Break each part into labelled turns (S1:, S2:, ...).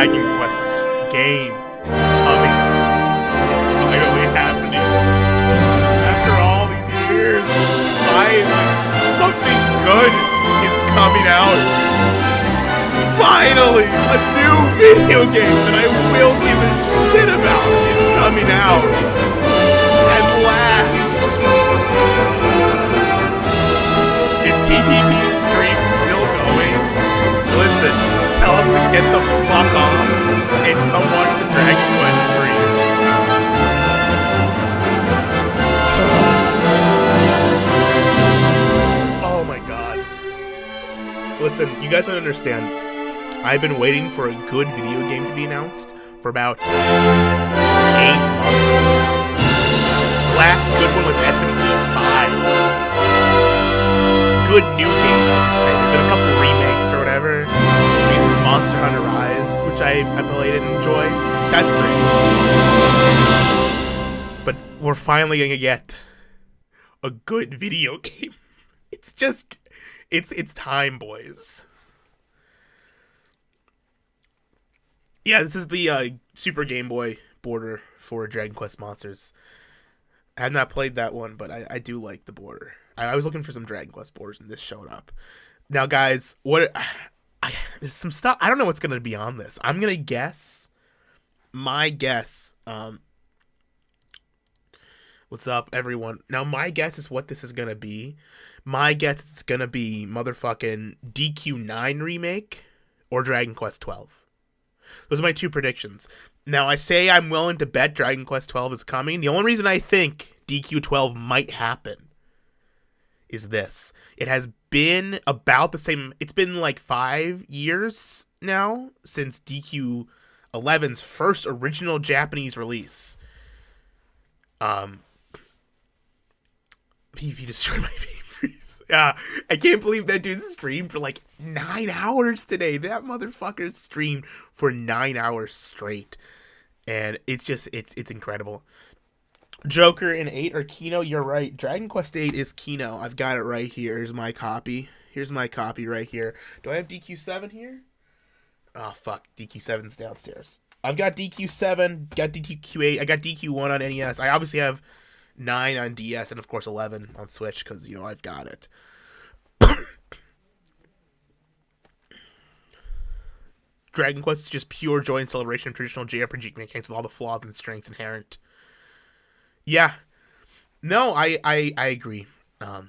S1: Dragon Quest game is coming. It's finally happening. After all these years, finally, something good is coming out. Finally, a new video game that I will give a shit about is coming out. At last. Is PvP stream still going? Listen, tell him to get the fuck off and come watch the Dragon Quest stream. Oh my god. Listen, you guys don't understand. I've been waiting for a good video game to be announced for about 8 months. The last good one was SMT5. Good new game, say. There's been a couple remakes or whatever. There's Monster Hunter Rise, which I played and enjoyed. That's great. But we're finally gonna get a good video game. It's just, it's time, boys. Yeah, this is the Super Game Boy border for Dragon Quest Monsters. I have not played that one, but I do like the border. I was looking for some Dragon Quest borders, and this showed up. Now, guys, there's some stuff. I don't know what's going to be on this. I'm going to guess. My guess. What's up, everyone? Now, my guess is what this is going to be. My guess is it's going to be motherfucking DQ9 remake or Dragon Quest XII. Those are my two predictions. Now, I say I'm willing to bet Dragon Quest XII is coming. The only reason I think DQ12 might happen is this. It has been about the same... It's been like 5 years now since DQ11's first original Japanese release. PvP destroyed my favorite. Yeah, I can't believe that dude streamed for like 9 hours today. That motherfucker streamed for 9 hours straight. And it's just, it's incredible. Joker and 8 are Kino. You're right. Dragon Quest 8 is Kino. I've got it right here. Here's my copy. Here's my copy right here. Do I have DQ7 here? Oh, fuck. DQ7's downstairs. I've got DQ7, got DQ8. I got DQ1 on NES. I obviously have 9 on DS, and of course 11 on Switch, because, you know, I've got it. Dragon Quest is just pure joy and celebration of traditional JRPG mechanics with all the flaws and strengths inherent. Yeah. No, I agree. 10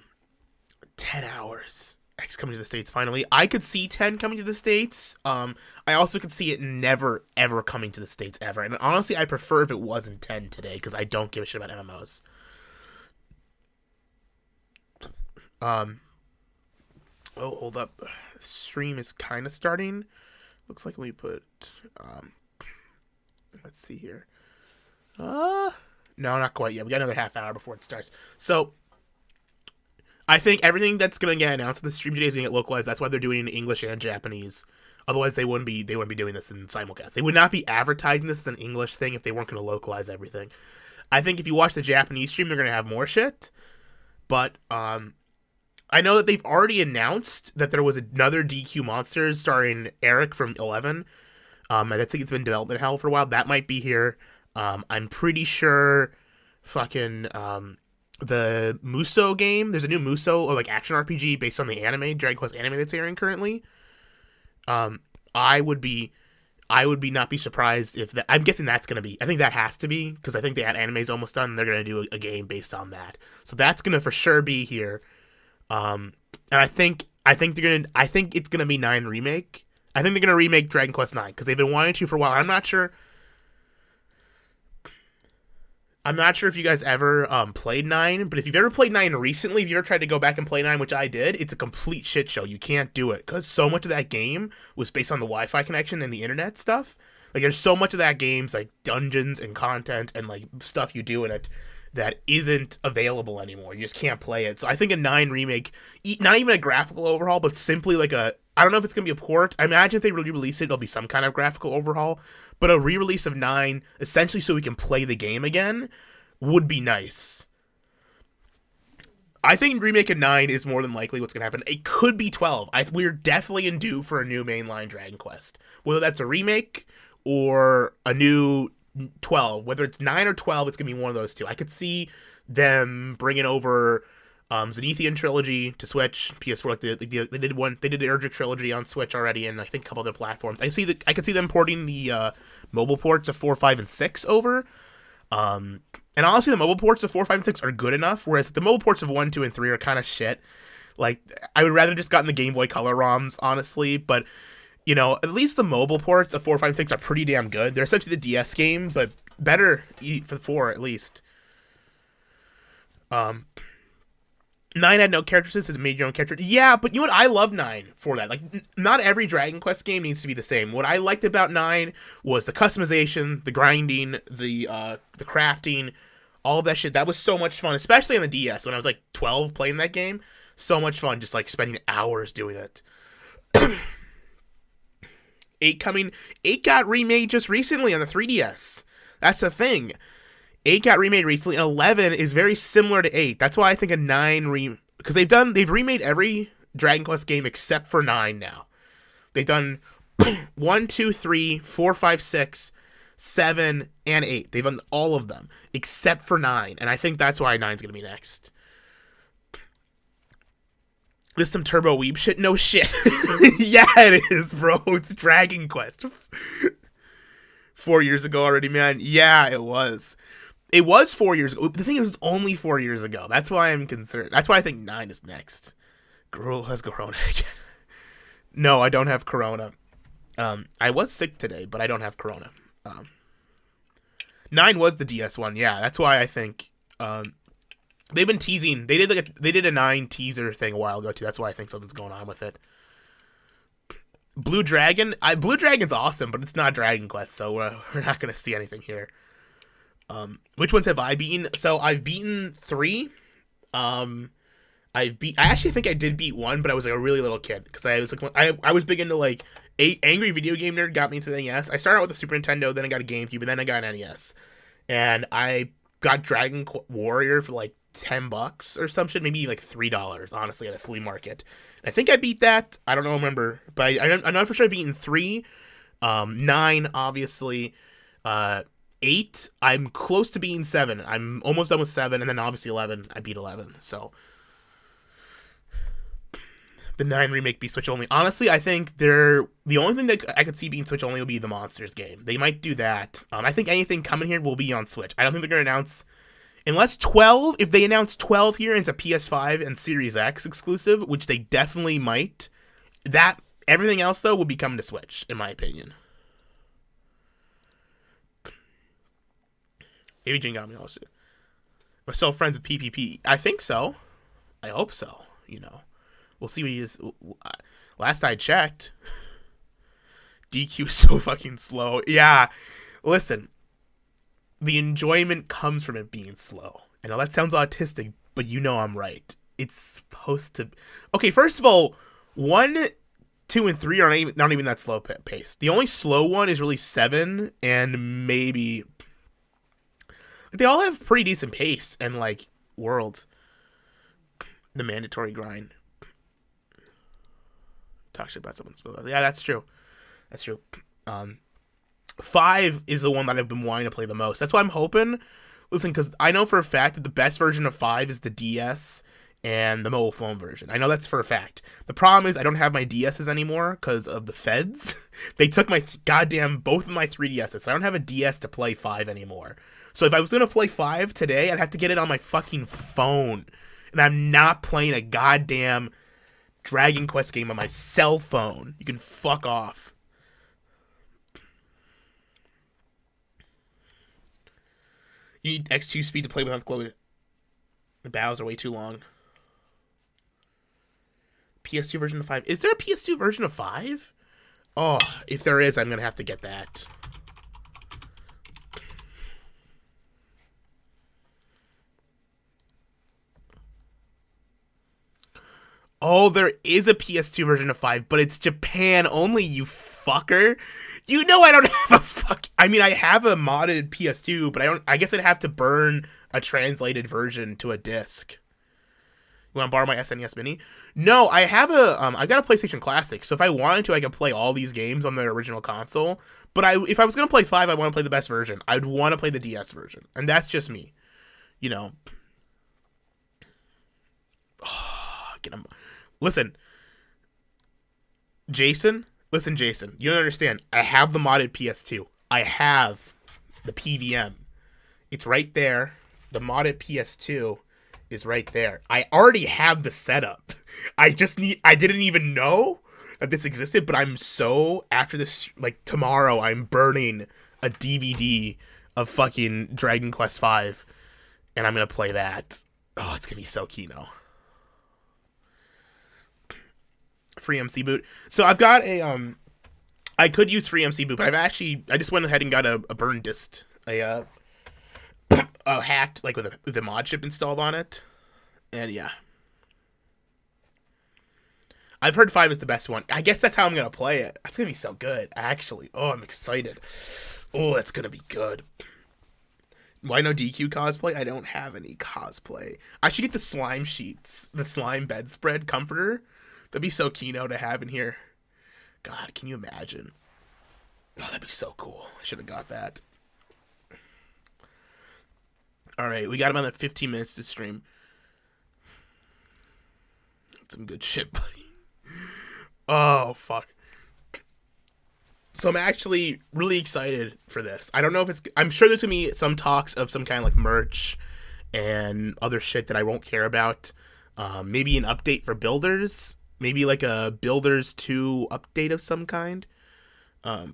S1: hours. X coming to the States finally. I could see 10 coming to the States. I also could see it never, ever coming to the States, ever. And honestly, I prefer if it wasn't 10 today, because I don't give a shit about MMOs. Oh, hold up. Stream is kind of starting. Looks like, let me put, let's see here. No, not quite yet. We got another half hour before it starts. So, I think everything that's going to get announced in the stream today is going to get localized. That's why they're doing it in English and Japanese. Otherwise, they wouldn't be doing this in simulcast. They would not be advertising this as an English thing if they weren't going to localize everything. I think if you watch the Japanese stream, they're going to have more shit. But, I know that they've already announced that there was another DQ Monsters starring Eric from 11. I think it's been in development hell for a while. That might be here. I'm pretty sure fucking the Muso game. There's a new Muso or like action RPG based on the anime, Dragon Quest anime that's airing currently. I would not be surprised if that. I'm guessing that's gonna be. I think that has to be because I think the anime is almost done. And they're gonna do a game based on that. So that's gonna for sure be here. And I think it's gonna be 9 remake. I think they're gonna remake Dragon Quest 9 because they've been wanting to for a while. I'm not sure if you guys ever played 9, but if you've ever played 9 recently, if you ever tried to go back and play 9, which I did, it's a complete shit show. You can't do it because so much of that game was based on the Wi-Fi connection and the internet stuff. Like there's so much of that game's like dungeons and content and like stuff you do in it that isn't available anymore. You just can't play it. So I think a 9 remake, not even a graphical overhaul, but simply like I don't know if it's going to be a port. I imagine if they re-release it, it'll be some kind of graphical overhaul. But a re-release of 9, essentially so we can play the game again, would be nice. I think remake of 9 is more than likely what's going to happen. It could be 12. We're definitely in due for a new mainline Dragon Quest. Whether that's a remake or a new 12. Whether it's 9 or 12, it's going to be one of those two. I could see them bringing over Zenithian Trilogy to Switch, PS4. Like they did one. They did the Erdrick Trilogy on Switch already, and I think a couple other platforms. I could see them porting the mobile ports of 4, 5, and 6 over. And honestly, the mobile ports of 4, 5, and 6 are good enough, whereas the mobile ports of 1, 2, and 3 are kind of shit. Like, I would rather just gotten the Game Boy Color ROMs, honestly, but, you know, at least the mobile ports of 4, 5, and 6 are pretty damn good. They're essentially the DS game, but better for 4, at least. 9 had no characters, it's made your own character. Yeah, but you know what? I love 9 for that. Like, not every Dragon Quest game needs to be the same. What I liked about 9 was the customization, the grinding, the crafting, all of that shit. That was so much fun, especially on the DS when I was like 12 playing that game. So much fun, just like spending hours doing it. 8 got remade just recently on the 3DS. That's the thing. 8 got remade recently, and 11 is very similar to 8. That's why I think a 9 because they've remade every Dragon Quest game except for 9 now. They've done 1, 2, 3, 4, 5, 6, 7, and 8. They've done all of them except for 9, and I think that's why 9's gonna be next. This some Turbo Weeb shit? No shit. Yeah, it is, bro. It's Dragon Quest. 4 years ago already, man. Yeah, it was. It was 4 years ago. The thing is, it was only 4 years ago. That's why I'm concerned. That's why I think 9 is next. Girl has Corona again. No, I don't have Corona. I was sick today, but I don't have Corona. 9 was the DS one. Yeah, that's why I think they've been teasing. They did a 9 teaser thing a while ago too. That's why I think something's going on with it. Blue Dragon. Blue Dragon's awesome, but it's not Dragon Quest, so we're not gonna see anything here. Which ones have I beaten? So I've beaten 3. I actually think I did beat 1, but I was like a really little kid because I was like I was big into like Angry Video Game Nerd got me into the NES. I started out with a Super Nintendo, then I got a GameCube, and then I got an NES. And I got Dragon Warrior for like $10 or some shit, maybe like $3, honestly, at a flea market. And I think I beat that. I don't remember, but I know for sure I've beaten 3, 9, obviously. 8, I'm close to being 7. I'm almost done with 7, and then obviously 11. I beat 11, so the 9 remake be Switch only. Honestly, I think the only thing that I could see being Switch only will be the Monsters game. They might do that. I think anything coming here will be on Switch. I don't think they're gonna announce unless 12. If they announce 12 here and it's a PS5 and Series X exclusive, which they definitely might. That everything else though will be coming to Switch, in my opinion. Maybe Jin got me also. We're still friends with PPP. I think so. I hope so. You know, we'll see what he is. Last I checked, DQ is so fucking slow. Yeah, listen. The enjoyment comes from it being slow. I know that sounds autistic, but you know I'm right. It's supposed to. Okay, first of all, 1, 2, and 3 are not even that slow paced. The only slow one is really 7 and maybe. They all have pretty decent pace and, like, worlds. The mandatory grind. Talk shit about someone's spell. Yeah, that's true. That's true. 5 is the one that I've been wanting to play the most. That's why I'm hoping. Listen, because I know for a fact that the best version of 5 is the DS and the mobile phone version. I know that's for a fact. The problem is I don't have my DSs anymore because of the feds. They took my both of my 3DSs. So I don't have a DS to play 5 anymore. So if I was going to play 5 today, I'd have to get it on my fucking phone. And I'm not playing a goddamn Dragon Quest game on my cell phone. You can fuck off. You need X2 speed to play without the battles are way too long. PS2 version of 5. Is there a PS2 version of 5? Oh, if there is, I'm going to have to get that. Oh, there is a PS2 version of 5, but it's Japan only, you fucker. You know I don't have I mean, I have a modded PS2, but I guess I'd have to burn a translated version to a disc. You want to borrow my SNES Mini? No, I've got a PlayStation Classic, so if I wanted to, I could play all these games on the original console. But if I was gonna play 5, I want to play the best version. I'd want to play the DS version, and that's just me. You know. Get him. Listen, Jason. Listen, Jason. You don't understand. I have the modded PS2. I have the PVM. It's right there. The modded PS2 is right there. I already have the setup. I didn't even know that this existed, but I'm so, after this, like, tomorrow, I'm burning a DVD of fucking Dragon Quest V, and I'm gonna play that. Oh, it's gonna be so Kino. Free MC boot. So I've got I could use free MC boot, but I just went ahead and got a burn disk, a hacked, like, with a mod chip installed on it. And yeah. I've heard 5 is the best one. I guess that's how I'm going to play it. That's going to be so good, actually. Oh, I'm excited. Oh, that's going to be good. Why no DQ cosplay? I don't have any cosplay. I should get the slime sheets. The slime bedspread comforter. That'd be so Kino to have in here. God, can you imagine? Oh, that'd be so cool. I should have got that. Alright, we got about 15 minutes to stream. Some good shit, buddy. Oh, fuck. So I'm actually really excited for this. I don't know if it's... I'm sure there's going to be some talks of some kind of, like, merch and other shit that I won't care about. Maybe an update for builders. Maybe, like, a Builders 2 update of some kind. I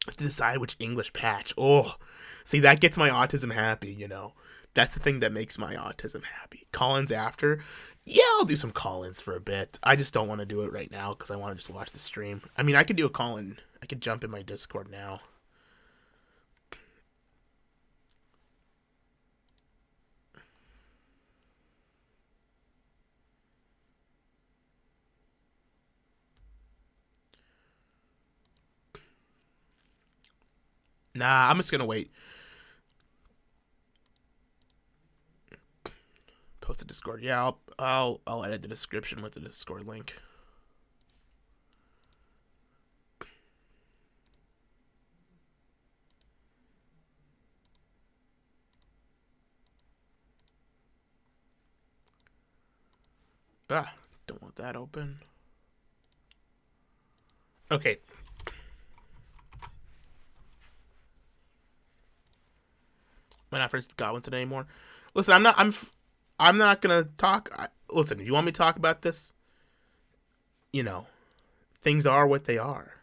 S1: have to decide which English patch. Oh, see, that gets my autism happy, you know. That's the thing that makes my autism happy. Call-ins after. Yeah, I'll do some call-ins for a bit. I just don't want to do it right now because I want to just watch the stream. I mean, I could do a call-in. I could jump in my Discord now. Nah, I'm just gonna wait. Post a Discord. Yeah, I'll edit the description with the Discord link. Ah, don't want that open. Okay. Might not first Godwin's it anymore. Listen, I'm not gonna talk. Listen, if you want me to talk about this, you know, things are what they are.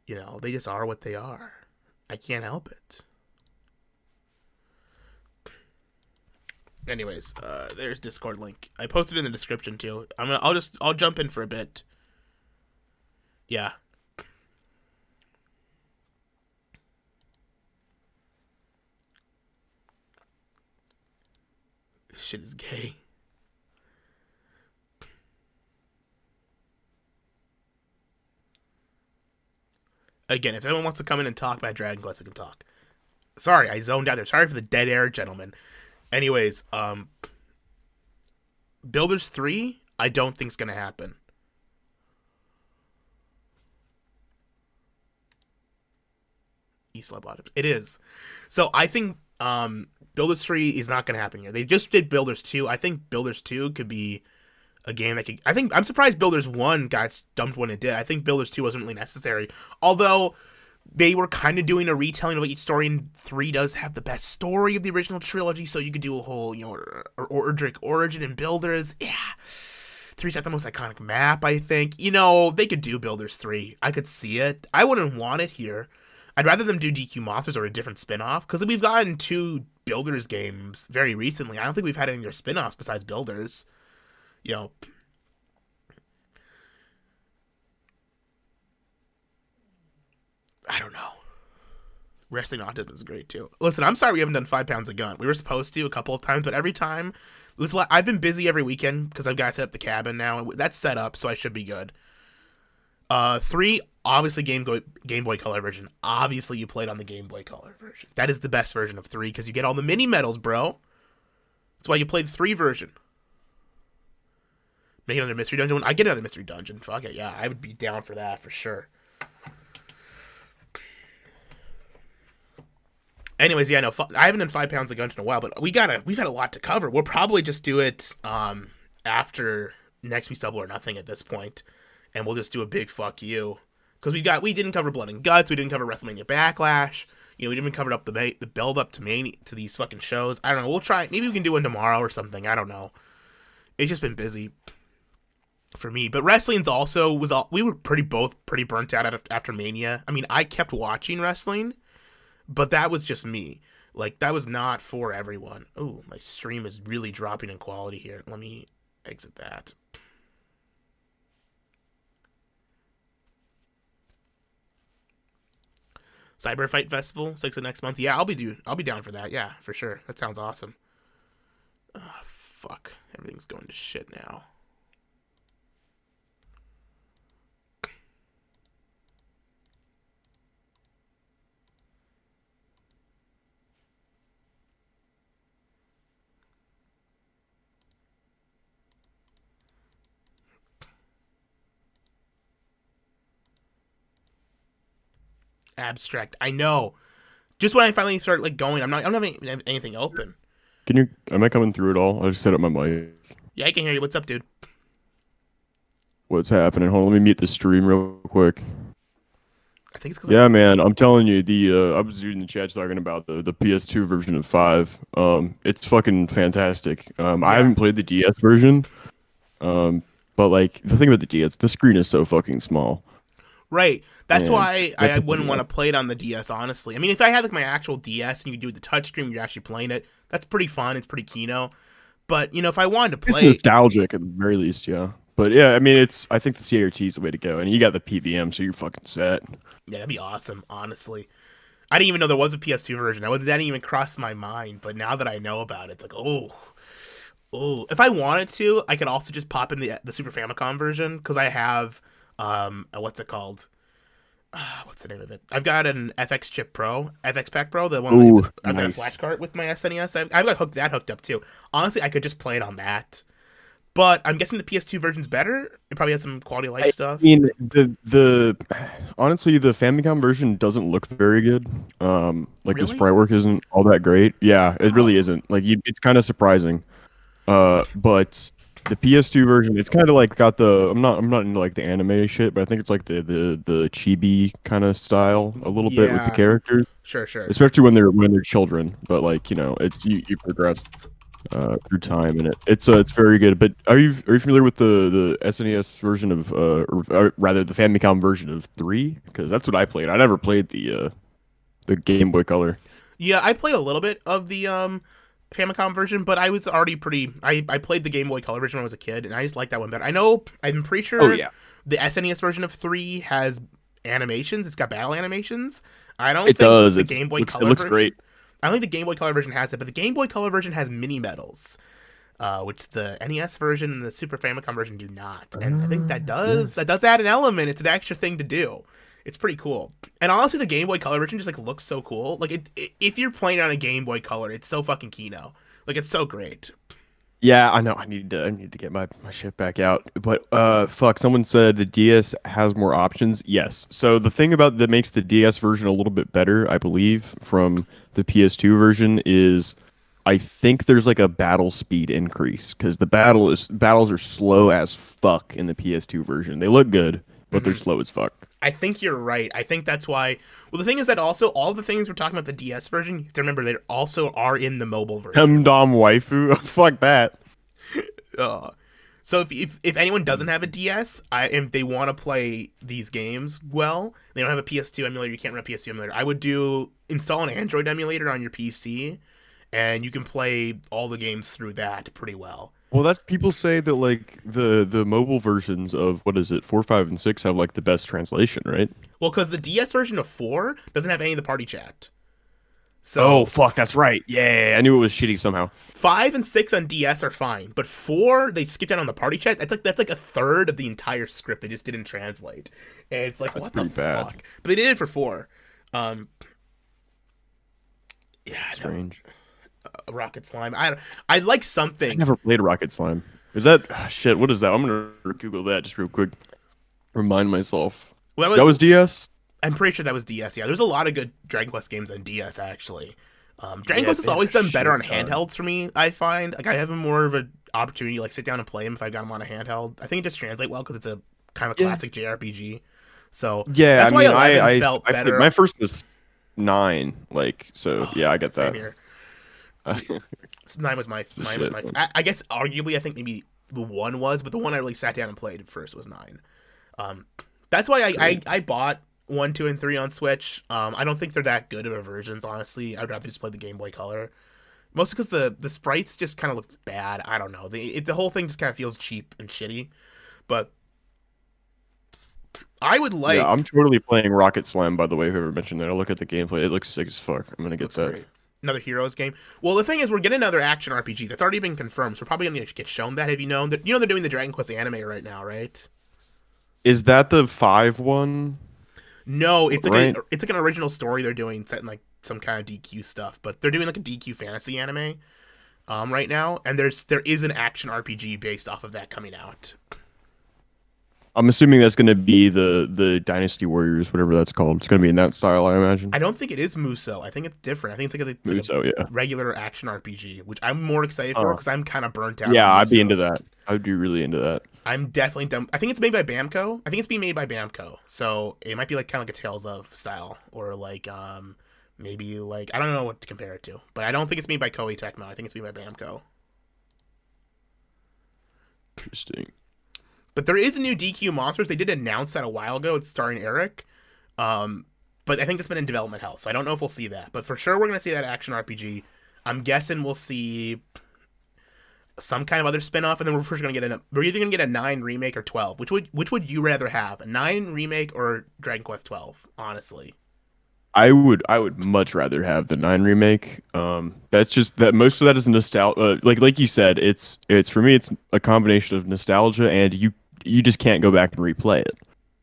S1: You know, they just are what they are. I can't help it. Anyways, there's Discord link. I posted it in the description too. I'll jump in for a bit. Yeah. This shit is gay. Again, if anyone wants to come in and talk about Dragon Quest, we can talk. Sorry, I zoned out there. Sorry for the dead air, gentlemen. Anyways, Builders 3, I don't think's gonna happen. East Lab. It is. So I think Builders 3 is not gonna happen here. They just did Builders 2. I think Builders 2 could be a game that could... I'm surprised Builders 1 got dumped when it did. I think Builders 2 wasn't really necessary. Although they were kind of doing a retelling of each story, and 3 does have the best story of the original trilogy, so you could do a whole, you know, Ordric origin and Builders. Yeah. 3's got the most iconic map, I think. You know, they could do Builders 3. I could see it. I wouldn't want it here. I'd rather them do DQ Monsters or a different spin-off, because we've gotten 2 Builders games very recently. I don't think we've had any other spin-offs besides Builders. You know, I don't know. Wrestling Autism is great too. Listen, I'm sorry we haven't done 5 pounds a gun. We were supposed to a couple of times, but every time, I've been busy every weekend because I've got to set up the cabin now. That's set up, so I should be good. 3, Obviously, Game Boy Color version. Obviously, you played on the Game Boy Color version. That is the best version of 3 because you get all the mini medals, bro. That's why you played the 3 version. Make another mystery dungeon. I get another mystery dungeon. Fuck it, yeah, I would be down for that for sure. Anyways, yeah, no, I haven't done 5 pounds of gungeon in a while, but we've had a lot to cover. We'll probably just do it after next week's Double or Nothing at this point, and we'll just do a big fuck you because we didn't cover Blood and Guts, we didn't cover WrestleMania Backlash, we didn't even cover up the build up to these fucking shows. I don't know. We'll try. Maybe we can do one tomorrow or something. I don't know. It's just been busy for me, but wrestling's also we were both pretty burnt out after Mania. I mean, I kept watching wrestling. But that was just me. Like, that was not for everyone. Oh, my stream is really dropping in quality here. Let me exit that. Cyber Fight Festival, 6th of next month. Yeah, I'll be down for that. Yeah, for sure. That sounds awesome. Oh, fuck. Everything's going to shit now. Abstract. I know. Just when I finally start like going, I don't have anything open.
S2: Am I coming through at all? I just set up my mic.
S1: Yeah, I can hear you. What's up, dude?
S2: What's happening? Hold on, let me mute the stream real quick.
S1: I think it's because
S2: Yeah, man, I'm telling you, I was reading the chat talking about the PS2 version of 5. It's fucking fantastic. I haven't played the DS version. But like the thing about the DS, the screen is so fucking small.
S1: Right. That's why I wouldn't want to play it on the DS, honestly. I mean, if I had like my actual DS and you do the touchscreen, you're actually playing it. That's pretty fun. It's pretty kino. But if I wanted to play,
S2: it's nostalgic at the very least, yeah. But yeah, I mean, I think the CRT is the way to go, and you got the PVM, so you're fucking set.
S1: Yeah, that'd be awesome. Honestly, I didn't even know there was a PS2 version. That didn't even cross my mind. But now that I know about it, it's like, oh. If I wanted to, I could also just pop in the Super Famicom version because I have what's it called? What's the name of it? I've got an FX Pack Pro, the one I've got a flash card with my SNES. I've got that hooked up too. Honestly, I could just play it on that. But I'm guessing the PS2 version's better. It probably has some quality of life stuff.
S2: I mean, honestly, the Famicom version doesn't look very good. Like
S1: really?
S2: the sprite work isn't all that great. Yeah, it really isn't. Like it's kind of surprising. But the PS2 version, it's kind of like got I'm not into like the anime shit, but I think it's like the chibi kind of style a little bit with the characters.
S1: Sure.
S2: Especially when they're children, but like it's you progress through time, and it's very good. But are you familiar with the SNES version of or rather the Famicom version of 3? Because that's what I played. I never played the Game Boy Color.
S1: Yeah, I played a little bit of the Famicom version, but I was already I played the Game Boy Color version when I was a kid, and I just like that one better. I'm pretty sure the SNES version of 3 has animations. It's got battle animations. I don't think the Game Boy Color
S2: it looks
S1: version,
S2: great.
S1: I don't think the Game Boy Color version has it, but the Game Boy Color version has mini medals, which the NES version and the Super Famicom version do not. And I think that does add an element. It's an extra thing to do. It's pretty cool. And honestly, the Game Boy Color version just like looks so cool. Like if you're playing on a Game Boy Color, it's so fucking kino. Like it's so great.
S2: Yeah, I know. I need to get my shit back out. But fuck, someone said the DS has more options. Yes. So the thing that makes the DS version a little bit better, I believe, from the PS2 version is I think there's like a battle speed increase because the battles are slow as fuck in the PS2 version. They look good, but they're slow as fuck.
S1: I think you're right. I think that's why. Well, the thing is that also all the things we're talking about the DS version, you have to remember they also are in the mobile version.
S2: Hemdom waifu, fuck that.
S1: So if anyone doesn't have a DS, and they want to play these games well, they don't have a PS2 emulator, you can't run a PS2 emulator. I would install an Android emulator on your PC, and you can play all the games through that pretty well.
S2: Well, that's people say that like the mobile versions of 4, 5, and 6 have like the best translation, right?
S1: Well, because the DS version of 4 doesn't have any of the party chat.
S2: Oh
S1: So
S2: fuck, that's right. Yeah, I knew it was cheating
S1: s-
S2: somehow.
S1: 5 and 6 on DS are fine, but 4 they skipped out on the party chat. That's like a third of the entire script they just didn't translate, and it's like
S2: That's
S1: what the
S2: pretty bad.
S1: fuck. But they did it for 4. Um, yeah, no,
S2: Strange.
S1: Rocket Slime. I like
S2: I
S1: something.
S2: never played Rocket Slime. Is that shit? What is that? I'm gonna Google that just real quick. Remind myself. That was DS.
S1: I'm pretty sure that was DS. Yeah, there's a lot of good Dragon Quest games on DS actually. Dragon
S2: Yeah,
S1: Quest has
S2: they have
S1: always
S2: a
S1: done better on
S2: shit ton.
S1: handhelds for me. I find like I have more of an opportunity to, like sit down and play them if I got them on a handheld. I think it just translates well because it's a kind of a
S2: Yeah.
S1: classic JRPG. So
S2: Yeah, I
S1: that's why
S2: mean,
S1: 11 felt
S2: I played
S1: better.
S2: my first was 9. Like, so
S1: Oh,
S2: yeah, I get
S1: same
S2: that.
S1: here.
S2: It's
S1: Nine was my
S2: the
S1: nine was
S2: shit.
S1: my. I guess arguably I think maybe the one was, but the one I really sat down and played first was 9. Um, that's why
S2: Great.
S1: I bought 1, 2, and 3 on Switch. I don't think they're that good of versions, honestly. I'd rather just play the Game Boy Color. Mostly because the sprites just kind of look bad. I don't know. The whole thing just kind of feels cheap and shitty. But I would
S2: Yeah,
S1: like.
S2: I'm totally playing Rocket Slam, by the way, whoever mentioned that. I'll look at the gameplay. It looks sick as fuck. I'm gonna get
S1: Looks
S2: that.
S1: great. Another Heroes game. Well, the thing is, we're getting another action RPG that's already been confirmed. So we're probably gonna get shown that. Have you known that? You know they're doing the Dragon Quest anime right now, right?
S2: Is that the 5 one?
S1: No, it's like
S2: Right?
S1: it's like an original story they're doing set in like some kind of DQ stuff, but they're doing like a DQ fantasy anime right now, and there is an action RPG based off of that coming out.
S2: I'm assuming that's gonna be the Dynasty Warriors, whatever that's called. It's gonna be in that style, I imagine.
S1: I don't think it is Muso. I think it's different. I think it's like a
S2: So yeah.
S1: regular action RPG, which I'm more excited for
S2: Oh.
S1: because I'm kind of burnt out
S2: Yeah,
S1: on
S2: I'd be into
S1: Musos.
S2: that. I'd be really into that.
S1: I'm definitely done. I think it's made by Bamco. I think it's being made by Bamco, so it might be like kind of like a Tales of style, or like maybe like I don't know what to compare it to, but I don't think it's made by Koei Tecmo. I think it's made by Bamco.
S2: Interesting.
S1: But there is a new DQ Monsters. They did announce that a while ago. It's starring Eric. Um, but I think that's been in development hell, so I don't know if we'll see that. But for sure, we're gonna see that action RPG. I'm guessing we'll see some kind of other spin-off, and then we're first gonna get we're either gonna get a 9 remake or 12. Which would you rather have, a 9 remake or Dragon Quest 12? Honestly,
S2: I would much rather have the 9 remake. That's just that most of that is nostalgia. Like you said, it's for me it's a combination of nostalgia and you just can't go back and replay it.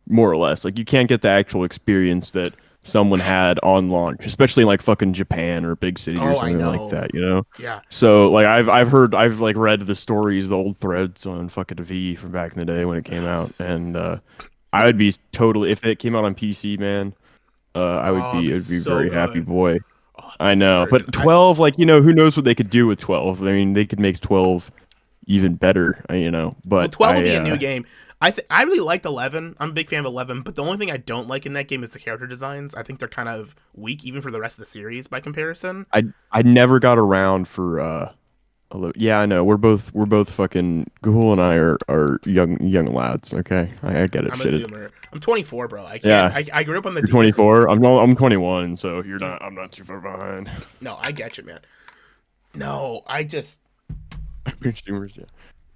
S2: More or less. Like you can't get the actual experience that someone had on launch, especially in like fucking Japan or a big city or
S1: oh, I
S2: something like
S1: know.
S2: that, you know?
S1: Yeah,
S2: So like I've like read the stories, the old threads on fucking V from back in the day when it came out, and I would be totally if it came out on PC, man. I would
S1: oh, it'd
S2: be
S1: be
S2: I'd be a
S1: so
S2: very happy
S1: good.
S2: boy.
S1: Oh,
S2: I
S1: PC
S2: know,
S1: version.
S2: but 12, like who knows what they could do with 12? I mean, they could make 12 even better,
S1: Well,
S2: But
S1: 12 will be a new game. I really liked 11. I'm a big fan of 11, but the only thing I don't like in that game is the character designs. I think they're kind of weak even for the rest of the series by comparison.
S2: I never got around for yeah, I know. We're both fucking Ghoul and I are young lads. Okay, I get it.
S1: I'm a
S2: Shit.
S1: zoomer. I'm 24, bro. I can't.
S2: Yeah,
S1: I grew up on the
S2: you're
S1: DS.
S2: 24. I'm 21, so you're not. I'm not too far behind.
S1: No, I get you, man. No, I just.
S2: Streamers, yeah.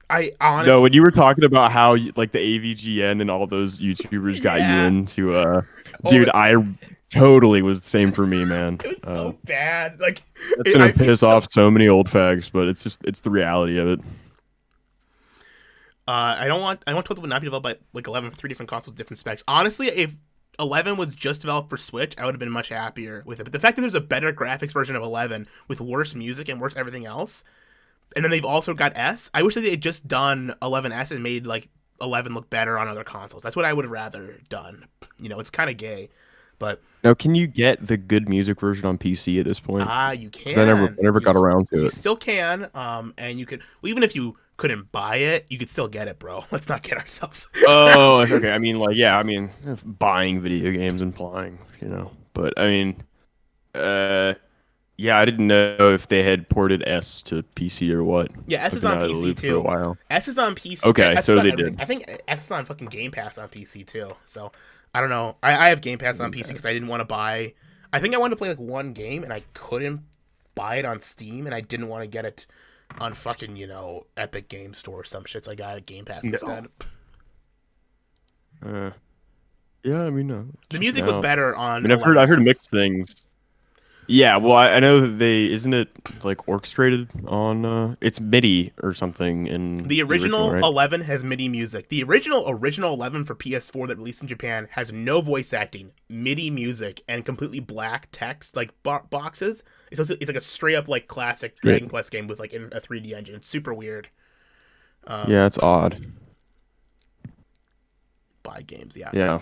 S1: I
S2: No,
S1: honestly.
S2: when you were talking about how like the AVGN and all those YouTubers got you
S1: Yeah.
S2: into
S1: Oh,
S2: dude, I totally was the same for me, man.
S1: it was so bad. Like,
S2: That's gonna
S1: I feel
S2: piss
S1: so.
S2: off so many old fags, but it's the reality of it.
S1: I want 12 to not be developed by like 11 for 3 different consoles with different specs. Honestly, if 11 was just developed for Switch, I would have been much happier with it. But the fact that there's a better graphics version of 11 with worse music and worse everything else, and then they've also got S. I wish that they had just done 11S and made like 11 look better on other consoles. That's what I would have rather done. It's kind of gay, but
S2: Now, can you get the good music version on PC at this point?
S1: you
S2: 'Cause I never
S1: can.
S2: I never got around to
S1: You
S2: it.
S1: still can. And you could, well, even if you couldn't buy it, you could still get it, bro. Let's not get ourselves.
S2: Oh, okay. I mean, like, yeah. I mean, buying video games and playing. But I mean, uh, yeah. I didn't know if they had ported S to PC or what.
S1: Yeah, S
S2: I've
S1: is
S2: been
S1: on
S2: out of the
S1: PC
S2: loop for a
S1: too.
S2: while.
S1: S is on PC.
S2: Okay,
S1: S is
S2: so
S1: on
S2: they
S1: everything.
S2: did.
S1: I think S is on fucking Game Pass on PC too. So I don't know. I have Game Pass on PC because I didn't want to buy. I think I wanted to play like one game and I couldn't buy it on Steam and I didn't want to get it on fucking Epic Game Store or some shit. So I got a Game Pass
S2: No.
S1: instead.
S2: Yeah. I mean, no.
S1: The
S2: Check it
S1: music was
S2: out.
S1: better
S2: I
S1: on.
S2: mean, I've heard
S1: 11S.
S2: mixed things. Yeah, well, I know that they isn't it like orchestrated on it's MIDI or something in
S1: The
S2: the original,
S1: original
S2: right?
S1: 11 has MIDI music. The original 11 for PS4 that released in Japan has no voice acting, MIDI music, and completely black text like boxes. It's like a straight up like classic
S2: Yeah.
S1: Dragon Quest game with like a 3D engine. It's super weird.
S2: Yeah, it's odd.
S1: Buy games, yeah.
S2: Yeah.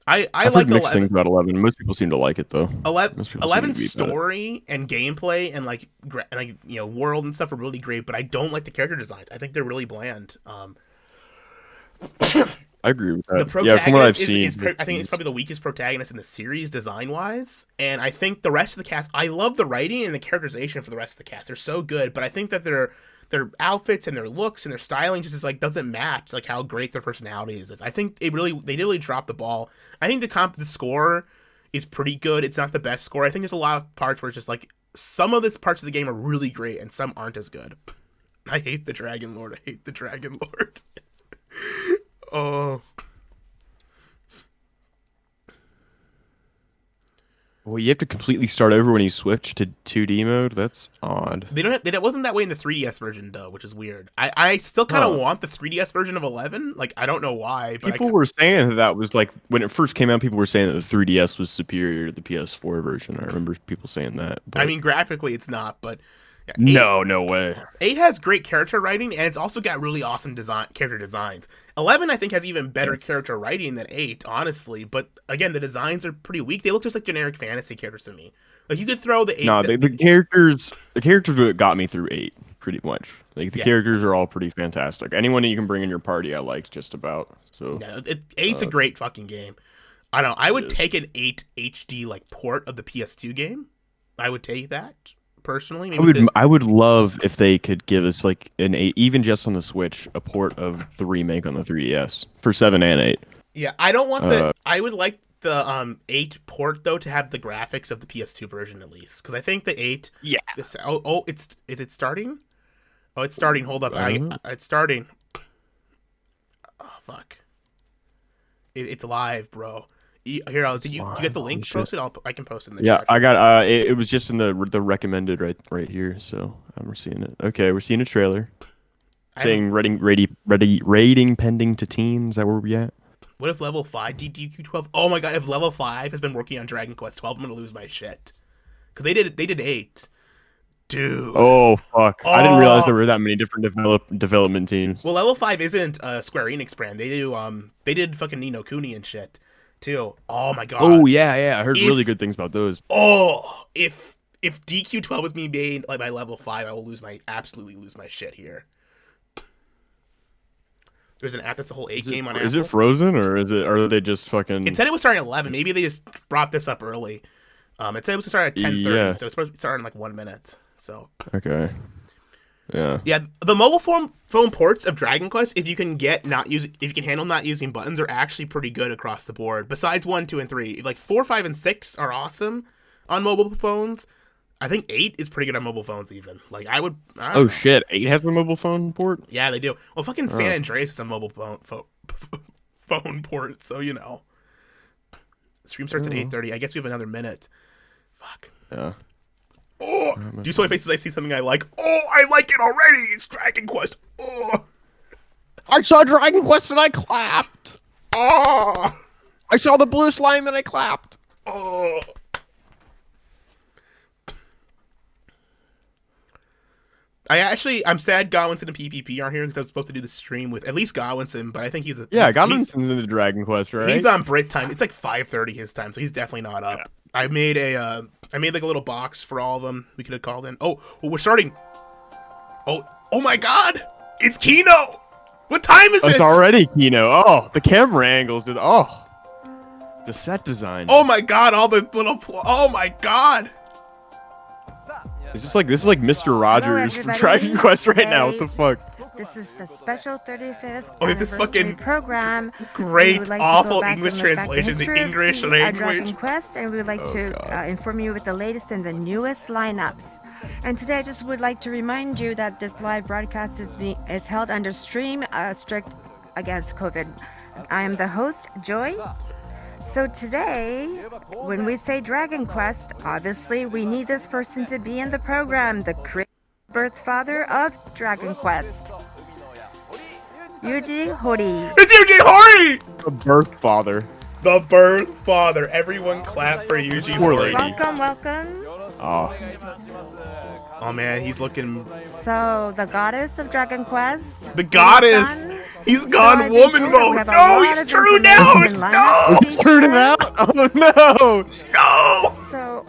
S1: I
S2: I've heard
S1: like
S2: mixed
S1: 11.
S2: things about 11. Most people seem to like it though.
S1: 11
S2: Most people seem to
S1: 11's
S2: be about it.
S1: story and gameplay and like world and stuff are really great, but I don't like the character designs. I think they're really bland.
S2: I agree with
S1: The
S2: that. Yeah, from what I've
S1: protagonist
S2: seen,
S1: I think it's probably the weakest protagonist in the series design wise, and I think the rest of the cast. I love the writing and the characterization for the rest of the cast. They're so good, but I think that their outfits and their looks and their styling just is like doesn't match like how great their personality is. I think they did really drop the ball. I think the score is pretty good. It's not the best score. I think there's a lot of parts where it's just like some of the parts of the game are really great and some aren't as good. I hate the Dragon Lord. I hate the Dragon Lord. Oh.
S2: well, you have to completely start over when you switch to 2D mode. That's odd.
S1: They don't. That wasn't that way in the 3DS version though, which is weird. I still kind of
S2: Huh.
S1: want the 3DS version of 11. Like I don't know why, but
S2: People were saying that was like when it first came out. People were saying that the 3DS was superior to the PS4 version. I remember people saying that.
S1: I
S2: But
S1: mean graphically it's not, but yeah,
S2: no, no way.
S1: 8 has great character writing and it's also got really awesome character designs. 11 I think has even better
S2: Yes.
S1: character writing than 8, honestly. But again, the designs are pretty weak. They look just like generic fantasy characters to me. Like you could throw the 8.
S2: No, the characters what got me through 8 pretty much. Like the
S1: Yeah,
S2: characters are all pretty fantastic. Anyone that you can bring in your party, I liked just about. So
S1: yeah. 8's a
S2: uh,
S1: great fucking game. I don't know. I
S2: it
S1: would
S2: is.
S1: take an 8 HD like port of the PS2 game. I would take that personally.
S2: I
S1: Maybe
S2: would
S1: the
S2: I would love if they could give us like an 8, even just on the Switch, a port of the remake on the 3DS for 7 and 8.
S1: Yeah, I don't want the.
S2: Uh,
S1: I would like the 8 port though to have the graphics of the PS2 version at least, because I think the 8.
S2: yeah.
S1: This it's is it starting? Oh, it's starting. Hold up,
S2: I don't know.
S1: it's starting. Oh fuck! It's live, bro. Here, did you get the
S2: Holy
S1: link
S2: shit.
S1: posted? I can post it in the
S2: Yeah,
S1: chat.
S2: I got it was just in the recommended right here, so we're seeing it. Okay, we're seeing a trailer saying rating pending to teens. Is that where we at?
S1: What if level 5 DQ12? Oh my god! If level 5 has been working on Dragon Quest 12, I'm gonna lose my shit. Cause they did 8, dude.
S2: Oh fuck! I didn't realize
S1: Oh.
S2: there were that many different development teams.
S1: Well, level 5 isn't a Square Enix brand. They did fucking Ni no Kuni and shit too. Oh my god.
S2: Oh yeah, yeah. I heard
S1: If-
S2: really good things about those.
S1: Oh, if DQ12 is being made like by level 5, I will absolutely lose my shit here. There's an app that's the whole 8 game on Apple.
S2: Is it frozen or are they just fucking?
S1: It said it was starting at 11. Maybe they just brought this up early. It said it was starting at 10:30,
S2: Yeah.
S1: so it's supposed to start in like 1 minute. So
S2: Okay. Yeah.
S1: yeah, the mobile phone ports of Dragon Quest, if you can handle not using buttons, are actually pretty good across the board. Besides 1, 2, and 3, like 4, 5, and 6 are awesome on mobile phones. I think 8 is pretty good on mobile phones even. Like I don't
S2: Oh
S1: know.
S2: shit! 8 has a mobile phone port.
S1: Yeah, they do. Well, fucking San
S2: Oh.
S1: Andreas is a mobile phone port, so you know. Stream starts at
S2: Oh.
S1: 8:30. I guess we have another minute. Fuck.
S2: Yeah.
S1: Oh, do you saw my faces? I see something I like. Oh, I like it already. It's Dragon Quest. Oh,
S2: I saw Dragon Quest and I clapped.
S1: oh,
S2: I saw the blue slime and I clapped.
S1: oh. I'm sad Godwinson and PPP aren't here because I was supposed to do the stream with at least Godwinson, but I think
S2: Yeah,
S1: he's,
S2: Godwinson's into Dragon Quest, right?
S1: he's on Brit time. It's like 5:30 his time, so he's definitely not up.
S2: Yeah.
S1: I made like a little box for all of them. We could have called in. Oh, we're starting. Oh my God! It's Kino. What time is it?
S2: It's already Kino. Oh, the camera angles. Oh, the set design.
S1: Oh my God! All the little. Oh my God!
S2: This is like Mr. Rogers from
S3: everybody.
S2: Dragon Quest right now. What the fuck?
S3: This is the special 35th
S1: Oh, this
S3: anniversary
S1: fucking
S3: program.
S1: great,
S3: We would like to
S1: awful
S3: go back
S1: English
S3: and look back
S1: translations in
S3: history of
S1: English
S3: the,
S1: language.
S3: Dragon Quest, and we would like
S2: Oh,
S3: to
S2: God.
S3: inform you with the latest and the newest lineups. And today, I just would like to remind you that this live broadcast is held under stream strict against COVID. I am the host, Joy. So today, when we say Dragon Quest, obviously we need this person to be in the program, the birth father of Dragon Quest. Yuji Hori.
S1: It's Yuji Hori!
S2: The birth father.
S1: The birth father. Everyone clap for Yuji
S2: Poor
S1: Hori.
S2: lady.
S3: Welcome.
S1: Oh man, he's looking.
S3: So, the goddess of Dragon Quest.
S1: The goddess! He's gone woman mode! No, he's turned out! No!
S2: He's turning out? Oh no!
S1: No!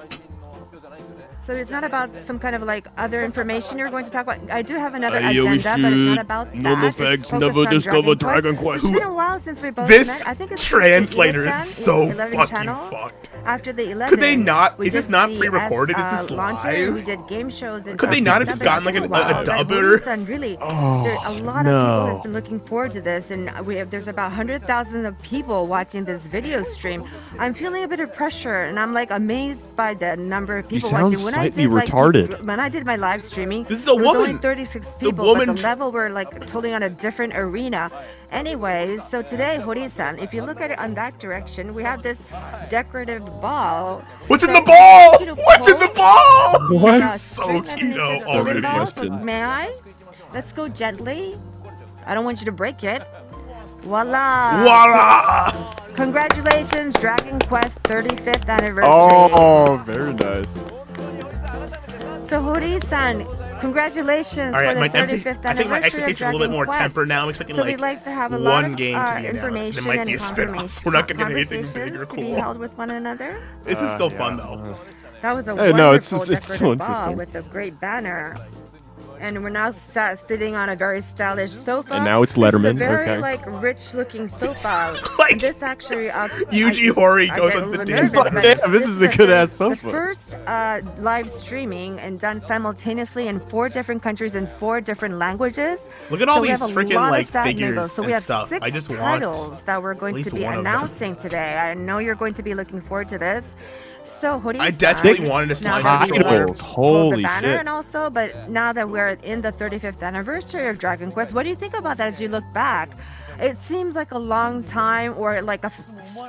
S3: So it's not about some kind of like other information you're going to talk about. I do have another agenda, but it's not about that.
S2: None
S3: It's
S2: effects
S3: focused
S2: never
S3: on
S2: discover
S3: Dragon
S2: Dragon Quest.
S3: It's been a while since we both
S1: This
S3: met. I think it's
S1: translator is
S3: 11
S1: so
S3: 11
S1: fucking
S3: channel.
S1: fucked.
S3: After the 11,
S1: Could they not?
S3: we
S1: Is this
S3: did
S1: not
S3: the
S1: pre-recorded? Is this
S3: launches.
S1: live?
S3: We did game shows. And
S1: Could they not have just gotten like a dubber?
S3: And really,
S2: Oh,
S3: a lot of people have been looking forward to this, and there's about 100,000 of people watching this video stream. I'm feeling a bit of pressure, and I'm like amazed by the number of people
S2: sound
S3: watching.
S2: slightly retarded.
S3: When I did my live streaming,
S1: This is a
S3: there was
S1: woman.
S3: only 36
S1: The
S3: people,
S1: woman-
S3: but the level were like totally on a different arena. Anyways, so today, Hori-san, if you look at it on that direction, we have this decorative ball.
S1: What's in
S3: So
S1: the ball?
S3: keto
S1: What's in the ball?
S2: What?
S1: So
S3: string underneath
S1: keto.
S3: this
S1: Oh,
S3: wooden
S1: good
S3: ball.
S2: question.
S3: May I? Let's go gently. I don't want you to break it. Voila!
S1: Voila!
S3: Congratulations, Dragon Quest 35th anniversary.
S2: Oh, very nice.
S3: So Hori-san, congratulations
S1: All right,
S3: for
S1: my
S3: the 35th
S1: I think my
S3: anniversary of
S1: expectations are a little bit
S3: Dragon
S1: more
S3: Quest.
S1: tempered now. I'm expecting
S3: So
S1: like
S3: we'd like to have a lot
S1: one
S3: of
S1: game to be announced.
S3: information
S1: There might be a
S3: and
S1: spin-off.
S3: confirmation.
S1: We're not gonna get anything big or
S3: Conversations to be
S1: cool.
S3: held with one another.
S1: This is still fun though.
S3: That was a
S2: Hey,
S3: wonderful
S2: no, it's still
S3: decorative ball
S2: interesting.
S3: with a great banner. And we're now sitting on a very stylish sofa.
S2: And now it's
S3: This is
S2: Letterman,
S3: a very
S2: okay.
S3: like rich-looking sofa.
S1: Like,
S3: And this actually,
S1: Yuji Hori
S3: I
S1: goes
S3: get a
S1: on the
S3: little
S1: Disney.
S3: nervous, but
S2: Damn, this is a good-ass
S3: The
S2: sofa.
S3: first live streaming and done simultaneously in 4 different countries in 4 different languages.
S1: Look at all
S3: So we
S1: these
S3: have a
S1: freaking
S3: lot of
S1: like
S3: stat
S1: figures
S3: labels. So we
S1: and
S3: have
S1: stuff.
S3: 6
S1: I just want
S3: titles that we're going
S1: least
S3: to be
S1: one of them.
S3: announcing today. I know you're going to be looking forward to this. So Hori-san,
S1: I desperately wanted to
S3: now
S1: slide
S3: that
S1: on
S3: we
S1: the shoulder.
S2: Titles,
S3: hold the
S2: holy
S3: banner
S2: shit.
S3: and also, but now that we're in the 35th anniversary of Dragon Quest, what do you think about that as you look back? It seems like a long time or like a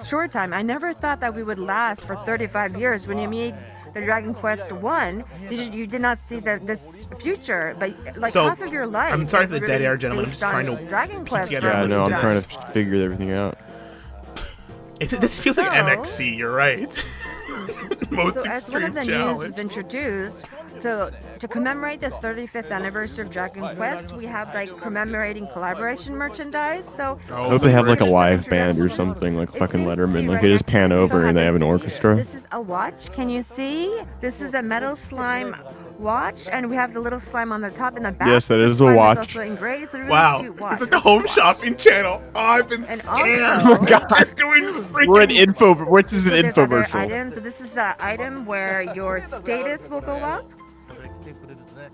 S3: short time. I never thought that we would last for 35 years. When you made the Dragon Quest I, you did not see this future, but like
S1: So,
S3: half of your life.
S1: I'm sorry
S3: was
S1: for the dead
S3: really
S1: air, gentlemen. I'm
S3: based
S1: just trying
S3: on
S1: to
S3: Dragon
S1: piece
S3: Quest.
S1: together
S2: Yeah,
S1: a
S2: no, I'm
S1: list of
S2: trying
S1: this.
S2: to figure everything out.
S1: This feels like
S3: So-
S1: MXC. You're right. Most
S3: So as one
S1: extreme
S3: of the news
S1: challenge.
S3: is introduced, so to commemorate the 35th anniversary of Dragon Quest, we have like commemorating collaboration merchandise. So
S2: I hope they have like a
S3: This is
S2: live band or
S3: introduction.
S2: something like
S3: It
S2: fucking
S3: seems to be
S2: Letterman. Like
S3: right
S2: they just
S3: next to
S2: pan
S3: me.
S2: over
S3: So
S2: and they have an
S3: this-
S2: orchestra.
S3: This is a watch. Can you see? This is a metal slime watch, and we have the little slime on the top and the back.
S2: Yes, that
S3: The
S2: is a
S3: slime
S2: watch.
S3: also engraved. It's a really
S1: Wow,
S3: cute watch.
S1: it's like the home shopping channel. Oh, I've been
S3: And
S1: scammed.
S3: also-
S2: Oh my God.
S1: Just doing freaking.
S2: We're an info. Which is an
S3: So there's other
S2: infomercial.
S3: items. So this is an item where your status will go up.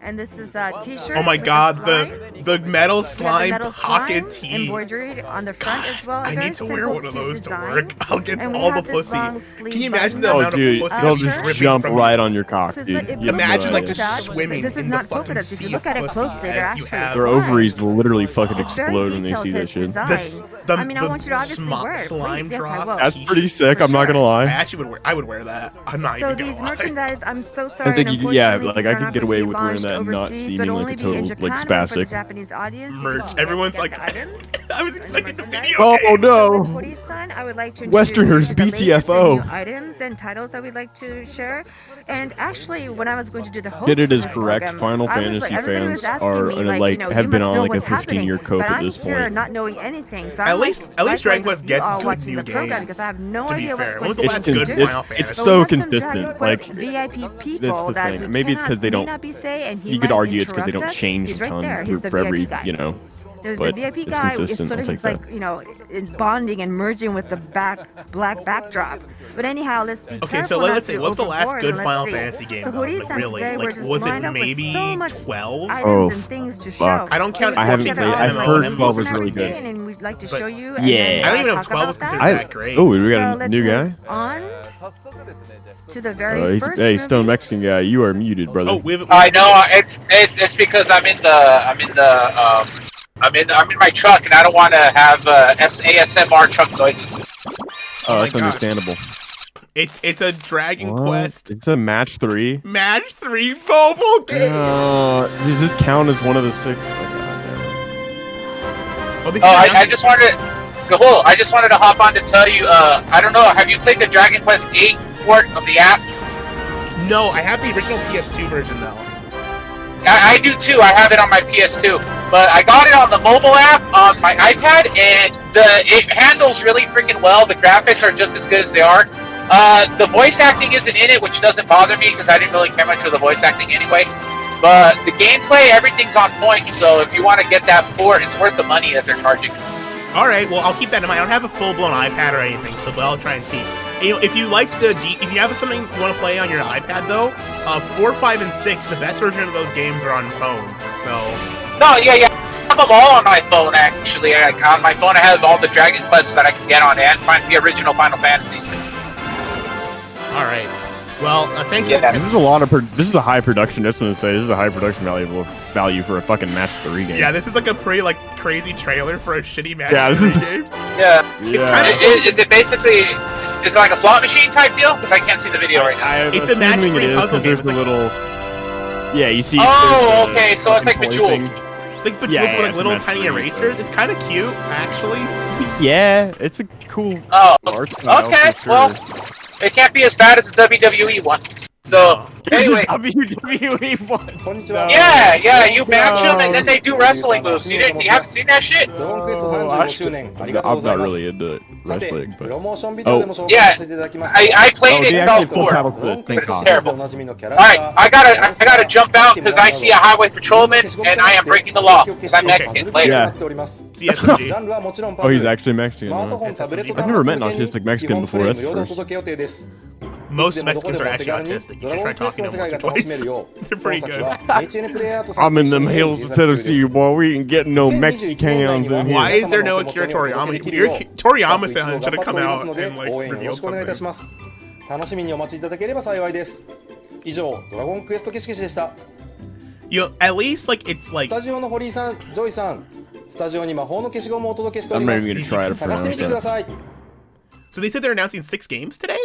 S3: And this is a t-shirt.
S1: Oh my
S3: with a
S1: God,
S3: slime.
S1: the metal
S3: We have the
S1: slime
S3: metal
S1: pocket
S3: slime
S1: tee.
S3: embroidered on the front as well. A
S1: I
S3: very
S1: need to wear
S3: simple,
S1: one of
S3: cute
S1: those to
S3: design.
S1: work. I'll get
S3: And we
S1: all the
S3: have this
S1: pussy.
S3: long
S1: Can
S3: sleeve
S1: you imagine the
S3: button
S1: amount
S2: Oh,
S1: of
S2: dude,
S1: pussy
S2: they'll
S1: that's
S2: just
S1: dripping
S2: jump
S1: from
S2: right on your cock,
S3: So it's
S2: dude.
S3: like- it
S2: You have no
S1: Imagine like
S2: idea.
S1: just swimming
S3: This is
S1: in
S3: not
S1: the fucking
S3: polka dots. If you
S1: sea
S3: look
S1: of
S3: at it
S1: pussy
S3: closely, they're
S1: as you
S3: actually
S1: have
S2: Their ovaries will literally fucking
S3: Very
S2: explode when they
S3: detailed
S2: see
S3: to
S2: that
S3: its
S2: shit.
S3: design.
S1: the,
S3: I mean, I want you to obviously wear it.
S1: slime
S3: Please, yes, I
S1: drop.
S3: will.
S2: That's pretty
S1: t-shirt.
S2: sick.
S3: For
S2: I'm not
S3: sure.
S2: gonna
S1: I
S2: lie.
S1: actually would wear that. I'm not
S3: So
S1: even
S3: these
S1: gonna lie.
S3: merchandise, I'm so sorry.
S2: I think
S3: and
S2: you could, yeah,
S3: unfortunately,
S2: like
S3: these
S2: I
S3: are
S2: could
S3: not
S2: get
S3: going
S2: away
S3: to be
S2: with wearing
S3: launched
S2: that and not
S3: overseas.
S2: seeming
S3: They'll
S2: like
S3: only
S2: a
S3: be in
S2: total
S3: Japan
S2: like
S3: or for the
S2: spastic.
S3: Japanese audience. You
S1: Merch.
S3: can
S1: Everyone's
S3: get
S1: like,
S3: the items.
S1: I was expecting the video.
S2: Oh
S1: game.
S2: no!
S3: Hori-san, I would like to
S2: Westerners,
S3: introduce you to the latest
S2: BTFO.
S3: and new items and titles that we'd like to share. And actually, when I was going to do the host
S2: Get it
S3: for
S2: is
S3: this
S2: correct.
S3: program,
S2: Final
S3: I was
S2: Fantasy
S3: everybody was
S2: fans
S3: asking
S2: are
S3: me,
S2: like
S3: you know,
S2: have
S3: you
S2: been
S3: must
S2: on
S3: know
S2: like a
S3: what's happening.
S2: 15-year cope
S3: But
S2: at
S3: I'm
S2: this
S3: here
S2: point.
S3: not knowing anything. So
S1: At
S3: I'm
S1: least
S3: like,
S1: Dragon
S3: likewise
S1: Quest
S3: you
S1: gets
S3: all
S1: good
S3: watching
S1: new
S3: the program,
S1: games.
S3: because I have no
S1: To be
S3: idea
S1: fair,
S3: what's
S1: when was the
S3: going
S1: last
S3: to
S1: good
S3: do.
S1: Final
S2: it's
S1: Fantasy?
S2: so
S3: We have some
S2: consistent.
S3: Dragon
S2: Like
S3: Quest VIP
S2: that's
S3: people
S2: the
S3: that
S2: thing.
S3: we
S2: Maybe it's because they
S3: may
S2: don't.
S3: not be say, and he
S2: You could
S3: might
S2: argue it's because they
S3: interrupt
S2: don't
S3: us.
S2: change
S3: He's
S2: a
S3: right
S2: ton
S3: there. He's the
S2: for every,
S3: VIP guy.
S2: you know.
S3: There's
S2: but
S3: the VIP
S2: it's
S3: guy. It's
S2: consistent.
S3: sort
S2: I'll
S3: of
S2: take
S3: he's like,
S2: that.
S3: you know, it's bonding and merging with the black backdrop. But anyhow, let's be
S1: Okay, so
S3: careful
S1: let's
S3: not
S1: see.
S3: to
S1: What's the last
S3: overboard,
S1: good
S3: and let's
S1: Final
S3: see.
S1: Fantasy game?
S3: So
S1: though?
S3: Hori-san
S1: Like really?
S3: today, we're
S1: Like
S3: just
S1: was it
S3: lined up with
S1: maybe
S3: so much
S1: 12?
S3: items
S2: Oh,
S3: and things to
S2: fuck.
S3: show.
S1: I don't count
S3: So we
S2: I haven't
S3: put
S2: played-
S3: together
S2: I've
S3: all
S2: heard
S3: the
S2: 12
S3: reviews
S2: was
S3: and
S2: really good.
S3: everything, and we'd like to
S1: But-
S3: show you.
S2: Yeah.
S3: And
S1: I don't even know
S3: talk
S1: if 12 was
S3: about
S1: considered
S3: that.
S1: that great.
S2: Oh, we got
S3: So
S2: a
S3: let's
S2: new guy.
S3: move on to the very
S2: He's,
S3: first
S2: hey, Stone
S3: movie.
S2: Mexican guy, you are muted, brother.
S1: Oh, we have.
S4: I know it's because I'm in my truck and I don't want to have ASMR truck noises.
S2: Oh,
S1: my
S2: that's
S1: God.
S2: understandable.
S1: It's a Dragon
S2: What?
S1: Quest
S2: It's a match 3.
S1: Match 3 mobile game.
S2: Does this count as one of the 6?
S1: Well, they
S4: Oh, I
S1: announced-
S4: just wanted. Cool. I just wanted to hop on to tell you. I don't know. Have you played the Dragon Quest VIII port of the app?
S1: No, I have the original PS2 version though.
S4: I do too. I have it on my PS2, but I got it on the mobile app on my iPad, and it handles really freaking well. The graphics are just as good as they are. The voice acting isn't in it, which doesn't bother me because I didn't really care much for the voice acting anyway. But the gameplay, everything's on point. So if you want to get that port, it's worth the money that they're charging.
S1: All right, well, I'll keep that in mind. I don't have a full-blown iPad or anything, so but I'll try and see. You know, if you like if you have something you want to play on your iPad though, 4, 5, and 6, the best version of those games are on phones. So.
S4: No, yeah. I have them all on my phone, actually. On my phone, I have all the Dragon Quests that I can get on it and find the original Final Fantasies.
S1: All right. Well, thanks
S4: Yeah.
S1: for the
S2: This
S1: tip.
S2: is a lot of this is a high production. That's what I'm gonna say. This is a high production value for a fucking match 3 game.
S1: Yeah, this is like a pretty crazy trailer for a shitty match
S2: Yeah, this
S1: 3
S2: is-
S1: game.
S4: Yeah.
S1: It's kind of
S4: Is it basically... Is it like a slot machine type deal? Because I can't see the video right now.
S1: It's a match
S2: assuming
S1: 3
S2: it is,
S1: puzzle
S2: 'cause
S1: game.
S2: there's
S1: It's
S2: the
S1: like-
S2: little. Yeah, you see.
S4: Oh,
S2: there's the
S4: okay, so it's like
S2: fucking
S4: Bejeweled.
S2: thing.
S1: It's like Bejeweled
S2: Yeah,
S1: with
S2: it's a
S1: little
S2: match
S1: tiny
S2: 3,
S1: erasers.
S2: so-
S1: It's kind of cute, actually.
S2: Yeah, it's a cool
S4: Oh,
S2: art style.
S4: okay.
S2: For sure.
S4: Well, it can't be as bad as the WWE one. So, anyway.
S2: WWE one.
S4: Yeah, you match them and then they do wrestling moves. You haven't seen that shit?
S2: I'm not really into wrestling, but
S4: Yeah, I played
S2: Oh,
S4: it
S2: the
S4: until
S2: actual full
S4: 4,
S2: title for the
S4: but
S2: thing
S4: it's
S2: cost.
S4: terrible. Alright, I gotta jump out because I see a highway patrolman and I am breaking the law because I'm Mexican. Later.
S2: Yeah.
S1: CSMG.
S2: Oh, he's actually Mexican. Huh?
S1: I've
S2: never met an autistic Mexican before, that's the first.
S1: Most Mexicans are actually autistic. You should try talking to them once or twice. They're pretty good.
S2: I'm in them hills of Tennessee, boy. We ain't getting no Mexicans in here.
S1: Why is there no Akira Toriyama? Toriyama-san should have come out and revealed something.
S5: 楽しみにお待ちいただければ幸いです。以上、ドラゴンクエスト消しでした。
S1: You know, at least it's
S5: スタジオの堀井さん、ジョイさん、スタジオに魔法の消しゴムをお届けしており
S2: I'm
S5: ま
S2: not
S5: す
S2: even。gonna try to
S5: 探してみ
S2: pronounce
S5: てくだ
S2: that.
S5: さい。
S1: So they said they're announcing 6 games today?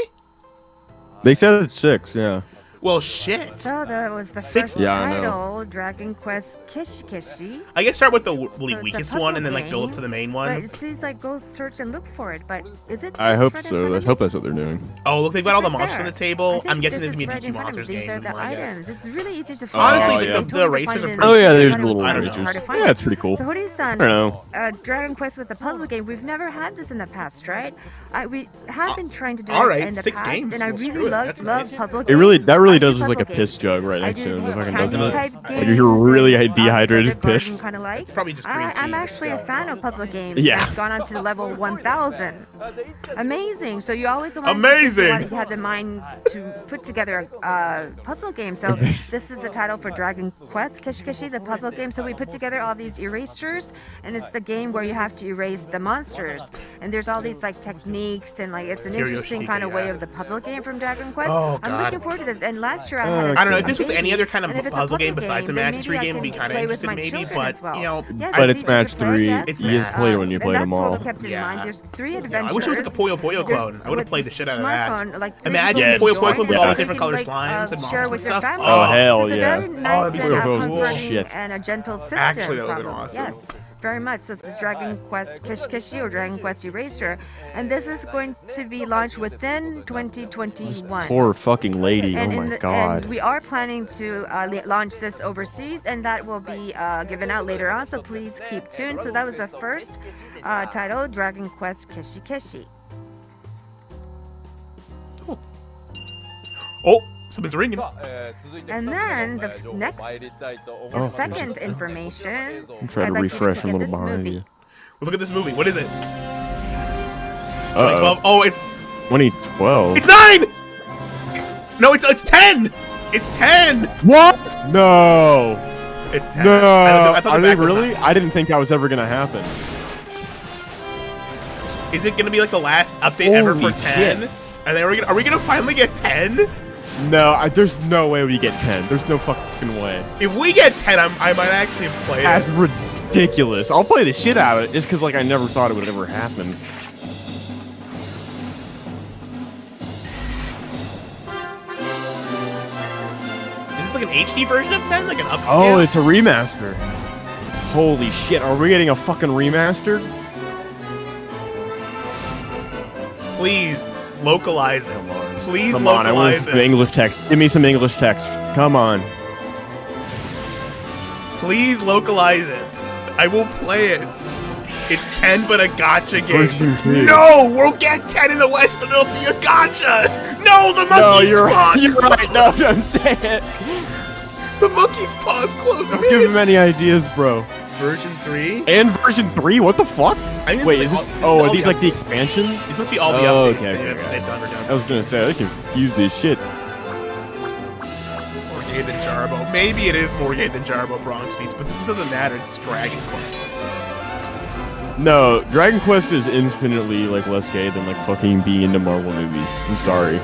S2: They said it's 6, yeah.
S1: Well, shit.
S3: So that was the
S1: Six-
S3: first
S2: Yeah, I know.
S3: title, Dragon Quest Kishi Kishi.
S1: I guess start with the
S3: So it's a
S1: weakest
S3: puzzle
S1: one and then build up
S3: game,
S1: to the main
S3: But
S1: one.
S3: it seems like go search and look for it. But is it?
S2: I
S3: this
S2: hope
S3: right in
S2: so.
S3: front
S2: I
S3: of
S2: hope
S3: you?
S2: that's what they're doing.
S1: Oh, look, they've got all the
S3: Right
S1: monsters on
S3: there.
S1: the table.
S3: I
S1: I'm
S3: think
S1: guessing
S3: this
S1: there's gonna
S3: is
S1: be a
S3: right in
S1: GT
S3: front of
S1: Monsters
S3: you. These
S1: game.
S3: are the
S1: I guess.
S3: items. It's really easy to find.
S1: Honestly,
S2: Oh,
S1: the-
S2: yeah.
S1: the
S3: Totally
S1: erasers
S3: find
S1: are
S3: it in
S1: pretty-
S2: Oh, yeah, there's
S3: kind
S2: the
S3: of
S2: little
S3: hard to
S2: erasers.
S3: find
S2: Yeah,
S3: it.
S2: it's pretty cool.
S3: So what is
S2: I don't know.
S3: Dragon Quest with the puzzle game. We've never had this in the past, right? We have been trying to do
S1: all
S3: it
S1: right,
S3: in the
S1: 6
S3: past,
S1: games.
S3: and I
S1: Well, screw
S3: really
S1: it.
S3: love
S1: That's
S3: love
S1: nice.
S3: puzzle games.
S2: That really
S3: I do
S2: does look like a
S3: puzzle
S2: piss
S3: games.
S2: jug right
S3: I
S2: next to
S3: do
S2: him. It fucking
S3: handy
S2: doesn't
S3: type
S2: it?
S3: games
S2: Like you're really
S3: and,
S2: dehydrated
S3: Civic Garden
S2: piss.
S3: kinda like.
S1: It's probably just green tea.
S3: I'm actually a fan of puzzle games.
S2: Yeah.
S3: I've gone on to level 1000. Amazing. So you always
S1: Amazing.
S3: You had the mind to put together a puzzle game. So this is the title for Dragon Quest Kishi Kishi, the puzzle game. So we put together all these erasers, and it's the game where you have to erase the monsters. And there's all these techniques, and it's an interesting kind of way of the puzzle game from Dragon Quest.
S1: Oh,
S3: I'm
S1: God.
S3: looking forward to this. And last year I had
S1: I don't know if
S3: a
S1: this was
S3: baby,
S1: any other kind of
S3: and if it's a
S1: puzzle game besides a
S3: then
S1: match
S3: maybe
S1: 3
S3: I
S1: game, I'd be
S3: can
S1: kind of
S3: play with
S1: interested
S3: my
S1: maybe.
S3: children
S1: But
S3: as well.
S1: you know,
S3: Yes,
S2: But
S3: it's
S2: it's
S3: easier
S2: match
S3: to play,
S2: 3.
S3: yes,
S1: It's
S2: You
S1: match.
S2: just play it when you
S3: and
S2: play them
S3: that's
S2: all.
S3: also kept in
S1: Yeah.
S3: mind. There's 3
S1: yeah,
S3: adventures.
S1: I wish it was like a Puyo Puyo
S3: There's-
S1: clone. I would have
S3: with
S1: played the shit out of that.
S3: smartphone, like, 3
S1: Imagine
S3: people
S2: Yes.
S1: Puyo
S3: join
S1: Puyo with
S3: it,
S1: all
S3: so
S1: the
S3: you
S1: different
S3: can,
S1: color
S3: like,
S1: slimes and
S3: share
S1: monsters
S3: with
S1: and
S3: your
S1: stuff.
S3: family.
S2: Oh, hell
S3: It's a
S2: yeah.
S3: very nice
S1: that'd be
S3: and
S1: so cool.
S3: comforting
S2: Shit.
S3: and a gentle system.
S1: Actually, that would've been
S3: probably.
S1: awesome.
S3: Yes. Very much. So this is Dragon Quest Kishi Kishi or Dragon Quest Eraser, and this is going to be launched within 2021.
S2: Poor fucking lady. Oh
S3: And,
S2: my
S3: and
S2: god.
S3: we are planning to launch this overseas, and that will be given out later on. So please keep tuned. So that was the first title, Dragon Quest Kishi Kishi.
S1: Oh, something's ringing.
S3: And then the next,
S2: Oh,
S3: the second information.
S2: I'm trying
S3: I'd
S2: to
S3: like you
S2: refresh.
S3: check
S2: I'm a
S3: out
S2: little
S3: this
S2: behind
S3: movie.
S2: you.
S1: Look at this movie. What is it?
S2: Uh-oh.
S1: 2012. Oh, it's
S2: 2012.
S1: 9. No, it's 10. It's 10.
S2: What? No.
S1: It's 10.
S2: No.
S1: I thought
S2: Are
S1: the
S2: they
S1: back was
S2: really?
S1: 9.
S2: I didn't think that was ever gonna happen.
S1: Is it gonna be like the last update ever for
S2: Holy
S1: 10?
S2: shit.
S1: Are we gonna finally get 10?
S2: No, there's no way we get 10. There's no fucking way.
S1: If we get 10, I might actually play
S2: That's
S1: it.
S2: ridiculous. I'll play the shit out of it just because I never thought it would ever happen.
S1: like an HD version of 10, like an upscale.
S2: Oh, it's a remaster. Holy shit, are we getting a fucking remaster?
S1: Please localize it.
S2: Come on.
S1: Please
S2: Come on, I want
S1: localize
S2: some
S1: it.
S2: English text. Give me some English text. Come on.
S1: Please localize it. I will play it. It's 10, but a gotcha game.
S2: Version 2.
S1: No, we'll get 10 in the West, but it'll be a gotcha. No, the
S2: No,
S1: monkey's
S2: you're
S1: paw.
S2: right. You're right. No, I'm saying it.
S1: The monkey's paw's closed.
S2: Don't give him any ideas, bro.
S1: Version 3?
S2: And version 3? What the fuck?
S1: I think
S2: Wait,
S1: this
S2: is
S1: is
S2: this?
S1: all-
S2: Oh,
S1: this
S2: are
S1: is
S2: these
S1: all
S2: like the expansions?
S1: It's supposed to be all the
S2: Oh,
S1: updates
S2: okay,
S1: they've
S2: okay.
S1: done or
S2: I
S1: done.
S2: was gonna say, I confused as shit.
S1: More gay than Jarbo. Maybe it is more gay than Jarbo Bronx Beats, but this doesn't matter. It's Dragon Quest.
S2: No, Dragon Quest is infinitely like less gay than like fucking being into Marvel movies. I'm sorry.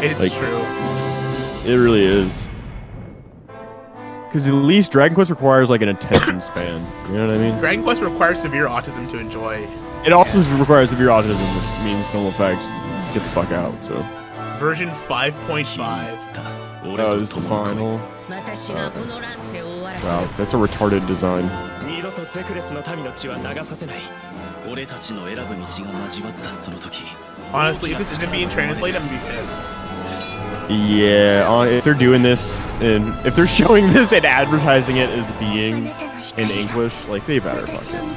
S1: It's
S2: Like-
S1: true.
S2: It really is. Because at least Dragon Quest requires like an attention span. You know what I mean?
S1: Dragon Quest requires severe autism to enjoy.
S2: It also requires severe autism, which means no effects. Get the fuck out. So.
S1: Version 5.5.
S2: Oh, this is the final. Wow, that's a retarded design.
S6: 二度とゼクレスの民の血は流させない。俺たちの選ぶ道が交わったその時。
S1: Honestly, if this isn't being translated, I'm gonna be pissed.
S2: Yeah, if they're doing this and if they're showing this and advertising it as being in English, like they better fucking.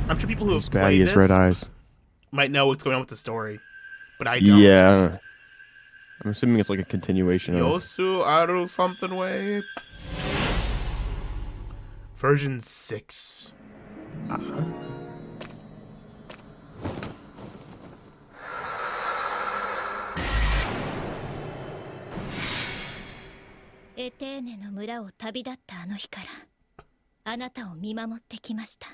S1: I'm sure people who have
S2: This
S1: played
S2: baddie
S1: this
S2: has red eyes.
S1: might know what's going on with the story, but I don't.
S2: Yeah. I'm assuming it's like a continuation of.
S1: Yosu Aru something way. Version 6.
S7: エテーネの村を旅立ったあの日からあなたを見守ってきました。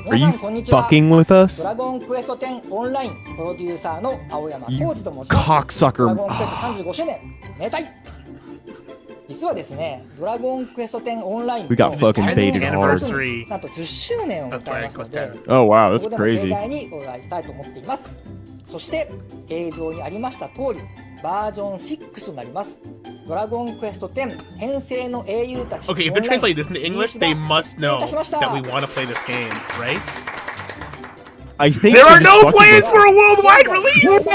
S2: Are you
S5: こんにちは。
S2: fucking with
S5: ド
S2: us?
S5: ラゴンクエスト10オンラインプロデューサーの青山
S2: You
S5: 浩二と申します。
S2: cocksucker.
S5: ドラゴンクエスト35周年めでたい。実はですね、ドラゴンクエスト10オンライン
S2: We got fucking baited hard.
S5: なんと10周年を迎えますので、
S2: Oh wow,
S5: そ
S2: that's
S5: こでも盛
S2: crazy.
S5: 大にお祝いしたいと思っています。そして映像にありました通り、バージョン6となります。ドラゴンクエスト10編成の英雄たち
S1: Okay, if
S5: オ
S1: they're
S5: ンライン
S1: translating this into English, they must know that we want to play this game, right?
S2: I think
S1: There are
S2: they're
S1: no
S2: just fucking
S1: plans
S2: with-
S1: for a worldwide release!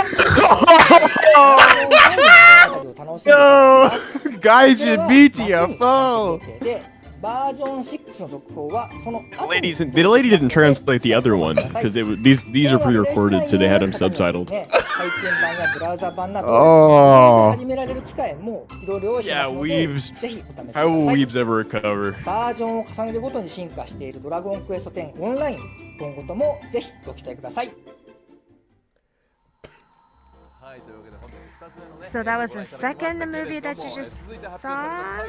S2: No! Gaijin BTFO!
S5: バージョン6の続報はその後に
S2: Ladies, the lady didn't translate the other one because these are pre-recorded, so they had them subtitled.
S5: 体験版やブラウザ版など
S2: Oh.
S5: 始められる機会もいろいろ用意してま
S2: Yeah,
S5: すので
S2: weebs.
S5: ぜひお試しくだ
S2: How
S5: さ
S2: will
S5: い。
S2: weebs ever recover?
S5: バージョンを重ねるごとに進化しているドラゴンクエスト10オンライン今後ともぜひご期待ください。
S3: So that was the second movie that you just saw,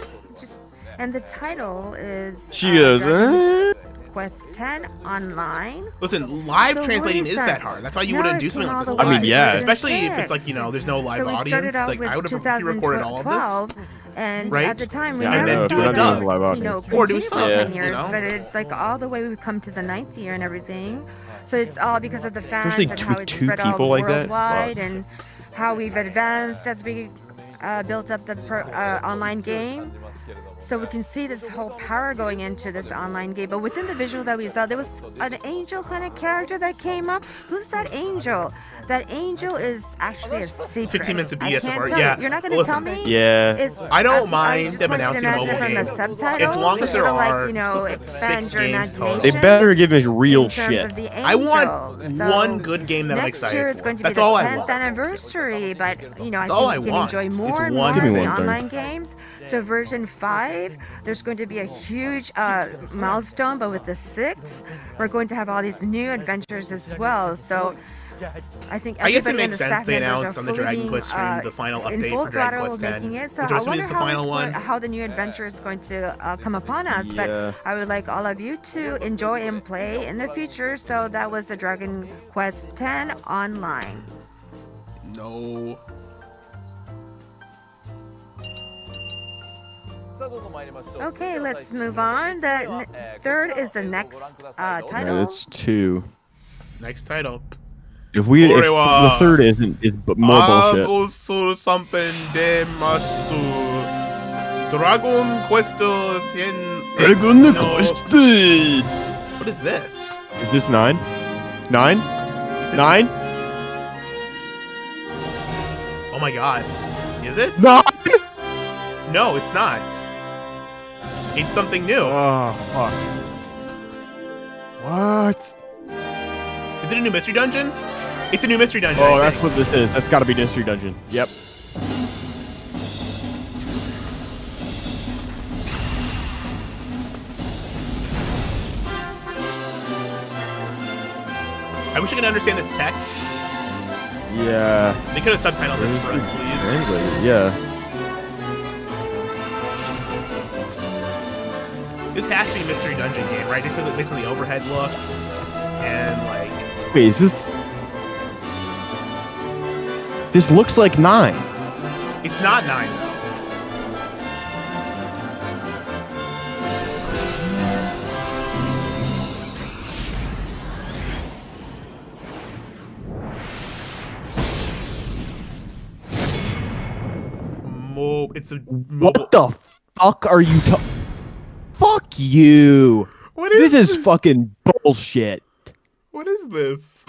S3: and the title is
S2: She goes,
S3: Dragon Quest X Online.
S1: Listen, live
S3: So
S1: translating
S3: what is
S1: is
S3: that?
S1: that hard. That's why you
S3: Now
S1: wouldn't
S3: it
S1: do something
S3: came
S1: like
S3: all
S1: this
S3: the
S2: I
S1: live.
S2: mean, yeah.
S1: Especially if it's like, you know, there's no live
S3: So we started
S1: audience.
S3: out
S1: Like,
S3: with
S1: I would have pre-recorded all of
S3: 2012,
S1: this.
S3: and
S1: Right?
S3: at the time we
S2: Yeah, I
S3: never
S2: know, if
S1: do
S2: we're
S1: a
S2: not
S3: thought
S2: doing
S1: dub.
S2: live
S3: you know,
S2: audience.
S1: Or do
S3: continue for
S1: something,
S3: 10
S1: you
S3: years,
S1: know?
S3: but it's like all the way we've come to the 9th year and everything. So it's all because of the fans
S2: Especially
S3: and
S2: with
S3: how it's
S2: two
S3: spread all
S2: people like that?
S3: worldwide
S2: Fuck.
S3: and how we've advanced as we built up the online game. So we can see this whole power going into this online game. But within the visual that we saw, there was an angel kind of character that came up. Who's that angel? That angel is actually a secret.
S1: 15 minutes of
S3: I
S1: BS
S3: can't
S1: of art.
S3: tell
S1: Yeah.
S3: you. You're not going to
S1: Listen.
S3: tell me?
S2: Yeah.
S3: It's,
S1: I don't mind
S3: just
S1: them
S3: want you to
S1: announcing a
S3: imagine
S1: mobile
S3: from
S1: game.
S3: the subtitles,
S1: As long as there
S3: it'll, like,
S1: are
S3: you know, expand
S1: 6
S3: your
S1: games total.
S2: They
S3: imagination
S2: better give us real
S3: in terms
S2: shit.
S3: of the
S1: I want
S3: angel. So
S1: one good game that I'm
S3: next
S1: excited
S3: year it's
S1: for.
S3: going to
S1: That's
S3: be the
S1: all I
S3: 10th
S1: want.
S3: anniversary, but you know,
S1: That's
S3: I
S1: all
S3: think
S1: I
S3: you
S1: want.
S3: can enjoy
S1: It's
S3: more and
S1: one
S3: more
S2: Give
S3: of
S2: me
S3: the
S2: one thing.
S3: online games. So version 5, there's going to be a huge milestone, but with the 6, we're going to have all these new adventures as well. So I think
S1: I guess it
S3: everybody in
S1: makes
S3: the
S1: sense
S3: staff
S1: they
S3: members
S1: announced
S3: are
S1: on the
S3: fully
S1: Dragon
S3: being,
S1: Quest stream the final
S3: in
S1: update
S3: full
S1: for Dragon
S3: throttle
S1: Quest X,
S3: making it. So
S1: which
S3: I
S1: I'm assuming
S3: wonder
S1: is the
S3: how,
S1: final one.
S3: how the new adventure is going to come upon us.
S2: Yeah.
S3: But I would like all of you to enjoy and play in the future. So that was the Dragon Quest X Online.
S1: No.
S3: Okay, let's move on. The third is the next title.
S2: Yeah, it's 2.
S1: Next title.
S2: If the
S1: Orewa.
S2: third is more bullshit.
S1: Agosu something demasu. Dragon Quest X.
S2: Dragon
S1: No.
S2: Quest.
S1: What is this?
S2: Is this 9? 9? 9?
S1: Oh my god. Is it?
S2: 9?
S1: No, it's not. It's something new.
S2: Oh, fuck. What?
S1: Is it a new mystery dungeon? It's a new mystery dungeon.
S2: Oh,
S1: I
S2: that's
S1: think.
S2: what this is. That's gotta be Mystery Dungeon. Yep.
S1: I wish I could understand this text.
S2: Yeah.
S1: They could have subtitled this for us, please.
S2: Translated, yeah.
S1: This has to be a mystery dungeon game, right? Just based on the overhead look and like.
S2: Wait, is this? This looks like 9.
S1: It's not 9 though. It's a mobile.
S2: What the fuck are you Fuck you!
S1: What is
S2: This is fucking bullshit.
S1: What is this?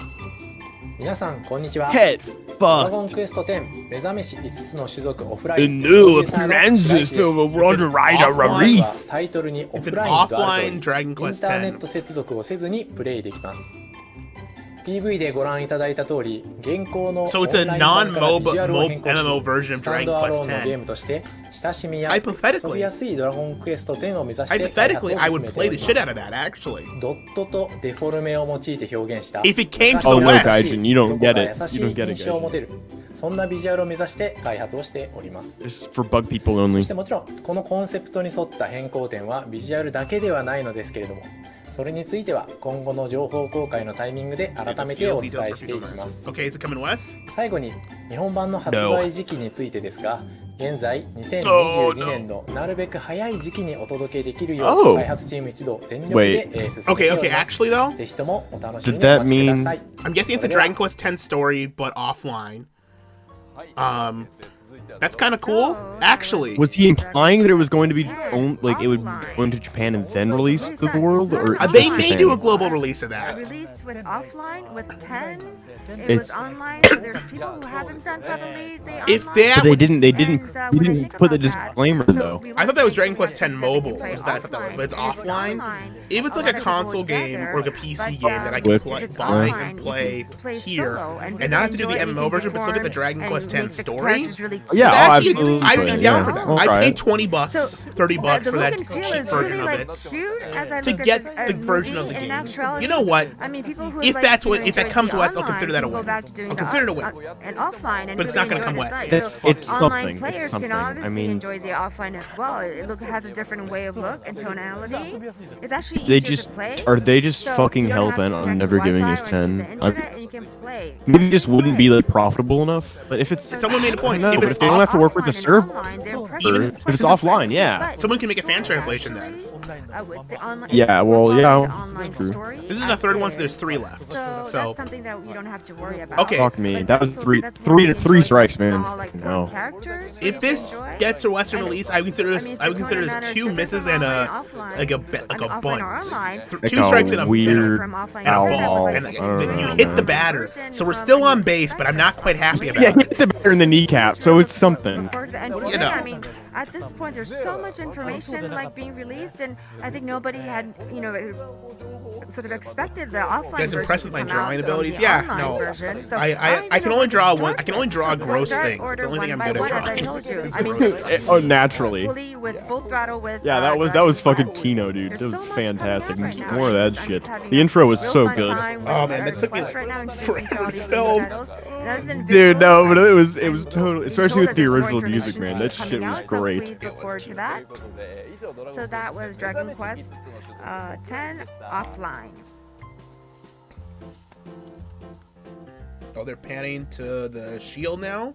S5: 皆さんこんにちは。
S2: Head
S5: ドラ
S2: fuck.
S5: ゴンクエスト10目覚めし5つの種族オフラ
S2: The
S5: イン
S2: new
S5: プロデューサーの白石です
S2: appearances of a Roger Rider
S1: Offline.
S2: Reef.
S5: はタイトルにオ
S1: It's
S5: フ
S1: an
S5: ラインがある
S1: offline
S5: と
S1: Dragon
S5: イン
S1: Quest
S5: ターネット
S1: X.
S5: 接続をせずにプレイできます。PV でご覧いただいた通り、現行のオン
S1: So it's a
S5: ライン版からビジュアルを
S1: non-MOBA
S5: 変更し
S1: MMO version of
S5: スタン
S1: Dragon
S5: ドアロ
S1: Quest
S5: ーンのゲー
S1: X.
S5: ムとして親しみやすく
S1: Hypothetically.
S5: 遊びやすいドラゴンクエスト10を目指して開発を
S1: Hypothetically, I
S5: 進
S1: would
S5: めて
S1: play
S5: お
S1: the
S5: り
S1: shit
S5: ま
S1: out
S5: す
S1: of that, actually.
S5: ドットとデフォルメを用いて表現した
S1: If it came to
S2: お
S1: the
S2: い
S1: West.
S2: Gaijin, you don't get
S5: ど
S2: it.
S5: こか優し
S2: You
S5: い
S2: don't get it,
S5: 印象を持
S2: Gaijin.
S5: てるそんなビジュアルを目指して開発をしております。
S2: This is for bug people
S5: そ
S2: only.
S5: してもちろんこのコンセプトに沿った変更点はビジュアルだけではないのですけれども、それについては今後の情報公開のタイミングで改めてお伝えしていきます。
S1: Okay, is it coming west?
S5: 最後に日本版の発売時期についてですが、現在2022年のなるべく早い時期にお届けできるよう
S2: Oh.
S5: 開発チーム一同全力で進め
S1: Okay,
S5: てお
S1: okay,
S5: ります。
S1: actually though,
S5: ぜひともお楽しみ
S2: Did
S5: にお
S2: that
S5: 待ちください。
S1: I'm guessing it's a Dragon Quest X story, but offline. That's kind of cool, actually.
S2: Was he implying that it was going to be like it would go into Japan and then release to the world, or
S1: They
S2: just
S1: may
S2: Japan?
S1: do a global release of that.
S3: Released with offline with 10. It
S2: It's-
S3: was online. So there's people who haven't done probably the
S1: If
S3: online.
S1: that
S2: But they
S1: would-
S2: didn't. They didn't.
S3: And,
S2: They
S3: what do you
S2: didn't
S3: think
S2: put the
S3: about that?
S2: disclaimer
S3: So
S2: though.
S3: we
S1: I thought that was
S3: want
S1: Dragon
S3: to
S1: Quest
S3: say
S1: X
S3: that they
S1: mobile.
S3: play
S1: Is that I thought that was, but it's
S3: offline. If it was
S1: offline.
S3: online,
S1: It was
S3: a
S1: like
S3: lot
S1: a
S3: of people
S1: console
S3: would get
S1: game
S3: there,
S1: or like a PC
S3: but,
S1: game that I
S3: if
S1: could
S2: With-
S1: play,
S3: it's
S1: buy
S3: online,
S1: and
S3: you
S1: play
S3: can play
S1: here,
S3: solo and
S1: and
S3: really
S1: not have to do
S3: enjoy
S1: the
S3: it. You
S1: MMO
S3: can
S1: version, but still get the
S3: perform
S1: Dragon
S3: and
S1: Quest
S3: make
S1: X
S3: the
S1: story.
S3: characters really
S2: Yeah,
S3: cool.
S2: oh,
S1: Actually,
S2: absolutely.
S1: I'd be down for that.
S2: I'll
S1: I'd
S2: try
S1: pay
S2: it.
S1: $20,
S3: So,
S1: $30
S3: the
S1: for
S3: look
S1: that
S3: and feel
S1: cheap
S3: is
S1: version
S3: really
S1: of
S3: like
S1: it
S3: cute as I
S1: to
S3: look at
S1: get
S3: this,
S1: the version of the
S3: movie. In
S1: game.
S3: actuality,
S1: You know what?
S3: I mean, people who
S1: If
S3: like,
S1: that's what-
S3: you know,
S1: if that
S3: enjoy
S1: comes
S3: the
S1: west, I'll
S3: online
S1: consider that a
S3: can go
S1: win.
S3: back to doing
S1: I'll
S3: the
S1: consider it a win.
S3: and offline, and
S1: But it's
S3: really
S1: not gonna
S3: enjoy
S1: come
S3: the
S1: west.
S3: site.
S2: It's-
S3: So
S2: it's
S3: online
S2: something.
S3: players
S2: It's
S3: can
S2: something. I
S3: obviously
S2: mean-
S3: enjoy the offline as well. It has a different way of look and tonality. It's actually
S2: They
S3: easier
S2: just
S3: to play.
S2: are they just
S3: So
S2: fucking
S3: you don't have
S2: hell-bent
S3: to
S2: on
S3: connect
S2: never
S3: to
S2: giving
S3: Wi-Fi
S2: us
S3: or to
S2: 10?
S3: the internet, and you can play.
S2: Maybe it just wouldn't be like profitable enough. But if it's
S1: Someone made a point.
S2: No,
S1: If
S2: but
S1: it's
S2: if they don't have to work with the
S3: Offline and
S2: server,
S3: online, they're
S2: or
S3: pressing
S2: if it's offline, yeah.
S1: Someone can make a fan translation then.
S3: With the online,
S2: Yeah, well, yeah,
S3: the
S2: that's
S3: online
S2: true.
S3: story
S1: This is the third one, so
S3: active.
S1: there's 3 left.
S3: So,
S1: So
S3: that's something that you don't have to worry about.
S1: Okay.
S2: Fuck me.
S3: But
S2: That was
S3: that's-
S2: three
S3: that's
S2: three
S3: more
S2: three
S3: enjoy
S2: strikes,
S3: the
S2: man.
S3: small, like,
S2: No.
S3: characters for
S1: if
S3: you to
S1: this
S3: enjoy.
S1: gets a Western
S3: And-
S1: release, I would consider
S3: I
S1: this.
S3: mean,
S1: I would consider
S3: tournament
S1: this
S3: is
S1: 2
S3: different
S1: misses
S3: from
S1: and
S3: online,
S1: a
S3: offline.
S1: like a
S3: Offline
S1: bunt.
S3: or online.
S1: 2 strikes and a
S2: weird
S3: From offline.
S1: and a
S2: owl.
S1: ball,
S3: Like,
S1: and
S2: I don't
S1: then you
S2: know,
S1: hit the
S2: man.
S1: batter. So we're still on base, but I'm not quite happy about
S2: Yeah,
S1: it.
S2: it's a better in the kneecap, so it's something.
S1: You know.
S3: I mean, at this point, there's so much information like being released, and I think nobody had, sort of expected the offline
S1: guys
S3: version
S1: impressed
S3: to
S1: with my
S3: come out
S1: drawing
S3: from
S1: abilities?
S3: the
S1: Yeah,
S3: online
S1: no.
S3: version. So
S1: I can only draw one. I can only draw
S3: So
S1: gross
S3: start
S1: things. It's
S3: order
S1: the only thing I'm
S3: one
S1: good
S3: by
S1: at
S3: one, as I
S1: drawing.
S3: told you.
S1: It's
S3: I mean,
S1: gross stuff.
S2: Oh, naturally.
S3: fully with full throttle with
S2: Yeah, that was
S3: Dragon
S2: fucking
S3: Quest.
S2: Kino, dude. That
S3: There's
S2: was
S3: so much coming out
S2: fantastic.
S3: right now.
S2: More of that
S3: I'm just
S2: shit.
S3: having
S2: The
S3: a
S2: intro was
S3: real
S2: so
S3: fun
S2: good.
S3: time with
S1: Oh man,
S3: Dragon
S1: that took me
S3: Quest right now,
S1: like
S3: introducing to all
S1: forever to
S3: these
S1: film.
S3: new titles. And other than
S2: Dude, no, but
S3: visuals,
S2: it was
S3: I'm
S2: totally,
S3: being
S2: especially
S3: told
S2: with
S3: that
S2: the
S3: there's more
S2: original music,
S3: introductions
S2: man. That
S3: coming
S2: shit was
S3: out, so
S2: great.
S3: please look forward to that. So that was Dragon Quest 10 offline.
S1: Oh, they're panning to the shield now.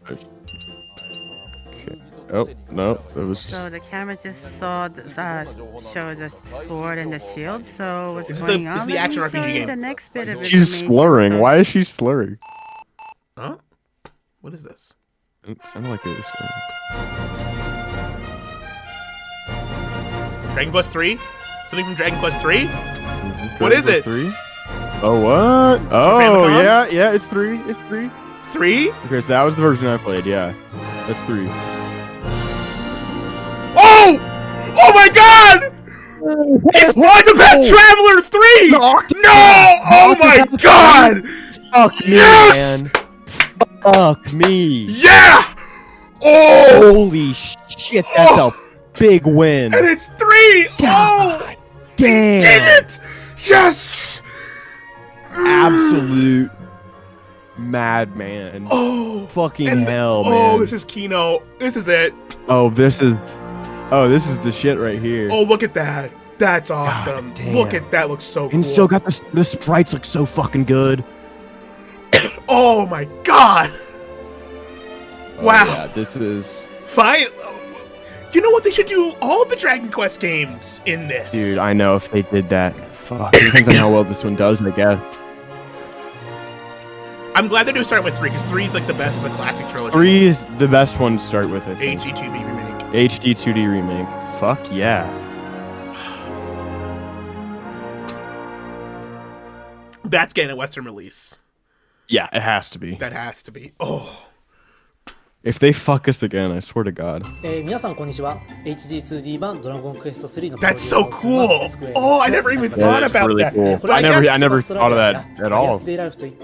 S2: Oh no, it was.
S8: So the camera just saw showed the sword and the shield. So what's
S1: This is
S8: going
S1: the-
S8: on?
S1: this is the
S8: Let
S1: action
S8: me
S1: RPG
S8: show you
S1: game.
S8: The next bit of
S2: She's
S8: information.
S2: slurring.
S8: So-
S2: Why is she slurring?
S1: Huh? What is this?
S2: It sounded like it was.
S1: Dragon Quest 3? Something from Dragon Quest 3? What is it?
S2: 3? Oh what? Oh
S1: Famicom?
S2: yeah, it's 3. It's 3.
S1: 3?
S2: Okay, so that was the version I played. Yeah, that's 3.
S1: Oh! Oh my god! It's Octopath Traveler 3! No! Oh my god!
S2: Fuck me,
S1: Yes!
S2: man. Fuck me.
S1: Yeah! Oh!
S2: Holy shit, that's a big win.
S1: And it's 3! Oh!
S2: Damn.
S1: Did it! Yes!
S2: Absolute madman.
S1: Oh!
S2: Fucking
S1: And
S2: hell,
S1: oh,
S2: man.
S1: this is Kino. This is it.
S2: This is the shit right here.
S1: Oh, look at that. That's awesome.
S2: damn.
S1: Look at that. Looks so cool.
S2: And still got the sprites look so fucking good.
S1: Oh my god. Wow.
S2: Yeah, this is.
S1: Fine. You know what? They should do all the Dragon Quest games in this.
S2: Dude, I know if they did that. Fuck. It depends on how well this one does, I guess.
S1: I'm glad they're doing starting with 3 because 3 is like the best of the classic trilogy.
S2: 3 is the best one to start with, I think.
S1: HD2B remake.
S2: HD 2D remake. Fuck yeah.
S1: That's getting a Western release.
S2: Yeah, it has to be.
S1: That has to be. Oh.
S2: If they fuck us again, I swear to God.
S5: 皆さんこんにちは HD2D 版ドラゴンクエスト3の
S1: That's so cool. Oh, I never even thought
S2: That's
S1: about
S2: really
S1: that.
S2: cool.
S1: But I
S2: never
S1: guess,
S2: thought of that at all.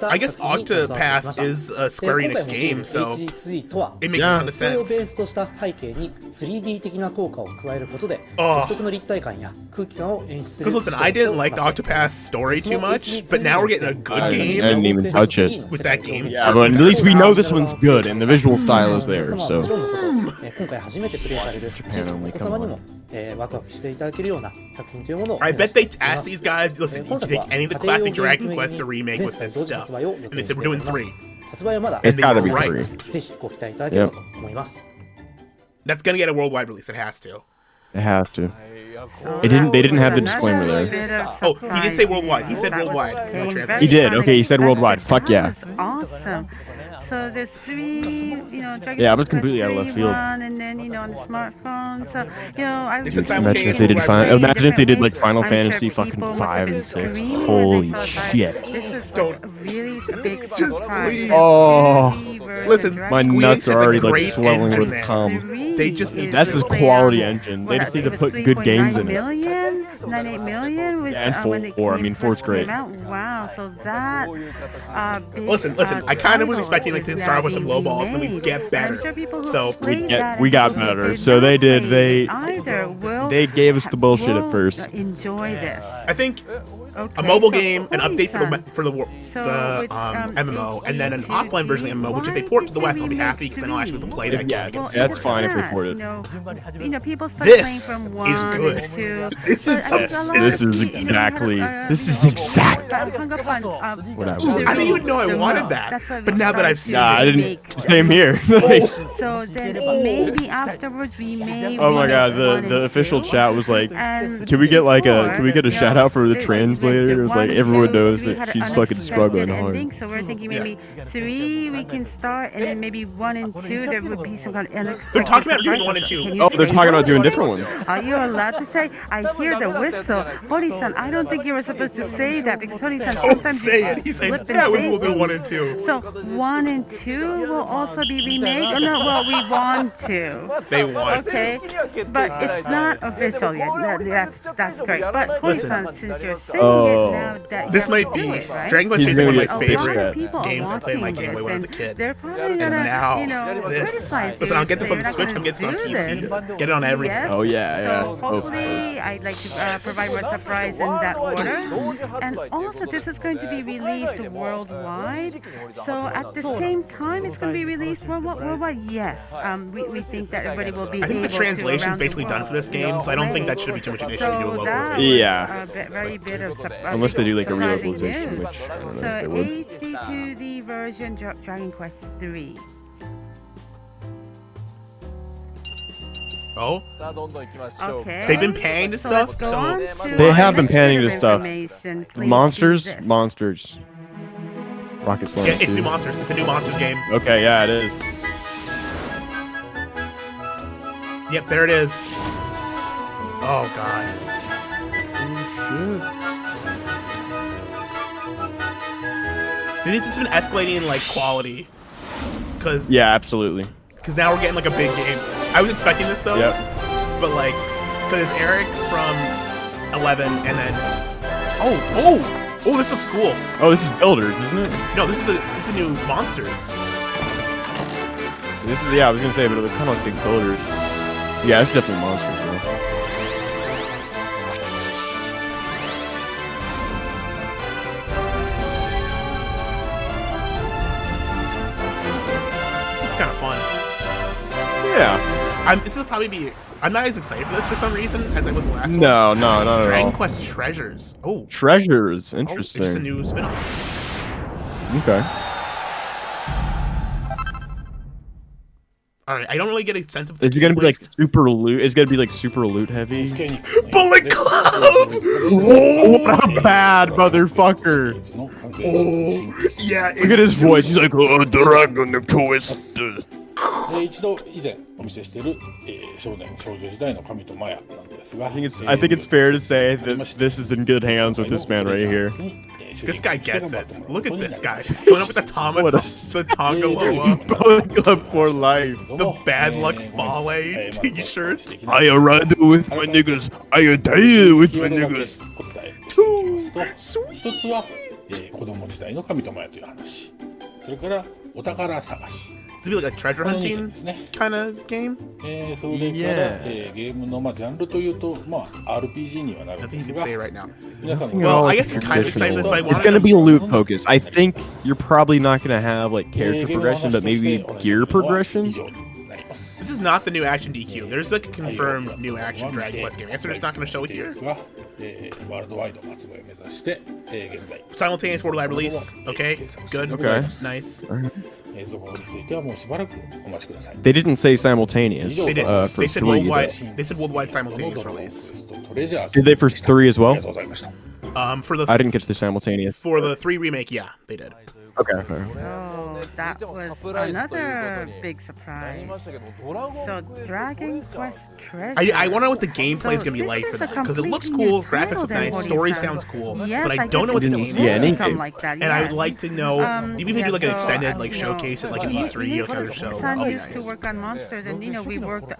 S1: I guess Octopath is a Square Enix game, so it makes a ton of
S5: それをベー
S1: sense.
S5: スとした背景に 3D 的な効果を加えることで
S1: Oh.
S5: 独特の立体感や空気感を演出する
S1: Because listen, I didn't like the Octopath's story too much, but now we're getting a good
S2: I
S1: game
S2: didn't even touch it.
S1: with that game.
S2: Yeah, but at least we know this one's good, and the visual style is there,
S5: もちろん
S2: so.
S5: のこと今回初めてプレイされる小さなお子様にもワクワクしていただけるような作品というものを
S1: I bet they asked these guys, listen, you can take any of the classic Dragon Quest to remake with this stuff. And they said, we're doing 3.
S5: 発売はまだ
S2: It's gotta be
S1: Right.
S2: 3.
S5: ぜひご期待いただければと思います
S1: That's gonna get a worldwide release. It has to.
S2: It has to. They didn't have the disclaimer there.
S1: Oh, he did say worldwide. He said worldwide. in the translation.
S2: He did. Okay, he said worldwide. Fuck yeah.
S8: That was awesome. So there's 3, Dragon
S2: Yeah, I was
S8: Quest
S2: completely out of left
S8: 3,
S2: field.
S8: and then, on the smartphone. So, I
S1: It's in
S2: Imagine if they did imagine if they did like Final Fantasy fucking 5 and 6. Holy shit.
S8: This is
S1: Don't-
S8: a really big
S1: Just
S8: surprise.
S1: please.
S2: Oh.
S1: Listen,
S2: My
S1: Squeak
S2: nuts
S1: has
S2: are
S1: a
S2: already like
S1: great
S2: swelling
S1: engine
S2: with
S1: there.
S2: cum.
S1: They just need
S2: That's
S1: to-
S2: his quality engine. They just need to put good games in it.
S8: 98 million with,
S2: And
S8: when it
S2: 4. I
S8: came
S2: mean, 4's
S8: first
S2: great.
S8: came out. Wow, so that big,
S1: Listen. I kind of was
S8: title
S1: expecting like to
S8: is
S1: start
S8: now
S1: with some
S8: being
S1: low balls, and then we
S8: remade.
S1: get
S8: And I'm
S1: better.
S8: sure people who
S1: So
S8: played
S2: get-
S8: that
S2: we
S8: and
S2: got
S8: people who
S2: better.
S8: did
S2: So
S8: not
S2: they did-
S8: play
S2: they-
S8: either will
S2: They gave us the bullshit at
S8: will
S2: first.
S8: enjoy this.
S1: I think
S8: Okay,
S1: a mobile
S8: so
S1: game, an update for
S8: Holy-san.
S1: the MMO, and then an offline version of the MMO, which if they port to the West, I'll be happy because then I'll actually be able to play that
S2: Yeah,
S1: game.
S2: that's fine if they port it.
S8: People start
S1: This
S8: playing from
S1: is
S8: 1
S1: good.
S8: and 2.
S1: This is some-
S2: This is exactly. This is exactly. what I wanted.
S1: I didn't even know I wanted that, but now that I've seen
S2: Nah, I
S1: it,
S2: didn't. Same here.
S8: So then maybe afterwards we may.
S2: Oh my god,
S8: remake 1
S2: the
S8: and
S2: official
S8: 2.
S2: chat was like,
S8: And
S2: can we get like a
S8: before,
S2: can we get a
S8: you
S2: shout
S8: know,
S2: out for the
S8: they-
S2: translator? It was like
S8: 1,
S2: everyone
S8: 2,
S2: knows
S8: 3
S2: that
S8: had an
S2: she's fucking
S8: unexpected
S2: struggling
S8: ending,
S2: hard.
S8: so we're thinking maybe 3 we can start, and then maybe 1 and 2 there would be some kind of unexpected.
S1: They're talking about doing
S8: surprise.
S1: 1 and 2.
S8: Can you
S2: Oh, they're
S8: say
S2: talking about
S8: those?
S2: doing different ones.
S8: Are you allowed to say? I hear the whistle. Hori-san, I don't think you were supposed to say that because Hori-san
S1: Don't
S8: sometimes
S1: say
S8: you
S1: it. He said,
S8: slip and
S1: yeah, we
S8: say
S1: will do
S8: things.
S1: 1 and 2.
S8: So 1 and 2 will also be remade. Oh no, well we want to.
S1: They want.
S8: Okay, but it's not official yet. That's great. But Hori-san, since you're saying
S2: Oh.
S8: it now,
S1: This
S3: you have
S1: might
S3: to
S1: be
S3: do it, right?
S1: Dragon Quest
S2: He's
S1: is
S2: gonna
S1: one of
S2: get
S1: my
S3: A
S2: face
S3: lot
S1: favorite
S3: of people are
S1: games I played in my
S3: watching
S1: Game Boy
S3: this,
S1: when I was a
S3: and
S1: kid.
S3: they're probably
S1: And
S3: gonna,
S1: now
S3: criticize you.
S1: Listen, I'll get this on the
S3: They're not
S1: Switch. I'm
S3: gonna
S1: getting this on
S3: do
S1: PC.
S3: this.
S1: Get it on everything.
S3: Yes.
S2: Oh yeah,
S3: So
S2: yeah.
S3: hopefully, I'd like to provide more surprise in that order. And also, this is going to be released worldwide. So at the same time, it's going to be released worldwide. Yes. We think that everybody will be.
S1: I think the
S3: able to
S1: translation's
S3: around the
S1: basically done for this
S3: world,
S1: game, so I don't think that
S3: play.
S1: should be too much of an issue to do a
S3: So that
S1: localization.
S2: Yeah.
S3: very bit of
S2: Unless they do like a
S3: surprising
S2: relocalization,
S3: news.
S2: which I don't know
S3: So
S2: if they would.
S3: HD2D version Dragon Quest III.
S1: Oh,
S3: Okay.
S1: they've been panning this
S3: So
S1: stuff,
S3: let's go
S1: so
S3: on to
S2: They
S3: our
S2: have been
S3: next
S2: panning
S3: bit of
S2: this stuff.
S3: information. Please
S2: Monsters,
S3: see this.
S2: monsters. Rocket Slam.
S1: yeah, it's
S2: 2.
S1: new monsters. It's a new monsters game.
S2: Okay, yeah, it is.
S1: Yep, there it is. Oh god. I think it's been escalating in like quality, because
S2: Yeah, absolutely.
S1: now we're getting like a big game. I was expecting this though,
S2: Yep.
S1: but like, because it's Eric from 11, and then oh, this looks cool.
S2: Oh, this is Builders, isn't it?
S1: No, this is a new monsters.
S2: This is, yeah, I was gonna say, but it kind of like big Builders. Yeah, it's definitely monsters, though.
S1: This looks kind of fun.
S2: Yeah.
S1: This will probably be. I'm not as excited for this for some reason as I was the last one.
S2: No, not at
S1: Dragon
S2: all.
S1: Quest Treasures. Oh,
S2: Treasures,
S1: it's just a
S2: interesting.
S1: new spin-off.
S2: Okay.
S1: All right, I don't really get a sense of.
S2: Is it gonna be like super loot? Is it gonna be like super loot heavy?
S1: Bullet Club?
S2: Oh, what a bad motherfucker!
S1: Oh, yeah.
S2: Look at his voice. He's like, oh, Dragon Quest.
S9: 一度以前お見せしている、少年少女時代の神とマヤなんですが
S2: I think it's fair to say that this is in good hands with this man right here.
S1: This guy gets it. Look at this guy. Going up with the
S2: What a-
S1: the Tonga
S2: Bullet Club for life.
S1: the Bad Luck Fale t-shirt.
S2: I ride with my niggas. I die with my niggas.
S9: お伝えしていきますと一つは、子供時代の神とマヤという話それからお宝探し
S1: Does it be like a treasure
S9: この2
S1: hunting
S9: 点ですね
S1: kind of game?
S9: それから、ゲームの、ジャンルというと、RPG にはなる
S1: I
S9: んで
S1: think
S9: す
S1: you
S9: が
S1: can say it right now.
S9: 皆さん
S1: Well,
S9: の
S1: I guess I'm kind of excited for this, but I
S2: It's
S1: want
S2: gonna be loot focused. I think you're probably not gonna have like character progression, but maybe gear progression.
S9: 以上になります
S1: This is not the new Action DQ. There's like a confirmed new Action Dragon Quest game. I guess they're just not going to show it
S9: で
S1: here.
S9: すが、ワールドワイド発売を目指して、現在
S1: Simultaneous worldwide release. Okay, good.
S2: Okay.
S1: Nice.
S9: 続報についてはもうしばらくお待ちください
S2: They didn't say simultaneous
S1: They did.
S2: for
S1: They said
S2: 3.
S1: worldwide.
S2: but-
S1: They said worldwide simultaneous release.
S2: Did they for 3 as
S9: あり
S2: well?
S9: がとうございました
S1: For the
S2: I didn't catch the simultaneous.
S1: for the 3 remake, yeah, they did.
S2: Okay.
S3: Oh, that was another big surprise. So Dragon Quest Treasure.
S1: I want to know what the gameplay is
S3: So
S1: going to be
S3: this
S1: like
S3: is
S1: for
S3: a
S1: that because it looks
S3: completely
S1: cool,
S3: new
S1: graphics
S3: title
S1: look
S3: then,
S1: nice, story
S3: Hori-san.
S1: sounds cool,
S3: Yes,
S1: but I
S3: I
S1: don't
S3: guess
S1: know what the
S3: it
S2: didn't
S1: game
S2: see
S1: is.
S2: anything.
S3: Something like that,
S1: And I would
S3: yes.
S1: like to know, even if you do like an extended like showcase at like an E3 or kind of show,
S3: Son
S1: that'll be
S3: used to
S1: nice.
S3: work on monsters, and we worked,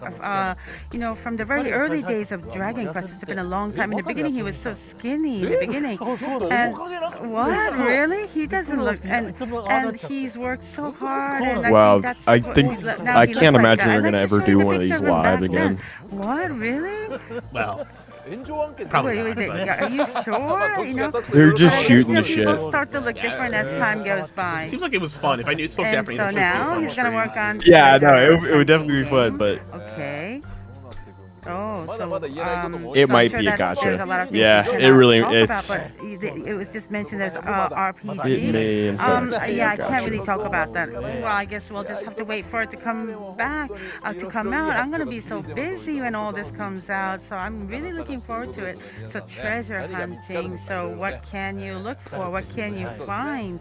S3: from the very early days of Dragon Quest. It's been a long time. In the beginning, he was so skinny. In the beginning, and what really? He doesn't look, and he's worked so hard. And
S2: Wow,
S3: I think that's
S2: I
S3: now
S2: think-
S3: he
S2: I can't
S3: looks like
S2: imagine
S3: that.
S2: they're
S3: I'd
S2: gonna
S3: like to
S2: ever
S3: show you
S2: do
S3: the
S2: one of
S3: picture
S2: these
S3: him back
S2: live
S3: then.
S2: again.
S3: What really?
S1: Well, probably
S3: Wait,
S1: not, but
S3: are you sure?
S2: They're just
S3: But I
S2: shooting
S3: guess,
S2: the
S3: people
S2: shit.
S3: start to look different as time goes by.
S1: it seems like it was fun. If I knew spoke
S3: And
S1: Japanese,
S3: so
S1: I'm sure it was
S3: now
S1: fun
S3: he's gonna
S1: stream.
S3: work on.
S2: Yeah, no,
S3: treasure
S2: it would definitely be
S3: hunting.
S2: fun, but
S3: Okay. Oh, so
S2: It
S3: so
S2: might
S3: I'm
S2: be
S3: sure
S2: a
S3: that
S2: gotcha.
S3: there's a lot of things
S2: Yeah,
S3: we
S2: it
S3: cannot
S2: really-
S3: talk
S2: it's-
S3: about, but it was just mentioned there's RPG.
S2: It may, in fact, be a
S3: Yeah, I can't
S2: gotcha.
S3: really talk about that. Well, I guess we'll just have to wait for it to come back, to come out. I'm gonna be so busy when all this comes out, so I'm really looking forward to it. So treasure hunting. So what can you look for? What can you find?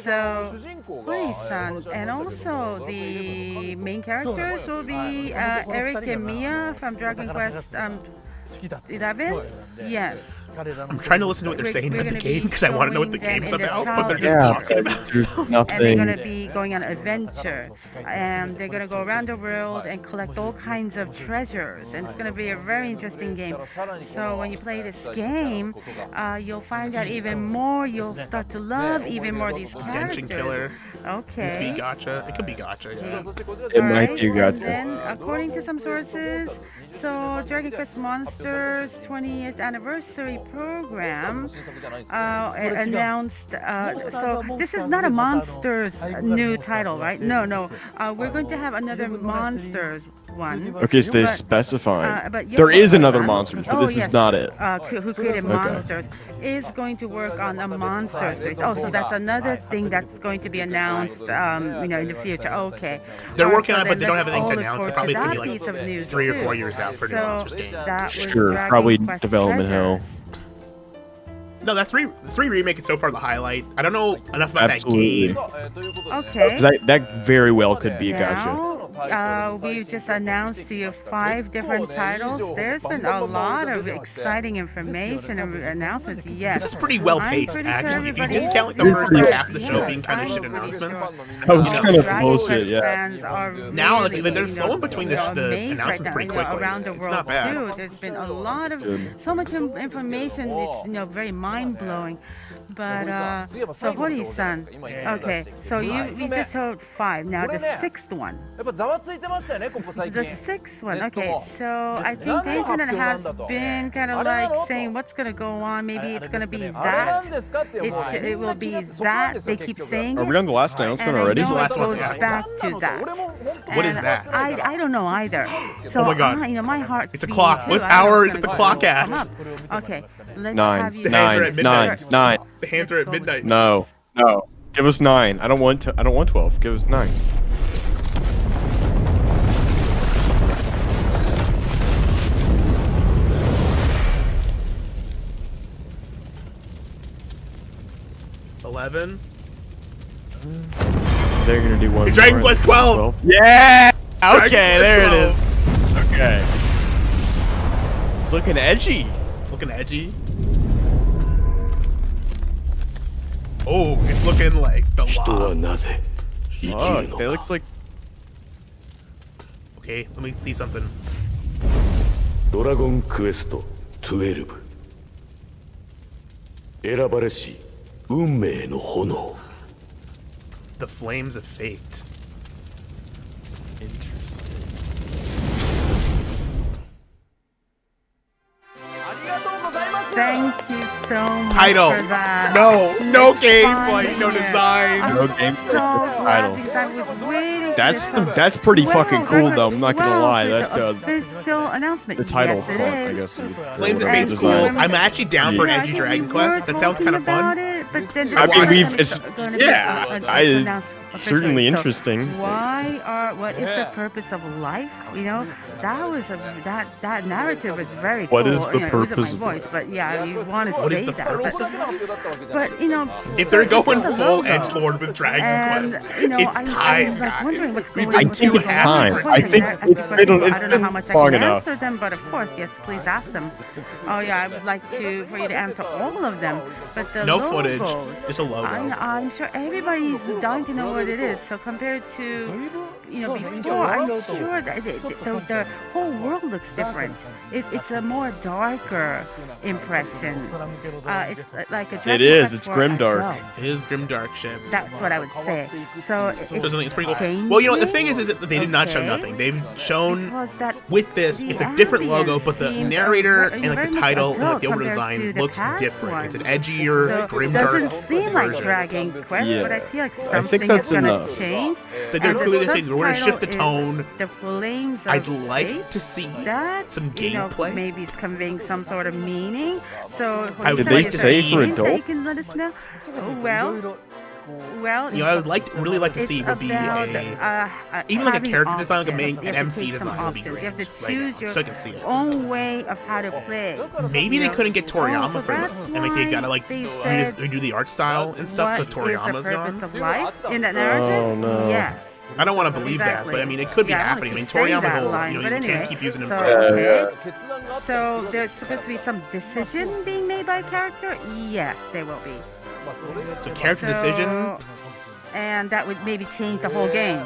S3: So Hori-san, and also the main characters will be Eric and Mia from Dragon Quest 11. Yes.
S1: I'm trying to listen to what they're saying
S3: We're
S1: about the
S3: gonna be
S1: game because I want to know what the
S3: showing
S1: game's
S3: them in their
S1: about, but they're just
S2: Yeah,
S1: talking about
S2: there's
S1: stuff.
S3: And they're
S2: nothing.
S3: going to be going on an adventure, and they're going to go around the world and collect all kinds of treasures, and it's going to be a very interesting game. So when you play this game, you'll find out even more. You'll start to love even more these characters.
S1: Genshin Killer.
S3: Okay.
S1: It's be gacha. It could be gacha, yeah.
S2: It might be a
S3: And
S2: gacha.
S3: then, according to some sources, so Dragon Quest Monsters 20th anniversary program announced. So this is not a Monsters new title, right? No. We're going to have another Monsters one.
S2: Okay, so they
S3: But-
S2: specify.
S3: but
S2: There is
S3: Yoko-san,
S2: another Monsters, but this
S3: yes,
S2: is not it.
S3: Who created Monsters is going to work on a Monster series. Oh, so that's another thing that's going to be announced, in the future. Okay.
S1: They're
S3: Alright,
S1: working
S3: so
S1: on it, but
S3: then
S1: they don't have
S3: let's
S1: anything to
S3: all look
S1: announce. It
S3: forward
S1: probably is
S3: to
S1: going to
S3: that
S1: be
S3: piece of
S1: like
S3: news
S1: 3 or
S3: too.
S1: 4 years out for a new
S3: So
S1: Monsters game.
S3: that was
S2: Sure,
S3: Dragon
S2: probably
S3: Quest
S2: development hell.
S3: Treasures.
S1: No, that three remake is so far the highlight. I don't know enough about
S2: Absolutely.
S1: that game.
S3: Okay.
S2: 'Cause that very well could be a gacha.
S3: Now, we just announced to you 5 different titles. There's been a lot of exciting information and announcements. Yes.
S1: This is pretty well
S3: I'm
S1: paced,
S3: pretty sure
S1: actually. If you
S3: everybody-
S1: just count like the first like, half of the show being kind of shit announcements.
S2: That was
S1: You know,
S2: kind of
S3: Dragon
S2: bullshit,
S3: Quest
S2: yeah.
S3: fans are
S1: Now, like,
S3: really,
S1: they're flowing between the
S3: amazed
S1: announcements
S3: right
S1: pretty
S3: now,
S1: quickly.
S3: around the
S1: It's
S3: world
S1: not bad.
S3: too. There's been a lot of
S2: Good.
S3: so much information. It's very mind blowing. But so Hori-san, okay, so we just showed 5. Now the 6th one. The 6th one, okay. So I think the internet has been kind of like saying what's gonna go on. Maybe it's gonna be that. It will be that. They keep saying
S2: Are
S3: it.
S2: we on the last announcement
S3: And I
S2: already?
S3: know
S1: Last
S3: it
S1: one,
S3: goes
S1: yeah.
S3: back to that.
S1: What is
S3: And
S1: that?
S3: I don't know either. So
S1: Oh my God.
S3: my heart's
S1: It's a
S3: beating
S1: clock.
S3: too.
S1: What
S3: I don't know
S1: hour
S3: what's
S1: is it the
S3: gonna
S1: clock
S3: come
S1: at?
S3: up. Okay, let's
S2: Nine,
S3: have you.
S1: The hands are at midnight.
S2: 9.
S1: The hands are at midnight.
S2: No. Give us 9. I don't want 12. Give us 9.
S1: $11.
S2: They're gonna do one.
S1: It's Dragon
S2: more.
S1: Quest 12.
S2: Yeah.
S1: Dragon
S2: Okay,
S1: Quest
S2: there it
S1: 12.
S2: is. Okay. It's looking edgy.
S1: It's looking edgy. Oh, it's looking like the law.
S2: Fuck, that looks like.
S1: Okay, let me see something.
S10: ドラゴンクエスト12選ばれし運命の炎
S1: The Flames of Fate.
S3: Thank you so much
S1: Title.
S3: for that.
S1: No
S3: It's
S1: gameplay,
S3: fun
S1: no
S3: here.
S1: design.
S3: I'm
S2: No
S3: so
S2: gameplay,
S3: glad
S2: title.
S3: because I was waiting for
S2: That's
S3: this.
S2: that's pretty fucking cool though. I'm not gonna
S3: Well,
S2: lie.
S3: the
S2: That
S3: official announcement.
S2: the title
S3: yes, it
S2: font, I
S3: is.
S2: guess.
S1: Flames of
S3: And
S1: Fate's
S3: you
S1: cool.
S3: remember-
S1: I'm actually down for an
S3: Yeah, I
S1: edgy
S3: think
S1: Dragon
S3: we
S1: Quest.
S3: were
S1: That sounds kind of
S3: talking about
S1: fun.
S3: it, but then
S2: I mean,
S1: we've-
S2: it's
S3: gonna be
S2: yeah.
S3: announced
S2: Certainly
S3: officially. So
S2: interesting.
S3: what is the purpose of life? You know, that was that narrative was very
S2: What
S3: cool.
S2: is the
S3: You know, it wasn't
S2: purpose
S3: my
S2: of-
S3: voice, but yeah, you want to
S1: What is
S3: say
S1: the
S3: that.
S1: purpose of
S3: But you know,
S1: If they're
S3: so
S1: going
S3: it's the
S1: full
S3: logo.
S1: edgelord with Dragon
S3: And,
S1: Quest,
S3: you know,
S1: it's
S3: I'm
S1: time,
S3: like wondering
S1: guys.
S3: what's
S1: We've
S3: going
S1: been
S3: on.
S1: too
S3: What's
S1: happy
S2: time.
S1: for
S2: I
S1: Dragon
S2: think
S1: Quest.
S2: it's been
S3: I don't know how much I
S2: long
S3: can
S2: enough.
S3: answer them, but of course, yes, please ask them. Oh yeah, I would like for you to answer all of them. But the
S1: No
S3: logos,
S1: footage, just a logo.
S3: I'm sure everybody's dying to know what it is. So compared to before, I'm sure that the whole world looks different. It's a more darker impression. It's like a
S2: It is. It's grimdark.
S1: It is grimdark shit.
S3: That's what I would say. So
S1: So it's pretty cool.
S3: changing.
S1: Well, you know, the thing is that they did not show
S3: Okay.
S1: nothing. They've shown
S3: Because that
S1: with this,
S3: the
S1: it's a different logo,
S3: ambience
S1: but the
S3: seems
S1: narrator
S3: very
S1: and like the
S3: much
S1: title and like the
S3: adult
S1: overall
S3: compared
S1: design
S3: to the
S1: looks
S3: past
S1: different.
S3: one.
S1: It's an edgier,
S3: So it
S1: grimdark
S3: doesn't seem like
S1: version.
S3: Dragon Quest, but I feel like
S2: think
S3: something
S2: that's
S3: is gonna
S2: enough.
S3: change.
S1: That they're
S3: And the
S1: clearly saying we're gonna shift the
S3: subtitle
S1: tone.
S3: is The Flames of
S1: I'd like
S3: Fate.
S1: to see
S3: That
S1: some
S3: you know,
S1: gameplay.
S3: maybe it's conveying some sort of meaning. So
S1: I would
S3: Did
S1: like to see-
S2: for
S3: that
S2: adult?
S3: you can let us know? Well,
S1: You know, I would really like to see
S3: it's
S1: would be
S3: about,
S1: even like a
S3: having
S1: character design, like a
S3: options.
S1: main
S3: You have
S1: an
S3: to
S1: MC
S3: take some
S1: design would be
S3: options.
S1: great.
S3: You have to
S1: right
S3: choose
S1: now,
S3: your
S1: so I can see it.
S3: own way of how to play.
S1: Maybe
S3: you
S1: they
S3: know?
S1: couldn't get Toriyama
S3: so
S1: for
S3: that's
S1: this, and like they
S3: why
S1: gotta like
S3: they said,
S1: redo the art style and stuff because
S3: what is
S1: Toriyama's
S3: the purpose
S1: gone.
S3: of life in that narrative?
S2: Oh, no.
S3: Yes.
S1: I don't want to believe that,
S3: Exactly.
S1: but I mean, it could be
S3: Yeah, I don't
S1: happening. I mean,
S3: keep saying
S1: Toriyama's
S3: that
S1: old.
S3: line,
S1: You know,
S3: but
S1: you
S3: anyway,
S1: can't keep using him
S3: so,
S1: for.
S3: okay.
S8: So there's supposed to be some decision being made by a character? Yes, there will be.
S1: So character decision.
S8: And that would maybe change the whole game.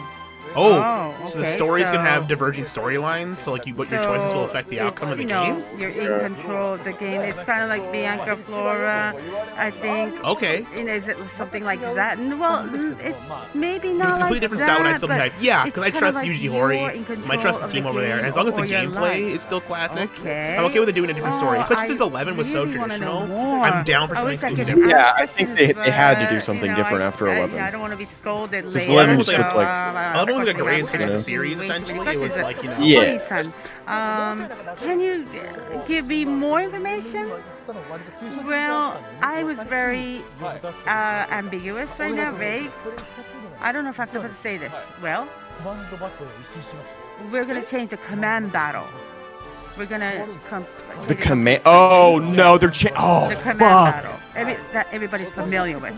S1: Oh,
S8: okay.
S1: So the story's gonna have diverging storylines. So like your choices will affect the outcome of the game.
S8: You're in control of the game. It's kind of like Bianca Flora, I think.
S1: Okay.
S8: Is it something like that? Well, it maybe not.
S1: It's a completely
S8: like
S1: different
S8: that,
S1: style, and I still be
S8: but
S1: hyped. Yeah, because I
S8: it's
S1: trust
S8: kinda
S1: Yuji
S8: like you're
S1: Horii.
S8: in
S1: I
S8: control
S1: trust the
S8: of
S1: team
S8: the
S1: over there. And
S8: game
S1: as long as the
S8: or your
S1: gameplay
S8: life.
S1: is still classic,
S8: Okay.
S1: I'm okay with it doing a different story. Especially since 11 was so
S8: really wanna know
S1: traditional.
S8: more.
S1: I'm down for
S8: I
S1: something
S8: wish I
S1: completely
S8: could
S1: different.
S2: Yeah,
S8: ask
S2: I think
S8: questions,
S2: they had to do
S8: but,
S2: something different after 11.
S8: I don't want to be scolded
S2: Because
S8: later.
S2: 11
S1: just looked
S2: like-
S1: 11 was like a greatest hit of the series, essentially. It was like,
S2: Yeah.
S8: Son, can you give me more information? Well, I was very ambiguous right now, vague. I don't know if I'm supposed to say this. Well, we're going to change the command battle. We're going to
S2: The command. Oh no, they're oh
S8: the command
S2: fuck.
S8: battle. That everybody's familiar with.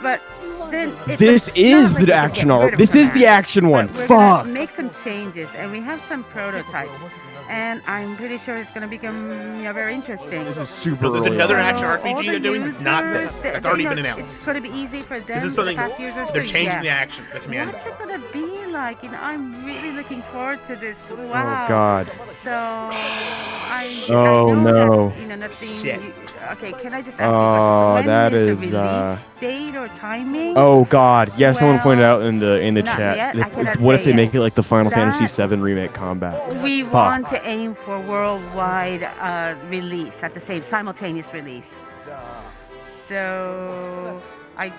S8: But then
S2: This
S8: it's
S2: is
S8: not like
S2: the
S8: we can
S2: action
S8: get rid
S2: arc.
S8: of
S2: This is the
S8: command.
S2: action one.
S8: But we're
S2: Fuck.
S8: gonna make some changes, and we have some prototypes, and I'm pretty sure it's gonna become very interesting.
S2: This is super.
S1: No, there's
S2: early
S1: another
S2: on.
S1: action
S8: All
S1: RPG
S8: the
S1: they're doing that's not
S8: users,
S1: this. That's already been announced.
S8: It's gonna be easy for them.
S1: This is
S8: the
S1: something
S8: past users,
S1: they're
S8: so
S1: changing
S8: yes.
S1: the command
S8: What's
S1: battle.
S8: it gonna be like? I'm really looking forward to this. Wow.
S2: Oh god.
S8: So I
S2: Oh,
S8: know
S2: no.
S8: that, nothing.
S1: Shit.
S8: Okay, can I just ask
S2: Oh,
S8: you a question?
S2: that
S8: When
S2: is,
S8: the release date or timing?
S2: Oh god. Yeah, someone pointed
S8: Well,
S2: out in the
S8: not
S2: chat.
S8: yet. I cannot
S2: What if
S8: say
S2: they
S8: yet.
S2: make it like the Final Fantasy
S8: That-
S2: VII remake combat?
S8: We
S2: Fuck.
S8: want to aim for worldwide release at the same simultaneous release. So I'm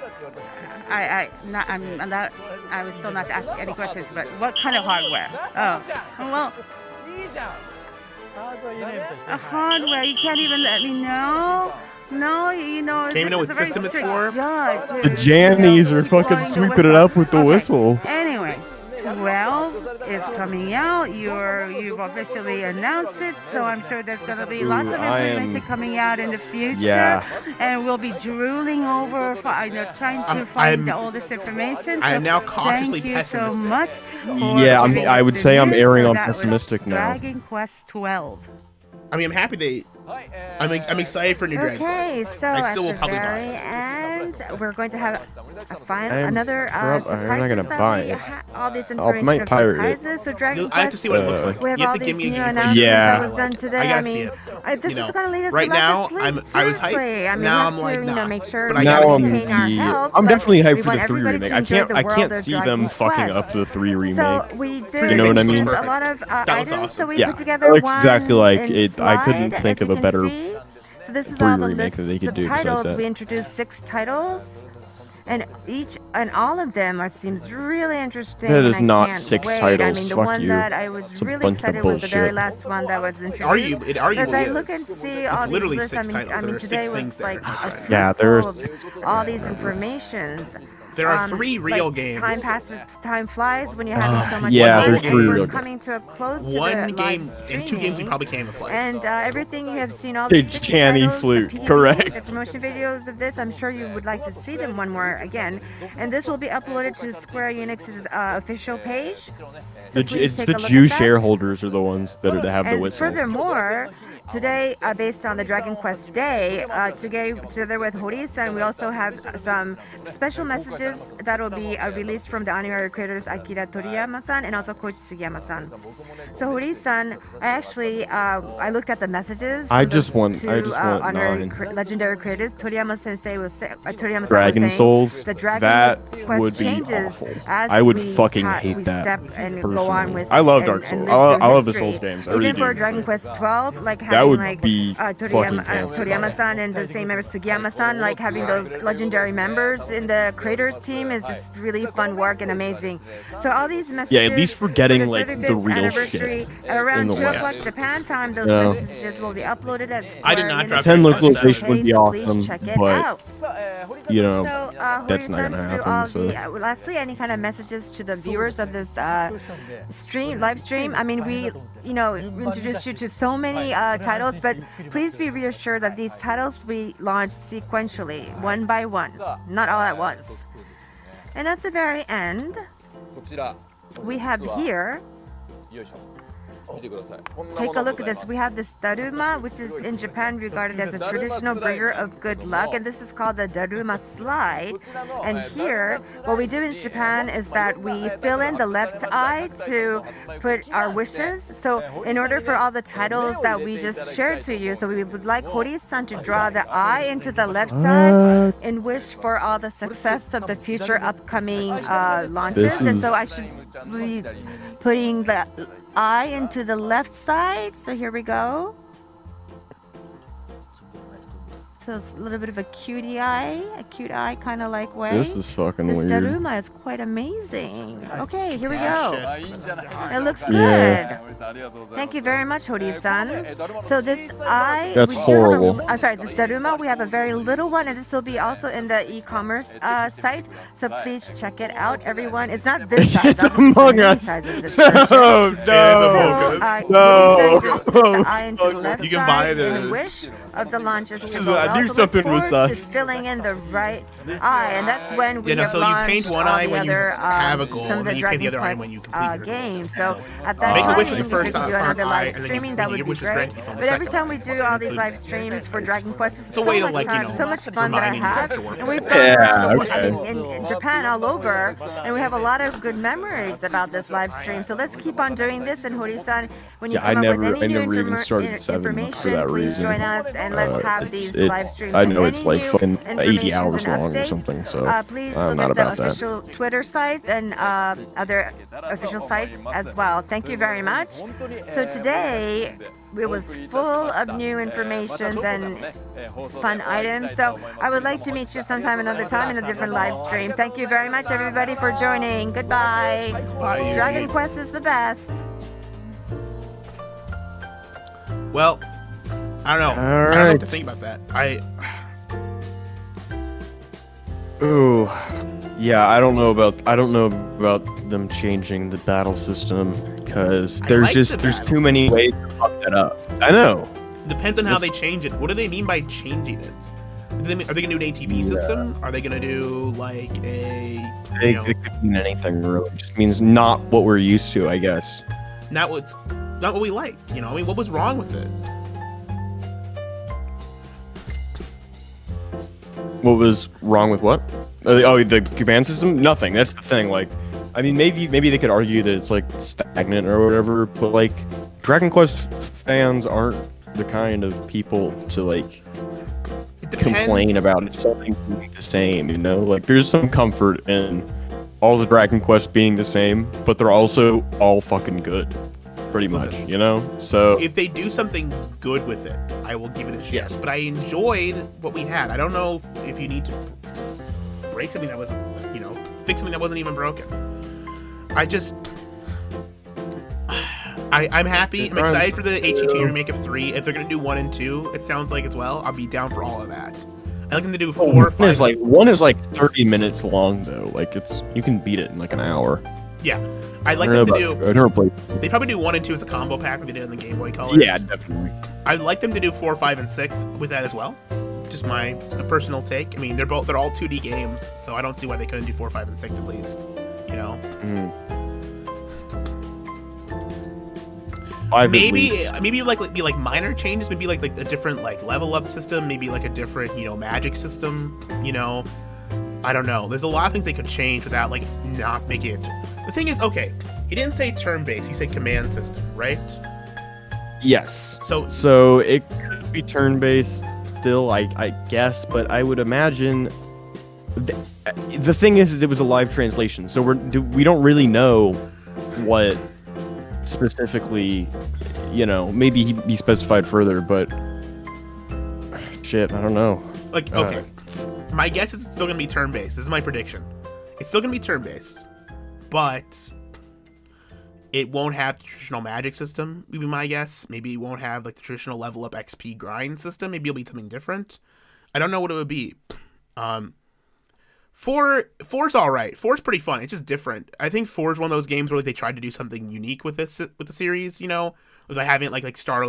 S8: not. I was still not asking any questions. But what kind of hardware? Oh, well, hardware. You can't even let me know. No,
S1: Can't even know what system it's for?
S2: The Jannies are fucking sweeping it up with the whistle.
S8: Anyway, 12 is coming out. You've officially announced it, so I'm sure there's going to be lots of information coming out in the future.
S2: Yeah.
S8: And we'll be drooling over, trying to find all this information.
S1: I am now
S8: So
S1: cautiously
S8: thank you
S1: pessimistic.
S8: so much.
S2: Yeah,
S8: for
S2: I would
S8: the
S2: say I'm
S8: news.
S2: erring
S8: So
S2: on
S8: that was
S2: pessimistic now.
S8: Dragon Quest 12.
S1: I mean, I'm happy I'm excited for new Dragon
S3: Okay,
S1: Quest.
S3: so
S1: I
S3: at
S1: still will
S3: the
S1: probably buy
S3: very
S1: it.
S3: end, we're going to have
S2: I'm
S3: another
S2: I'm not
S3: surprises
S2: gonna
S3: that
S2: buy
S3: we
S2: it.
S3: all these
S2: I
S3: information
S2: might
S3: of
S2: pirate it.
S3: surprises. So Dragon
S1: I have to
S3: Quest,
S1: see what it looks like.
S3: we have
S1: You have
S3: all
S1: to give
S3: these
S1: me a
S3: new
S1: gameplay.
S3: announcements
S2: Yeah.
S3: that was done today.
S1: I gotta
S3: I
S1: see
S3: mean,
S1: it.
S3: this is going to lead us
S1: right
S3: to
S1: now,
S3: lack of sleep.
S1: I was hyped.
S3: Seriously. I mean,
S1: Now
S3: we
S1: I'm
S3: have
S1: like,
S3: to,
S1: nah.
S3: make sure
S1: But
S3: we
S1: I gotta see
S3: maintain our health.
S2: I'm
S3: but
S2: definitely hyped
S3: we
S2: for
S3: want
S2: the 3
S3: everybody
S2: remake.
S3: to
S2: I
S3: enjoy
S2: can't
S3: the
S2: I
S3: world
S2: can't
S3: of
S2: see
S3: Dragon
S2: them fucking
S3: Quest.
S2: up the 3 remake.
S3: So we did
S2: You know what I mean?
S3: choose a lot of
S1: That looks
S3: items. So
S1: awesome.
S3: we
S2: Yeah,
S3: put
S2: that
S3: together
S2: looks
S3: one
S2: exactly like
S3: in
S2: it. I couldn't
S3: slide,
S2: think
S3: as
S2: of
S3: you
S2: a
S3: can
S2: better
S3: see. So this is
S2: 3
S3: all the
S2: remake that they
S3: lists
S2: could
S3: of
S2: do besides
S3: titles.
S2: that.
S3: We introduced 6 titles, and all of them seems really interesting.
S2: That
S3: and
S2: is
S3: I
S2: not
S3: can't
S2: 6
S3: wait.
S2: titles.
S3: I mean, the
S2: Fuck
S3: one
S2: you.
S3: that I was
S2: It's a
S3: really
S2: bunch of
S3: excited was the very
S2: bullshit.
S3: last one that was introduced.
S1: It arguably
S3: As I
S1: is.
S3: look and see
S1: It's
S3: all these
S1: literally
S3: lists,
S1: 6 titles.
S3: I
S1: There
S3: mean
S1: are
S3: today
S1: 6
S3: was
S1: things
S3: like
S1: there.
S3: a
S2: Yeah,
S3: full
S2: there's
S3: of all these informations.
S1: There are 3 real
S3: like,
S1: games.
S3: Time flies when you're having so much
S2: yeah,
S3: fun.
S2: there's
S3: and
S2: 3
S3: we're
S2: real games.
S3: coming to a close to
S1: One
S3: the
S1: game
S3: live
S1: and 2 games we
S3: streaming.
S1: probably can't even play.
S3: And everything you have seen, all
S2: The
S3: the 6
S2: Janny
S3: titles,
S2: flute,
S3: the PV,
S2: correct.
S3: the promotion videos of this, I'm sure you would like to see them one more again. And this will be uploaded to Square Enix's official page. So please
S2: It's
S3: take
S2: the
S3: a look
S2: Jew
S3: at that.
S2: shareholders are the ones that have the
S3: And
S2: whistle.
S3: furthermore, today, based on the Dragon Quest Day, together with Horii-san, we also have some special messages that will be released from the honorary creators Akira Toriyama-san and also Koichi Sugiyama-san. So Horii-san, I looked at the messages.
S2: I
S3: from
S2: just
S3: those
S2: want-
S3: two,
S2: I just want
S3: honorary
S2: nine.
S3: legendary creators. Toriyama-sensei was Toriyama-san
S2: Dragon
S3: was saying
S2: Souls,
S3: the Dragon
S2: that
S3: Quest
S2: would be
S3: changes
S2: awful.
S3: as
S2: I would
S3: we
S2: fucking
S3: we
S2: hate that,
S3: step and go on
S2: personally.
S3: with.
S2: I love
S3: and-
S2: Dark
S3: and
S2: Souls.
S3: live
S2: I
S3: through
S2: love the
S3: history.
S2: Souls games. I
S3: Even
S2: really
S3: for
S2: do.
S3: Dragon Quest 12, like
S2: That
S3: having
S2: would
S3: like
S2: be fucking fantastic.
S3: Toriyama-san and the same member Sugiyama-san, like having those legendary members in the creators team is just really fun work and amazing. So all these messages.
S2: Yeah, at least we're getting,
S3: for the
S2: like, the
S3: 35th
S2: real
S3: anniversary,
S2: shit
S3: at around
S2: in the
S3: 2
S2: West.
S3: o'clock Japan time, those
S2: Yeah.
S3: messages will be uploaded at
S1: I did
S3: Square
S1: not drop
S3: Enix
S2: 10
S1: Dragon
S3: page,
S2: localization would be
S3: so please
S2: awesome,
S3: check it
S2: but
S3: out.
S2: you know,
S3: So,
S2: that's not gonna
S3: Horii-san, to
S2: happen.
S3: all
S2: So
S3: the, lastly, any kind of messages to the viewers of this live stream? I mean, we introduced you to so many titles, but please be reassured that these titles will be launched sequentially, one by one, not all at once. And at the very end, we have here Take a look at this. We have this daruma, which is in Japan regarded as a traditional bringer of good luck, and this is called the daruma slide. And here, what we do in Japan is that we fill in the left eye to put our wishes. So in order for all the titles that we just shared to you, so we would like Hori-san to draw the eye into the left eye and wish for all the success of the future upcoming launches. And so I should be putting the eye into the left side. So here we go. So it's a little bit of a cute eye kind of like way.
S2: This is fucking
S3: this
S2: weird.
S3: Daruma is quite amazing. Okay, here we go. It looks good.
S2: Yeah.
S3: Thank you very much, Hori-san. So this eye,
S2: That's
S3: we do
S2: horrible.
S3: have I'm sorry, this Daruma, we have a very little one, and this will be also in the e-commerce site. So please check it out, everyone. It's not this size.
S2: It's
S3: obviously,
S2: Among
S3: there are many
S2: Us.
S3: sizes of this
S2: No,
S3: version.
S2: no,
S3: Hori-san just puts the eye into the left
S1: You can buy
S3: side
S1: the-
S3: and wish of the launches to
S2: is-
S3: go
S2: I
S3: well.
S2: knew
S3: So
S2: something
S3: look
S2: was
S3: forward to
S2: sus.
S3: filling in the right eye, and that's when we
S1: Yeah, no,
S3: have
S1: so you paint
S3: launched
S1: one
S3: all
S1: eye
S3: the
S1: when you
S3: other,
S1: have a goal,
S3: some of
S1: and
S3: the
S1: then you paint the
S3: Dragon
S1: other eye
S3: Quest
S1: when you complete your goal.
S3: games. So at that
S1: Make a
S3: time,
S1: wish
S3: we
S1: with the
S3: could
S1: first
S3: do
S1: eye,
S3: another
S1: eye,
S3: live
S1: and then
S3: streaming.
S1: you-
S3: That
S1: your
S3: would be
S1: wish is
S3: great.
S1: granted on the
S3: But every
S1: second
S3: time we do all these live streams for Dragon Quest, it's
S1: a
S3: so
S1: way to,
S3: much
S1: like, you
S3: time,
S1: know,
S3: so much fun that I
S1: reminding you
S3: have.
S1: to work
S3: And we've
S1: with.
S3: gone
S2: Yeah,
S3: around,
S2: okay.
S3: I mean, in Japan all over, and we have a lot of good memories about this live stream. So let's keep on doing this. And Hori-san, when you
S2: Yeah, I
S3: come up
S2: never-
S3: with any
S2: I
S3: new
S2: never even started 7 for
S3: information,
S2: that
S3: please
S2: reason.
S3: join us and let's have these live streams.
S2: I
S3: And
S2: know it's
S3: any
S2: like
S3: new
S2: fucking 80
S3: informations
S2: hours
S3: and
S2: long or
S3: updates,
S2: something, so
S3: please
S2: I'm
S3: look
S2: not
S3: at the
S2: about that.
S3: official Twitter sites and other official sites as well. Thank you very much. So today it was full of new information and fun items. So I would like to meet you sometime another time in a different live stream. Thank you very much, everybody, for joining. Goodbye.
S1: Bye,
S3: Dragon
S1: Yuji.
S3: Quest is the best.
S1: Well, I don't know. I don't know what to
S2: Alright.
S1: think about that.
S2: Ooh, yeah. I don't know about them changing the battle system because
S1: I
S2: there's
S1: like
S2: just
S1: the
S2: there's
S1: battle
S2: too many ways to fuck that up. I know.
S1: Depends on how they
S2: It's-
S1: change it. What do they mean by changing it? Are they gonna do an ATB system? Are they gonna do like a
S2: It,
S1: you know,
S2: it could mean anything really. It just means not what we're used to, I guess.
S1: not what we like? You know, I mean, what was wrong with it?
S2: What was wrong with what? The command system? Nothing. That's the thing. Like, I mean, maybe they could argue that it's like stagnant or whatever, but like, Dragon Quest fans aren't the kind of people to like
S1: It depends.
S2: complain about it something being the same. You know, like there's some comfort in all the Dragon Quest being the same, but they're also all fucking good, pretty much.
S1: Listen.
S2: You know, so
S1: If they do something good with it, I will give it a chance.
S2: Yes.
S1: But I enjoyed what we had. I don't know if you need to break something that was, you know, fix something that wasn't even broken. I'm happy. I'm excited for the HE2 remake of 3. If they're gonna do 1 and 2, it sounds like as well. I'll be down for all of that. I like them to do 4, 5.
S2: one is like 30 minutes long though. Like you can beat it in like an hour.
S1: Yeah, I'd like
S2: I
S1: them
S2: don't
S1: to
S2: know
S1: do.
S2: about- I never played.
S1: They probably do 1 and 2 as a combo pack, like they did in the Game Boy Color.
S2: Yeah, definitely.
S1: I'd like them to do 4, 5, and 6 with that as well. Just my personal take. I mean, they're all 2D games, so I don't see why they couldn't do 4, 5, and 6 at least. You know,
S2: Five at
S1: maybe
S2: least.
S1: be like minor changes, maybe like a different like level up system, maybe like a different magic system. You know, I don't know. There's a lot of things they could change without like not making it. The thing is, okay, he didn't say turn based. He said command system, right?
S2: Yes.
S1: So
S2: it could be turn-based still, I guess, but I would imagine the thing is it was a live translation, so we don't really know what specifically, maybe he specified further, but shit, I don't know.
S1: like okay, my guess is it's still gonna be turn based. This is my prediction. It's still gonna be turn based, but it won't have the traditional magic system, would be my guess. Maybe it won't have like the traditional level up XP grind system. Maybe it'll be something different. I don't know what it would be. Four's all right. Four's pretty fun. It's just different. I think Four's one of those games where like they tried to do something unique with the series. With like having like star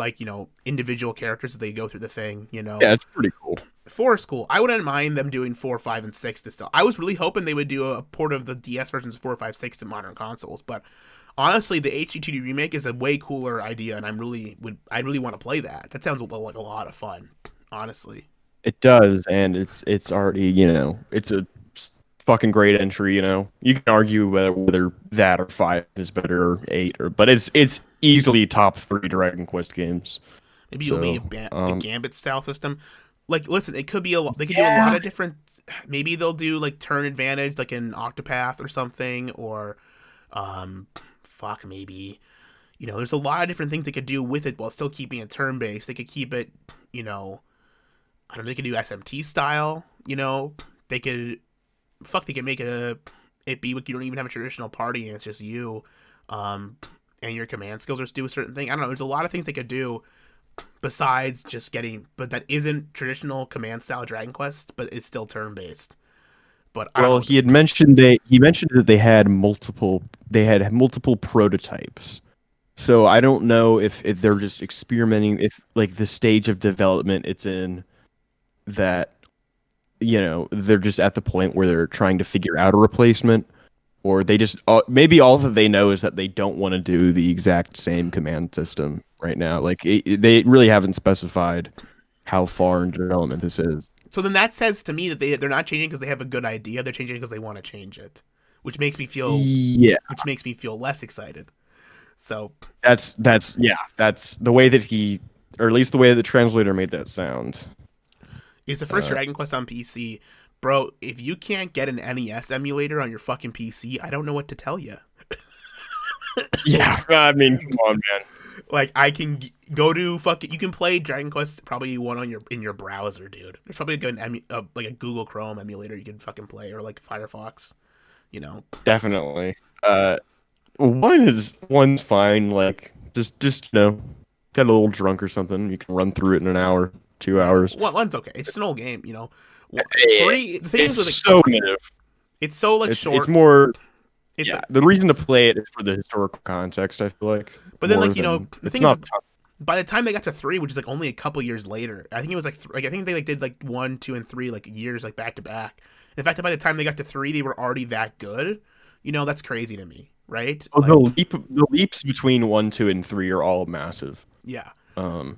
S1: individual characters as they go through the thing.
S2: Yeah, it's pretty cool.
S1: 4 is cool. I wouldn't mind them doing 4, 5, and 6 this stuff. I was really hoping they would do a port of the DS versions of 4, 5, 6 to modern consoles, but honestly, the HG2D remake is a way cooler idea, and I really want to play that. That sounds like a lot of fun, honestly.
S2: It does, and it's already, it's a fucking great entry. You can argue whether that or 5 is better or 8, but it's easily top 3 Dragon Quest games.
S1: Maybe
S2: So,
S1: it'll be a Gambit style system. Like, listen, it could be they could do a lot of different. Maybe they'll do like turn advantage, like in Octopath or something, or maybe. There's a lot of different things they could do with it while still keeping it turn based. They could keep it, I don't know, they could do SMT style. They could make it be like you don't even have a traditional party and it's just you, and your command skills are do a certain thing. I don't know. There's a lot of things they could do besides just but that isn't traditional command style Dragon Quest, but it's still turn based. But
S2: he had mentioned that they had multiple prototypes. So I don't know if they're just experimenting, if like the stage of development it's in, that they're just at the point where they're trying to figure out a replacement, or they just maybe all that they know is that they don't want to do the exact same command system right now. Like they really haven't specified how far in development this is.
S1: So then that says to me that they're not changing because they have a good idea. They're changing because they want to change it, which makes me feel less excited. So
S2: that's the way that or at least the way that the translator made that sound.
S1: It's the first Dragon Quest on PC. Bro, if you can't get an NES emulator on your fucking PC, I don't know what to tell you.
S2: Yeah, I mean, come on, man.
S1: Like, I can go to you can play Dragon Quest probably one in your browser, dude. There's probably like a Google Chrome emulator you can fucking play, or like Firefox,
S2: Definitely. One's fine. Like, just get a little drunk or something. You can run through it in an hour, 2 hours.
S1: One's okay. It's just an old game, 3. The thing
S2: It's
S1: is,
S2: so native.
S1: It's so like short.
S2: It's more. The reason to play it is for the historical context, I feel like.
S1: But then, the thing is, by the time they got to 3, which is like only a couple years later, I think it was I think they did like 1, 2, and 3 like years like back to back. The fact that by the time they got to 3, they were already that good, that's crazy to me, right?
S2: Oh, the leaps between 1, 2, and 3 are all massive.
S1: Yeah.
S2: 1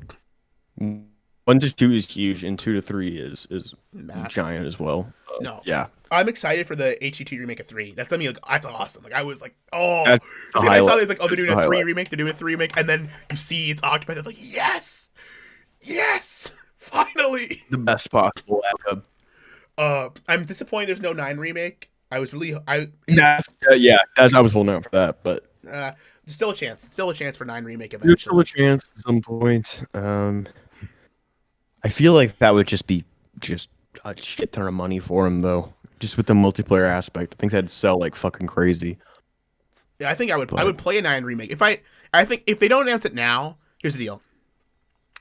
S2: to 2 is huge, and 2 to 3 is giant as well.
S1: No.
S2: Yeah.
S1: I'm excited for the HG2 remake of 3. That's that's awesome. Like, I was like, oh.
S2: That's
S1: I saw they're doing a 3 remake. They're doing a 3 remake, and then you see it's Octopath. It's like, yes, finally.
S2: The best possible outcome.
S1: I'm disappointed there's no 9 remake. I was really
S2: I was holding out for that, but
S1: there's still a chance. Still a chance for 9 remake eventually.
S2: There's still a chance at some point. I feel like that would just be a shit ton of money for him, though. Just with the multiplayer aspect, I think that'd sell like fucking crazy.
S1: Yeah, I think I would play a 9 remake. I think if they don't announce it now, here's the deal.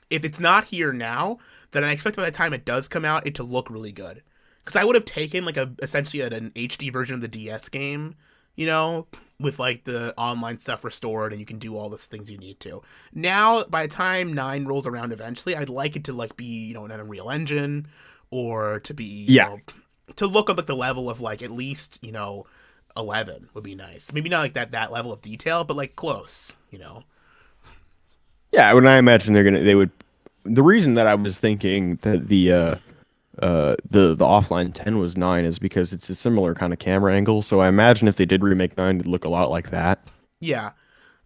S1: If it's not here now, then I expect by the time it does come out, it to look really good. Because I would have taken like essentially an HD version of the DS game, with like the online stuff restored, and you can do all the things you need to. Now, by the time 9 rolls around eventually, I'd like it to like be, an Unreal Engine, or to be, to look up like the level of like at least, 11 would be nice. Maybe not like that level of detail, but like close,
S2: Yeah, when I imagine they would. The reason that I was thinking that the offline 10 was 9 is because it's a similar kind of camera angle. So I imagine if they did remake 9, it'd look a lot like that.
S1: Yeah,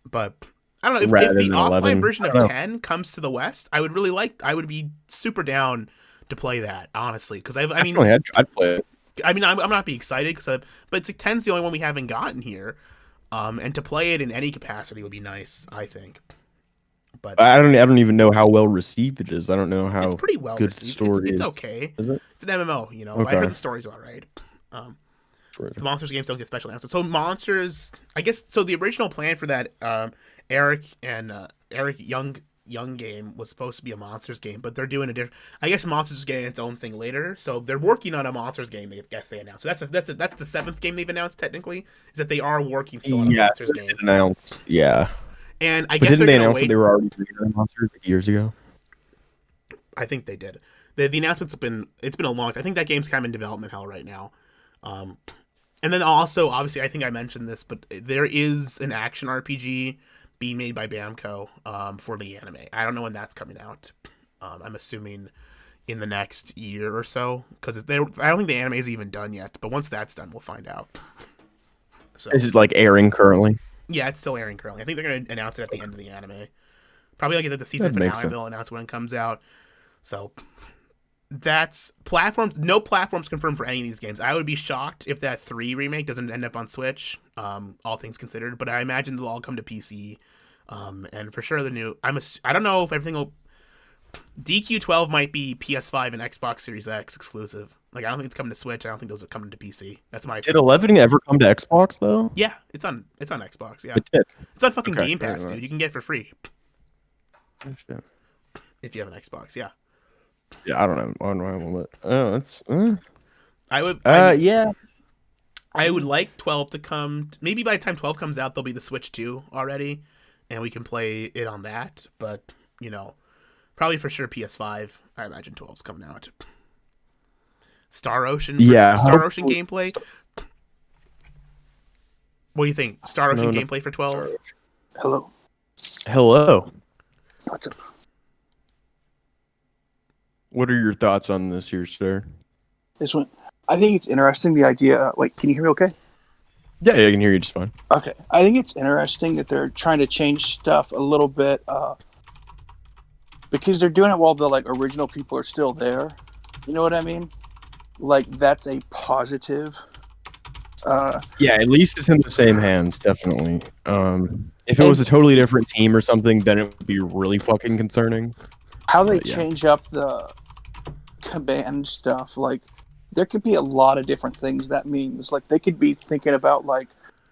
S1: but I don't know if the offline 11, version of 10 comes to the West. I would be super down to play that, honestly, because I'd
S2: play it.
S1: I mean, I'm not be excited but it's like 10's the only one we haven't gotten here, and to play it in any capacity would be nice, I think. But
S2: I don't even know how well received it is. I don't know how
S1: it's pretty well
S2: good
S1: received.
S2: The story
S1: it's okay.
S2: Is it?
S1: It's an MMO,
S2: Okay.
S1: I heard the story's all right. The Monsters games don't get special announcements. So Monsters, I guess. So the original plan for that Eric Young game was supposed to be a Monsters game, but they're doing a different. I guess Monsters is getting its own thing later, so they're working on a Monsters game. They announced. So that's the 7th game they've announced. Technically, is that they are working still on a Monsters game.
S2: Announced, yeah.
S1: And I guess didn't
S2: they announce that they were already doing Monsters years ago?
S1: I think they did. The announcements it's been a long time. I think that game's kind of in development hell right now. And And then also, obviously, I think I mentioned this, but there is an action RPG being made by Bamco for the anime. I don't know when that's coming out. I'm assuming in the next year or so, because I don't think the anime is even done yet. But once that's done, we'll find out. So
S2: This is like airing currently.
S1: yeah, it's still airing currently. I think they're going to announce it at the end of the anime. Probably like at the season
S2: That makes
S1: finale,
S2: sense.
S1: they'll announce when it comes out. So that's platforms. No platforms confirmed for any of these games. I would be shocked if that 3 remake doesn't end up on Switch. All things considered, but I imagine they'll all come to PC. And for sure the new. I don't know if everything will. DQ12 might be PS5 and Xbox Series X exclusive. Like I don't think it's coming to Switch. I don't think those are coming to PC. That's my.
S2: Did 11 ever come to Xbox though?
S1: Yeah, it's on Xbox. Yeah,
S2: It did.
S1: it's on fucking
S2: Okay,
S1: Game Pass,
S2: fair enough.
S1: dude. You can get it for free
S2: Oh, shit.
S1: if you have an Xbox. Yeah,
S2: Yeah, I don't know. It's.
S1: I would.
S2: Yeah.
S1: I would like 12 to come. Maybe by the time 12 comes out, there'll be the Switch 2 already, and we can play it on that. But, probably for sure PS5. I imagine 12's coming out. Star Ocean gameplay. What do you think? Star Ocean gameplay for 12?
S11: Hello.
S2: Hello.
S11: What's up?
S2: What are your thoughts on this here, sir?
S11: This one. I think it's interesting, the idea. Wait, can you hear me okay?
S2: Yeah, I can hear you just fine.
S11: Okay. I think it's interesting that they're trying to change stuff a little bit because they're doing it while the original people are still there. You know what I mean? Like, that's a positive.
S2: Yeah, at least it's in the same hands, definitely. If it was a totally different team or something, then it would be really fucking concerning.
S11: How they
S2: But, yeah.
S11: change up the command stuff, there could be a lot of different things that means. They could be thinking about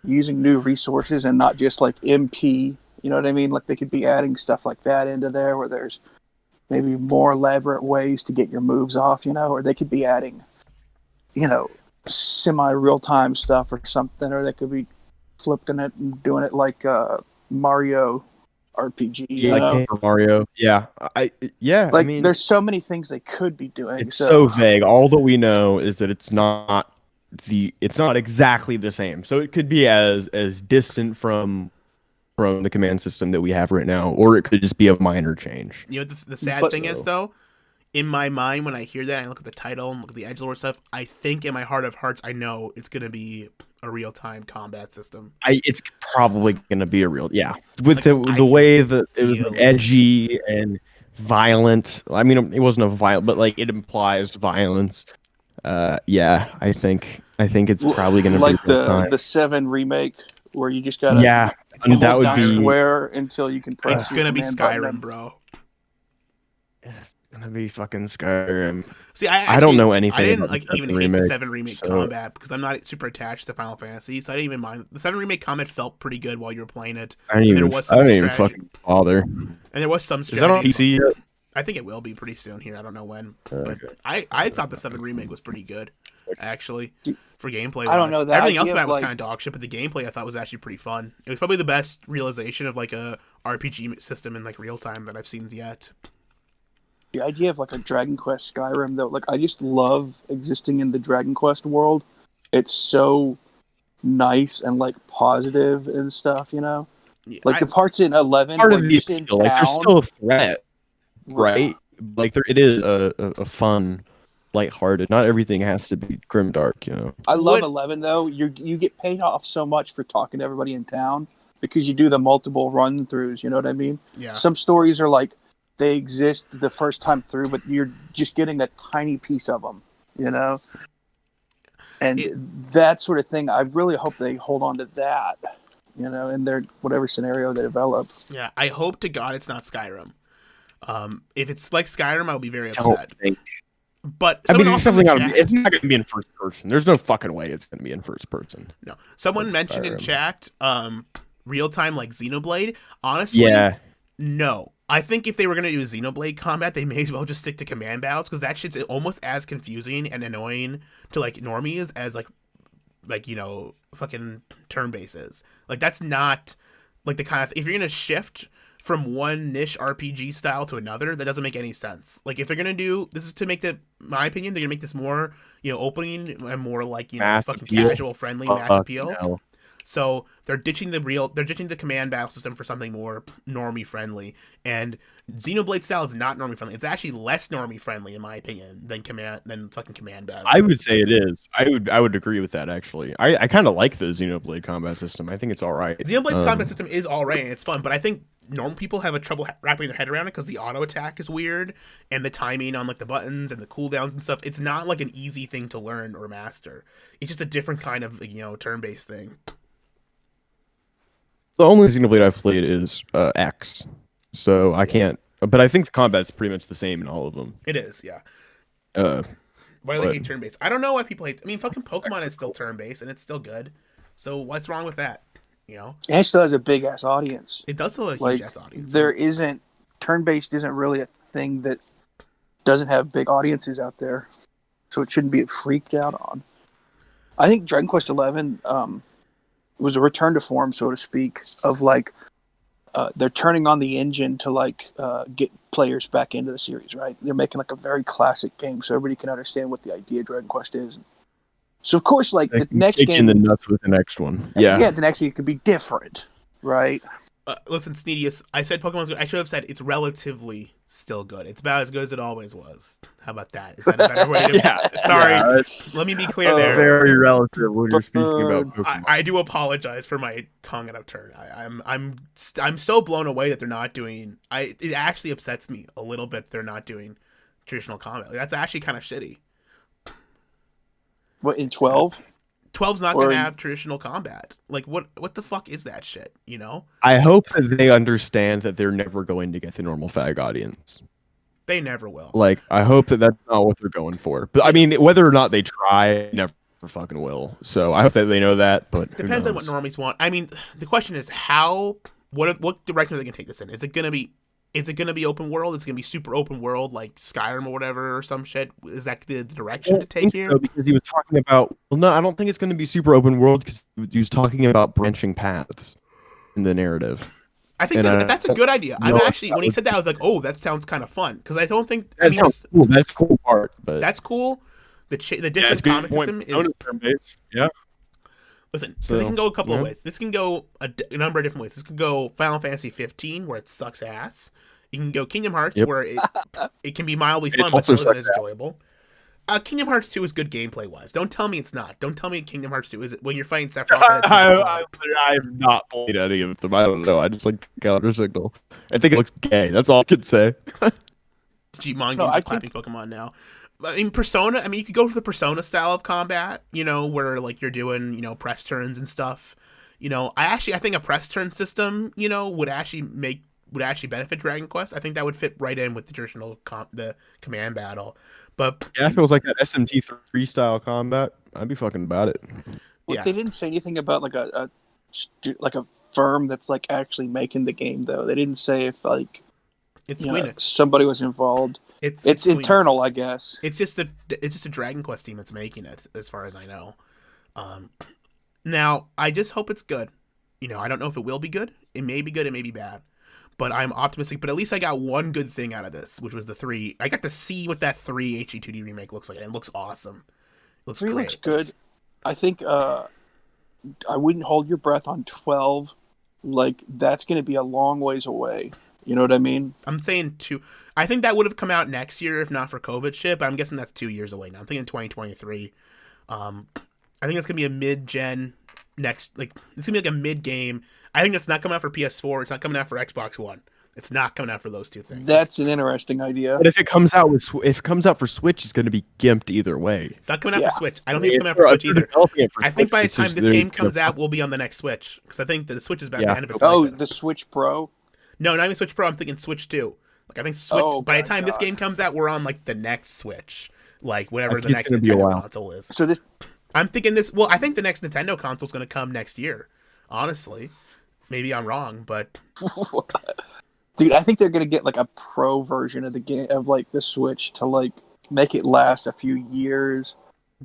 S11: using new resources and not just MP. You know what I mean? They could be adding stuff like that into there where there's maybe more elaborate ways to get your moves off, or they could be adding, semi-real-time stuff or something, or they could be flipping it and doing it like Mario RPG. You
S2: Like
S11: know?
S2: Paper Mario. Yeah. I mean,
S11: there's so many things they could be doing.
S2: it's so vague. All that we know is that it's not exactly the same. So it could be as distant from the command system that we have right now, or it could just be a minor change.
S1: You know what the sad thing is, though? In my mind, when I hear that, I look at the title and look at the edgelord stuff, I think in my heart of hearts, I know it's going to be a real-time combat system.
S2: It's probably going to be a real, with the way that it was edgy and violent. I mean, it wasn't a violent, but it implies violence. I think it's probably going to be real time.
S11: the 7 remake where you just gotta
S2: that would be
S11: square until you can press.
S1: It's going to be
S11: command
S1: Skyrim,
S11: button.
S1: bro.
S2: It's gonna be fucking Skyrim.
S1: See,
S2: I don't know anything.
S1: I didn't
S2: about the
S1: even
S2: 7
S1: hate the
S2: remake,
S1: 7 remake
S2: so-
S1: combat because I'm not super attached to Final Fantasy, so I didn't even mind. The 7 remake combat felt pretty good while you were playing it.
S2: I didn't even fucking bother.
S1: And there was some
S2: Is
S1: strategy.
S2: that on PC yet?
S1: I think it will be pretty soon here. I don't know when. But I thought the 7 remake was pretty good, actually, for gameplay.
S11: I don't know, the
S1: Everything else
S11: idea
S1: about it
S11: of,
S1: was kind of dog shit, but the gameplay I thought was actually pretty fun. It was probably the best realization of a RPG system in real time that I've seen yet.
S11: The idea of a Dragon Quest Skyrim, though, I just love existing in the Dragon Quest world. It's so nice and positive and stuff,
S1: Yeah,
S11: the parts in 11
S2: Part
S11: where
S2: of
S11: you're
S2: the
S11: just in
S2: appeal,
S11: town.
S2: there's still a threat, right? It is a fun, lighthearted. Not everything has to be grimdark,
S11: I love 11 though. You get paid off so much for talking to everybody in town because you do the multiple run throughs. You know what I mean?
S1: Yeah.
S11: Some stories are they exist the first time through, but you're just getting a tiny piece of them. And that sort of thing. I really hope they hold on to that. In their whatever scenario they develop.
S1: Yeah, I hope to God it's not Skyrim. If it's like Skyrim, I'll be very
S2: Don't
S1: upset.
S2: think.
S1: But
S2: I mean,
S1: someone
S2: it's
S1: also
S2: definitely
S1: in
S2: not.
S1: chat-
S2: It's not going to be in first person. There's no fucking way it's going to be in first person.
S1: No. Someone
S2: That's
S1: mentioned in
S2: Skyrim.
S1: chat, real time Xenoblade. Honestly,
S2: Yeah.
S1: no. I think if they were gonna do Xenoblade combat, they may as well just stick to command battles because that shit's almost as confusing and annoying to normies as fucking turn bases. That's not the kind of if you're gonna shift from one niche RPG style to another, that doesn't make any sense. Like if they're gonna do this is to make my opinion, they're gonna make this more, opening and more like,
S2: Mass
S1: fucking
S2: appeal.
S1: casual friendly mass appeal.
S2: No.
S1: So they're ditching the command battle system for something more normie friendly. And Xenoblade style is not normie friendly. It's actually less normie friendly in my opinion than fucking command battle.
S2: I would say it is. I would agree with that actually. I kind of like the Xenoblade combat system. I think it's all right.
S1: Xenoblade's combat system is all right and it's fun, but I think normal people have a trouble wrapping their head around it because the auto attack is weird and the timing on like the buttons and the cooldowns and stuff. It's not like an easy thing to learn or master. It's just a different kind of turn-based thing.
S2: The only Xenoblade I've played is X, so I can't. But I think the combat's pretty much the same in all of them.
S1: It is, yeah. Why do
S2: but-
S1: they hate turn-based? I don't know why people hate. I mean, fucking Pokemon is still turn-based and it's still good. So what's wrong with that?
S11: And it still has a big ass audience.
S1: It does still have a huge ass audience.
S11: There isn't turn-based isn't really a thing that doesn't have big audiences out there, so it shouldn't be freaked out on. I think Dragon Quest XI was a return to form, so to speak, of like they're turning on the engine to like get players back into the series. Right? They're making like a very classic game, so everybody can understand what the idea of Dragon Quest is. So of course, like the next game,
S2: in the nuts with the next one. Yeah,
S11: the next game could be different, right?
S1: Listen, Sneedius, I said Pokemon's good. I should have said it's relatively still good. It's about as good as it always was. How about that? Is that a better way to... Sorry, let me be clear there.
S2: Very relative when you're speaking about Pokemon.
S1: I do apologize for my tongue out of turn. I'm so blown away that they're not doing... It actually upsets me a little bit they're not doing traditional combat. Like, that's actually kind of shitty.
S11: What, in 12?
S1: 12's not going to have traditional combat. Like, what the fuck is that shit,
S2: I hope that they understand that they're never going to get the normal fag audience.
S1: They never will.
S2: Like, I hope that that's not what they're going for. But, I mean, whether or not they try, never fucking will. So, I hope that they know that, but
S1: depends on what normies want. I mean, the question is what direction are they going to take this in? Is it going to be open world? Is it going to be super open world like Skyrim or whatever or some shit? Is that the direction to take here?
S2: So, because he was talking about... Well, no, I don't think it's going to be super open world because he was talking about branching paths in the narrative.
S1: I think that's a good idea. I'm actually, when he said that, I was like, oh, that sounds kind of fun. Because I don't think...
S2: That sounds cool. That's a cool part. But...
S1: That's cool. The different comic system is...
S2: Yeah.
S1: Listen, because it can go a couple of ways. This can go a number of different ways. This can go Final Fantasy 15, where it sucks ass. You can go Kingdom Hearts, where it can be mildly fun, but still isn't as enjoyable. Kingdom Hearts 2 is good gameplay-wise. Don't tell me it's not. Don't tell me Kingdom Hearts 2 is when you're fighting Sephiroth.
S2: I've not played any of them. I don't know. I just like Counter Signal. I think it looks gay. That's all I can say.
S1: Gmon games are clapping Pokemon now. I mean, Persona, you could go for the Persona style of combat, where, like, you're doing, press turns and stuff. I think a press turn system, would actually benefit Dragon Quest. I think that would fit right in with the traditional the command battle. But
S2: yeah, if it was like that SMT3 style combat, I'd be fucking about it.
S11: Well, they didn't say anything about, like, a firm that's, like, actually making the game, though. They didn't say if, like, somebody was involved. It's internal, I guess.
S1: It's just a Dragon Quest team that's making it, as far as I know. Now I just hope it's good. I don't know if it will be good. It may be good. It may be bad. But I'm optimistic. But at least I got one good thing out of this, which was the 3. I got to see what that 3 HD2D remake looks like, and it looks awesome. It looks
S11: 3
S1: great.
S11: Looks good. I think I wouldn't hold your breath on 12. Like, that's going to be a long ways away. You know what I mean?
S1: I'm saying 2. I think that would have come out next year if not for COVID shit, but I'm guessing that's 2 years away now. I'm thinking 2023. I think it's going to be a mid-gen it's going to be like a mid-game. I think it's not coming out for PS4. It's not coming out for Xbox One. It's not coming out for those two things.
S11: That's an interesting idea.
S2: But if it comes out for Switch, it's going to be gimped either way.
S1: It's not coming out for Switch. I don't think it's coming out for Switch either. I think by the time this game comes out, we'll be on the next Switch, because I think the Switch is about the end of its life.
S11: Oh, the Switch Pro?
S1: No, not even Switch Pro. I'm thinking Switch 2. Like, I think Switch. By the time this game comes out, we're on like the next Switch, like whatever the next Nintendo console is.
S11: So this,
S1: I'm thinking this. Well, I think the next Nintendo console is going to come next year. Honestly, maybe I'm wrong, but
S11: dude, I think they're going to get like a pro version of the game of the Switch to make it last a few years.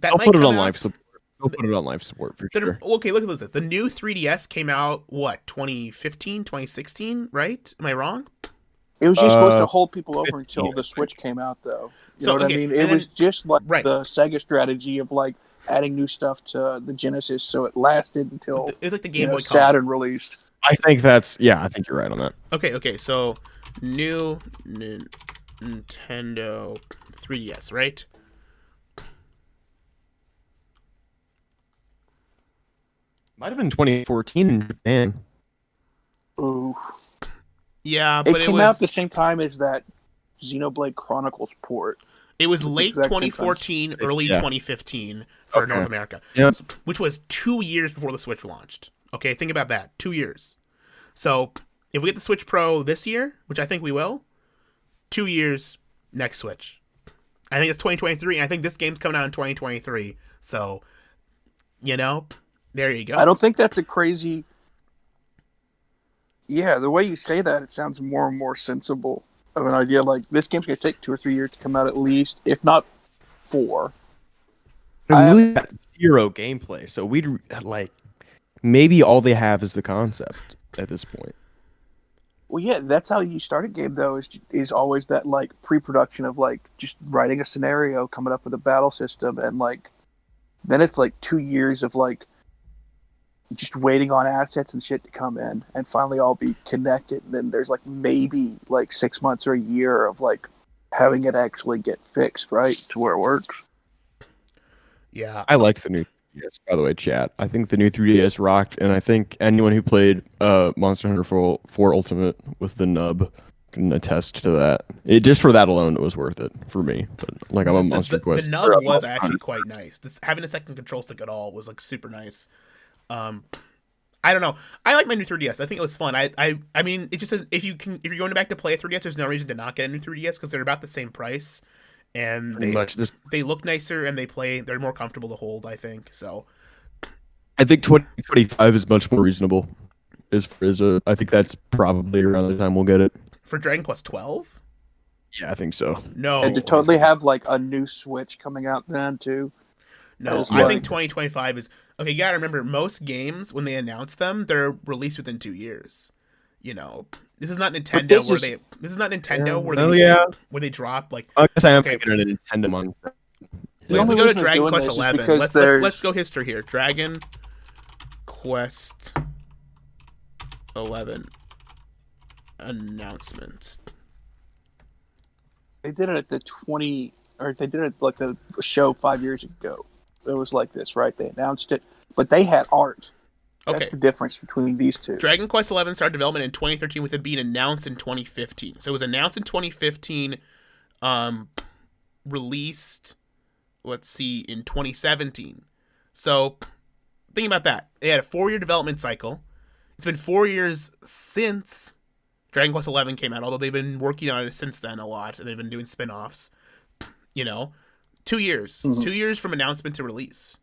S2: I'll put it on life support. They'll put it on life support for sure.
S1: Okay, look at this. The new 3DS came out, what, 2015, 2016, right? Am I wrong?
S11: It was just supposed to hold people over until the Switch came out, though. You know what I mean? It was just like the Sega strategy of like adding new stuff to the Genesis, so it lasted until
S1: it's like the Game Boy Color.
S11: Saturn released.
S2: I think I think you're right on that.
S1: Okay, so new Nintendo 3DS, right?
S2: Might have been 2014 in Japan.
S11: Ooh.
S1: Yeah, but
S11: it came out at the same time as that Xenoblade Chronicles port.
S1: It was late 2014, early 2015 for North America, which was 2 years before the Switch launched. Okay, think about that. 2 years. So if we get the Switch Pro this year, which I think we will, 2 years, next Switch. I think it's 2023, and I think this game's coming out in 2023. So, there you go.
S11: I don't think that's a crazy... Yeah, the way you say that, it sounds more and more sensible of an idea. Like, this game's going to take 2 or 3 years to come out at least, if not 4.
S2: We got zero gameplay, so we'd, maybe all they have is the concept at this point.
S11: Well, yeah, that's how you start a game, though, is always that, pre-production of, just writing a scenario, coming up with a battle system, and, then it's, 2 years of, just waiting on assets and shit to come in and finally all be connected. And then there's maybe 6 months or a year of having it actually get fixed right to where it works.
S1: Yeah.
S2: I like the new 3DS, by the way, chat. I think the new 3DS rocked, and I think anyone who played Monster Hunter 4 Ultimate with the nub can attest to that. Just for that alone, it was worth it for me. But I'm a Monster Quest.
S1: The nub was actually quite nice. Having a second control stick at all was super nice. I don't know. I like my new 3DS. I think it was fun. I mean, it's just if you're going back to play a 3DS, there's no reason to not get a new 3DS because they're about the same price, and they look nicer and they're more comfortable to hold. I think so.
S2: I think 2025 is much more reasonable. I think that's probably around the time we'll get it
S1: for Dragon Quest XII.
S2: Yeah, I think so.
S1: No,
S11: and to totally have a new Switch coming out then too.
S1: No, I think 2025 is okay. You gotta remember, most games when they announce them, they're released within 2 years. This is not Nintendo where they drop
S2: I guess I am thinking of a Nintendo month.
S1: If we go to Dragon Quest XI, let's go history here. Dragon Quest XI announcement.
S11: They did it at the the show 5 years ago. It was like this, right? They announced it, but they had art. That's the difference between these two.
S1: Dragon Quest XI started development in 2013 with it being announced in 2015. So it was announced in 2015, released, in 2017. So think about that. They had a 4-year development cycle. It's been 4 years since Dragon Quest XI came out, although they've been working on it since then a lot. They've been doing spin-offs. 2 years. Mm-hmm. 2 years from announcement to release.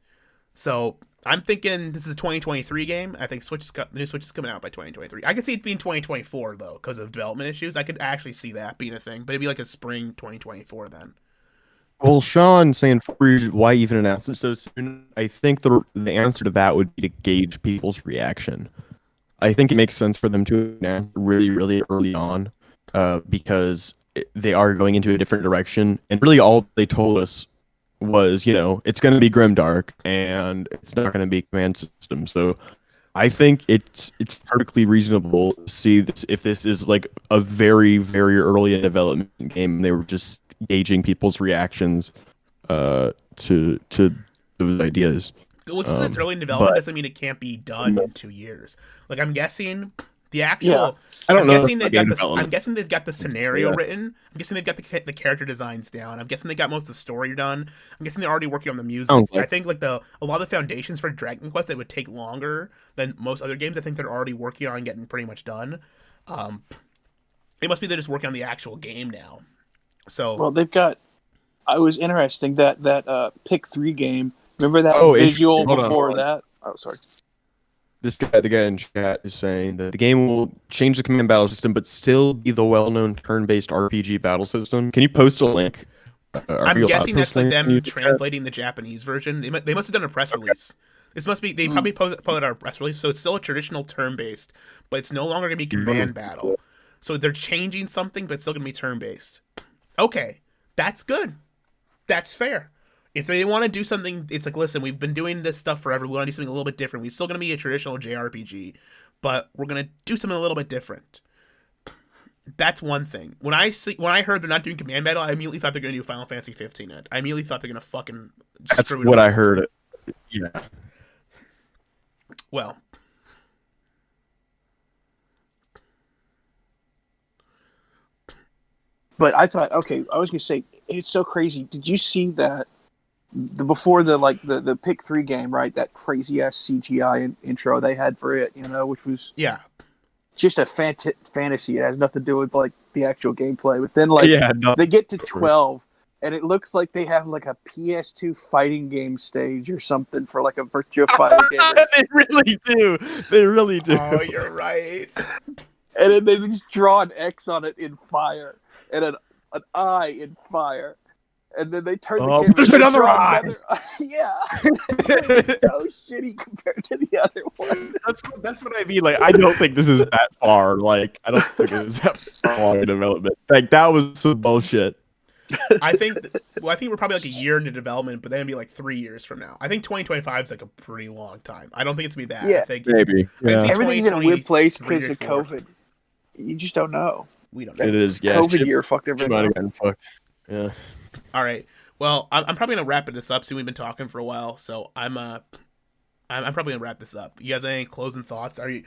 S1: So I'm thinking this is a 2023 game. I think the new Switch is coming out by 2023. I could see it being 2024 though, because of development issues. I could actually see that being a thing, but it'd be like a spring 2024 then.
S2: Well, Sean saying 4 years, why even announce it so soon? I think the answer to that would be to gauge people's reaction. I think it makes sense for them to announce really, really early on, because they are going into a different direction, and really all they told us was, it's going to be grimdark and it's not going to be command system. So I think it's perfectly reasonable to see this if this is a very, very early in development game. They were just gauging people's reactions to those ideas.
S1: Which it's early in development doesn't mean it can't be done in 2 years. I'm guessing the actual. Yeah.
S2: I don't know.
S1: I'm guessing they've got the scenario written. I'm guessing they've got the character designs down. I'm guessing they got most of the story done. I'm guessing they're already working on the music. I think a lot of the foundations for Dragon Quest that would take longer than most other games. I think they're already working on getting pretty much done. It must be they're just working on the actual game now. So
S11: they've got. I was interesting that Pick 3 game. Remember that visual before that? Oh, sorry.
S2: The guy in chat is saying that the game will change the command battle system, but still be the well-known turn-based RPG battle system. Can you post a link? Are
S1: I'm
S2: you allowed
S1: guessing
S2: to
S1: that's like
S2: post
S1: them
S2: links in the chat?
S1: translating the Japanese version. They must have done a press release. This must be they probably put out a press release, so it's still a traditional turn based, but it's no longer gonna be command battle. So they're changing something, but it's still gonna be turn based. Okay, that's good. That's fair. If they want to do something, it's like, listen, we've been doing this stuff forever. We want to do something a little bit different. We're still gonna be a traditional JRPG, but we're gonna do something a little bit different. That's one thing. When I heard they're not doing command battle, I immediately thought they're gonna do Final Fantasy 15. I immediately thought they're gonna fucking
S2: That's
S1: screw it
S2: what
S1: up.
S2: I heard. Yeah.
S1: Well,
S11: But I thought, okay, I was gonna say it's so crazy. Did you see that before the pick 3 game, right? That crazy ass CGI intro they had for it, which was
S1: yeah,
S11: just a fantasy. It has nothing to do with like the actual gameplay. But then they get to 12, and it looks like they have like a PS2 fighting game stage or something for like a Virtua Fighter game.
S2: They really do. They really do.
S1: Oh, you're right.
S11: And then they just draw an X on it in fire and an eye in fire. And then they turn the camera.
S2: There's another eye.
S11: Yeah. It's so shitty compared to the other one.
S2: That's what I mean. Like, I don't think this is that far. Like, I don't think it was that far in development. Like, that was some bullshit.
S1: I think we're probably like a year into development, but then it'd be like 3 years from now. I think 2025 is like a pretty long time. I don't think it's gonna be that.
S11: Yeah,
S1: I think
S2: maybe. Yeah.
S11: Everything's in a weird place because of
S1: 2024.
S11: COVID. You just don't know.
S1: We don't know.
S2: It is. Yeah.
S11: COVID year fucked everything
S2: might have
S11: up.
S2: gotten fucked. Yeah.
S1: All right. Well, I'm probably gonna wrap this up. Soon. We've been talking for a while, so I'm probably gonna wrap this up. You guys have any closing thoughts? Are you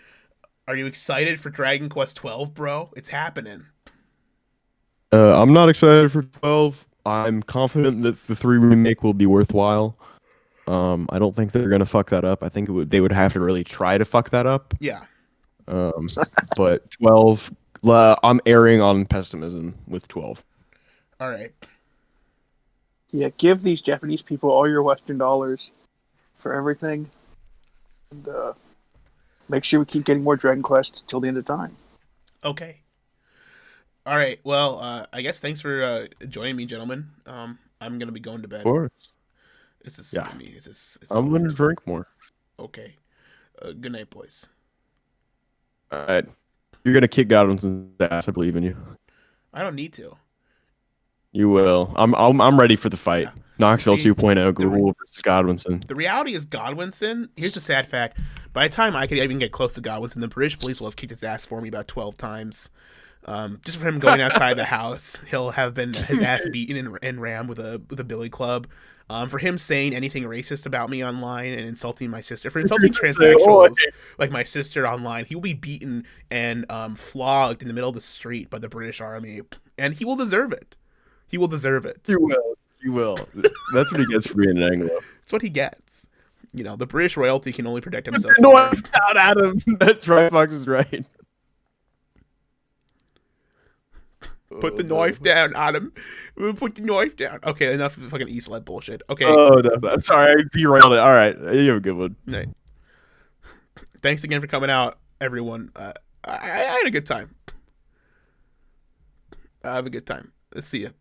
S1: excited for Dragon Quest XII, bro? It's happening.
S2: I'm not excited for 12. I'm confident that the 3 remake will be worthwhile. I don't think they're gonna fuck that up. I think they would have to really try to fuck that up.
S1: Yeah.
S2: But 12, I'm erring on pessimism with 12.
S1: All right.
S11: Yeah, give these Japanese people all your Western dollars for everything. And make sure we keep getting more Dragon Quest till the end of time.
S1: Okay. All right. Well, I guess thanks for joining me, gentlemen. I'm gonna be going to bed.
S2: Of course.
S1: This is
S2: Yeah.
S1: me. It's
S2: I'm gonna drink more.
S1: Okay. Good night, boys.
S2: All right. You're gonna kick Godwinson's ass. I believe in you.
S1: I don't need to.
S2: You will. I'm ready for the fight.
S1: Yeah.
S2: Knoxville
S1: See,
S2: 2.0 Gruel versus Godwinson.
S1: The reality is Godwinson, here's the sad fact. By the time I could even get close to Godwinson, the British police will have kicked his ass for me about 12 times. Just for him going outside the house, he'll have been his ass beaten and rammed with a billy club. For him saying anything racist about me online and insulting my sister, for insulting transsexuals like my sister online, he will be beaten and flogged in the middle of the street by the British Army, and he will deserve it. He will deserve it.
S2: You will. You will. That's what he gets for being an Anglo.
S1: That's what he gets. The British royalty can only protect himself.
S2: No, I'm out, Adam. That's right. Fox is right.
S1: Put the knife down, Adam. Put the knife down. Okay, enough of the fucking East Led bullshit. Okay.
S2: Oh, no. Sorry. I derailed it. All right. You have a good one.
S1: Night. Thanks again for coming out, everyone. I had a good time. I have a good time. Let's see you.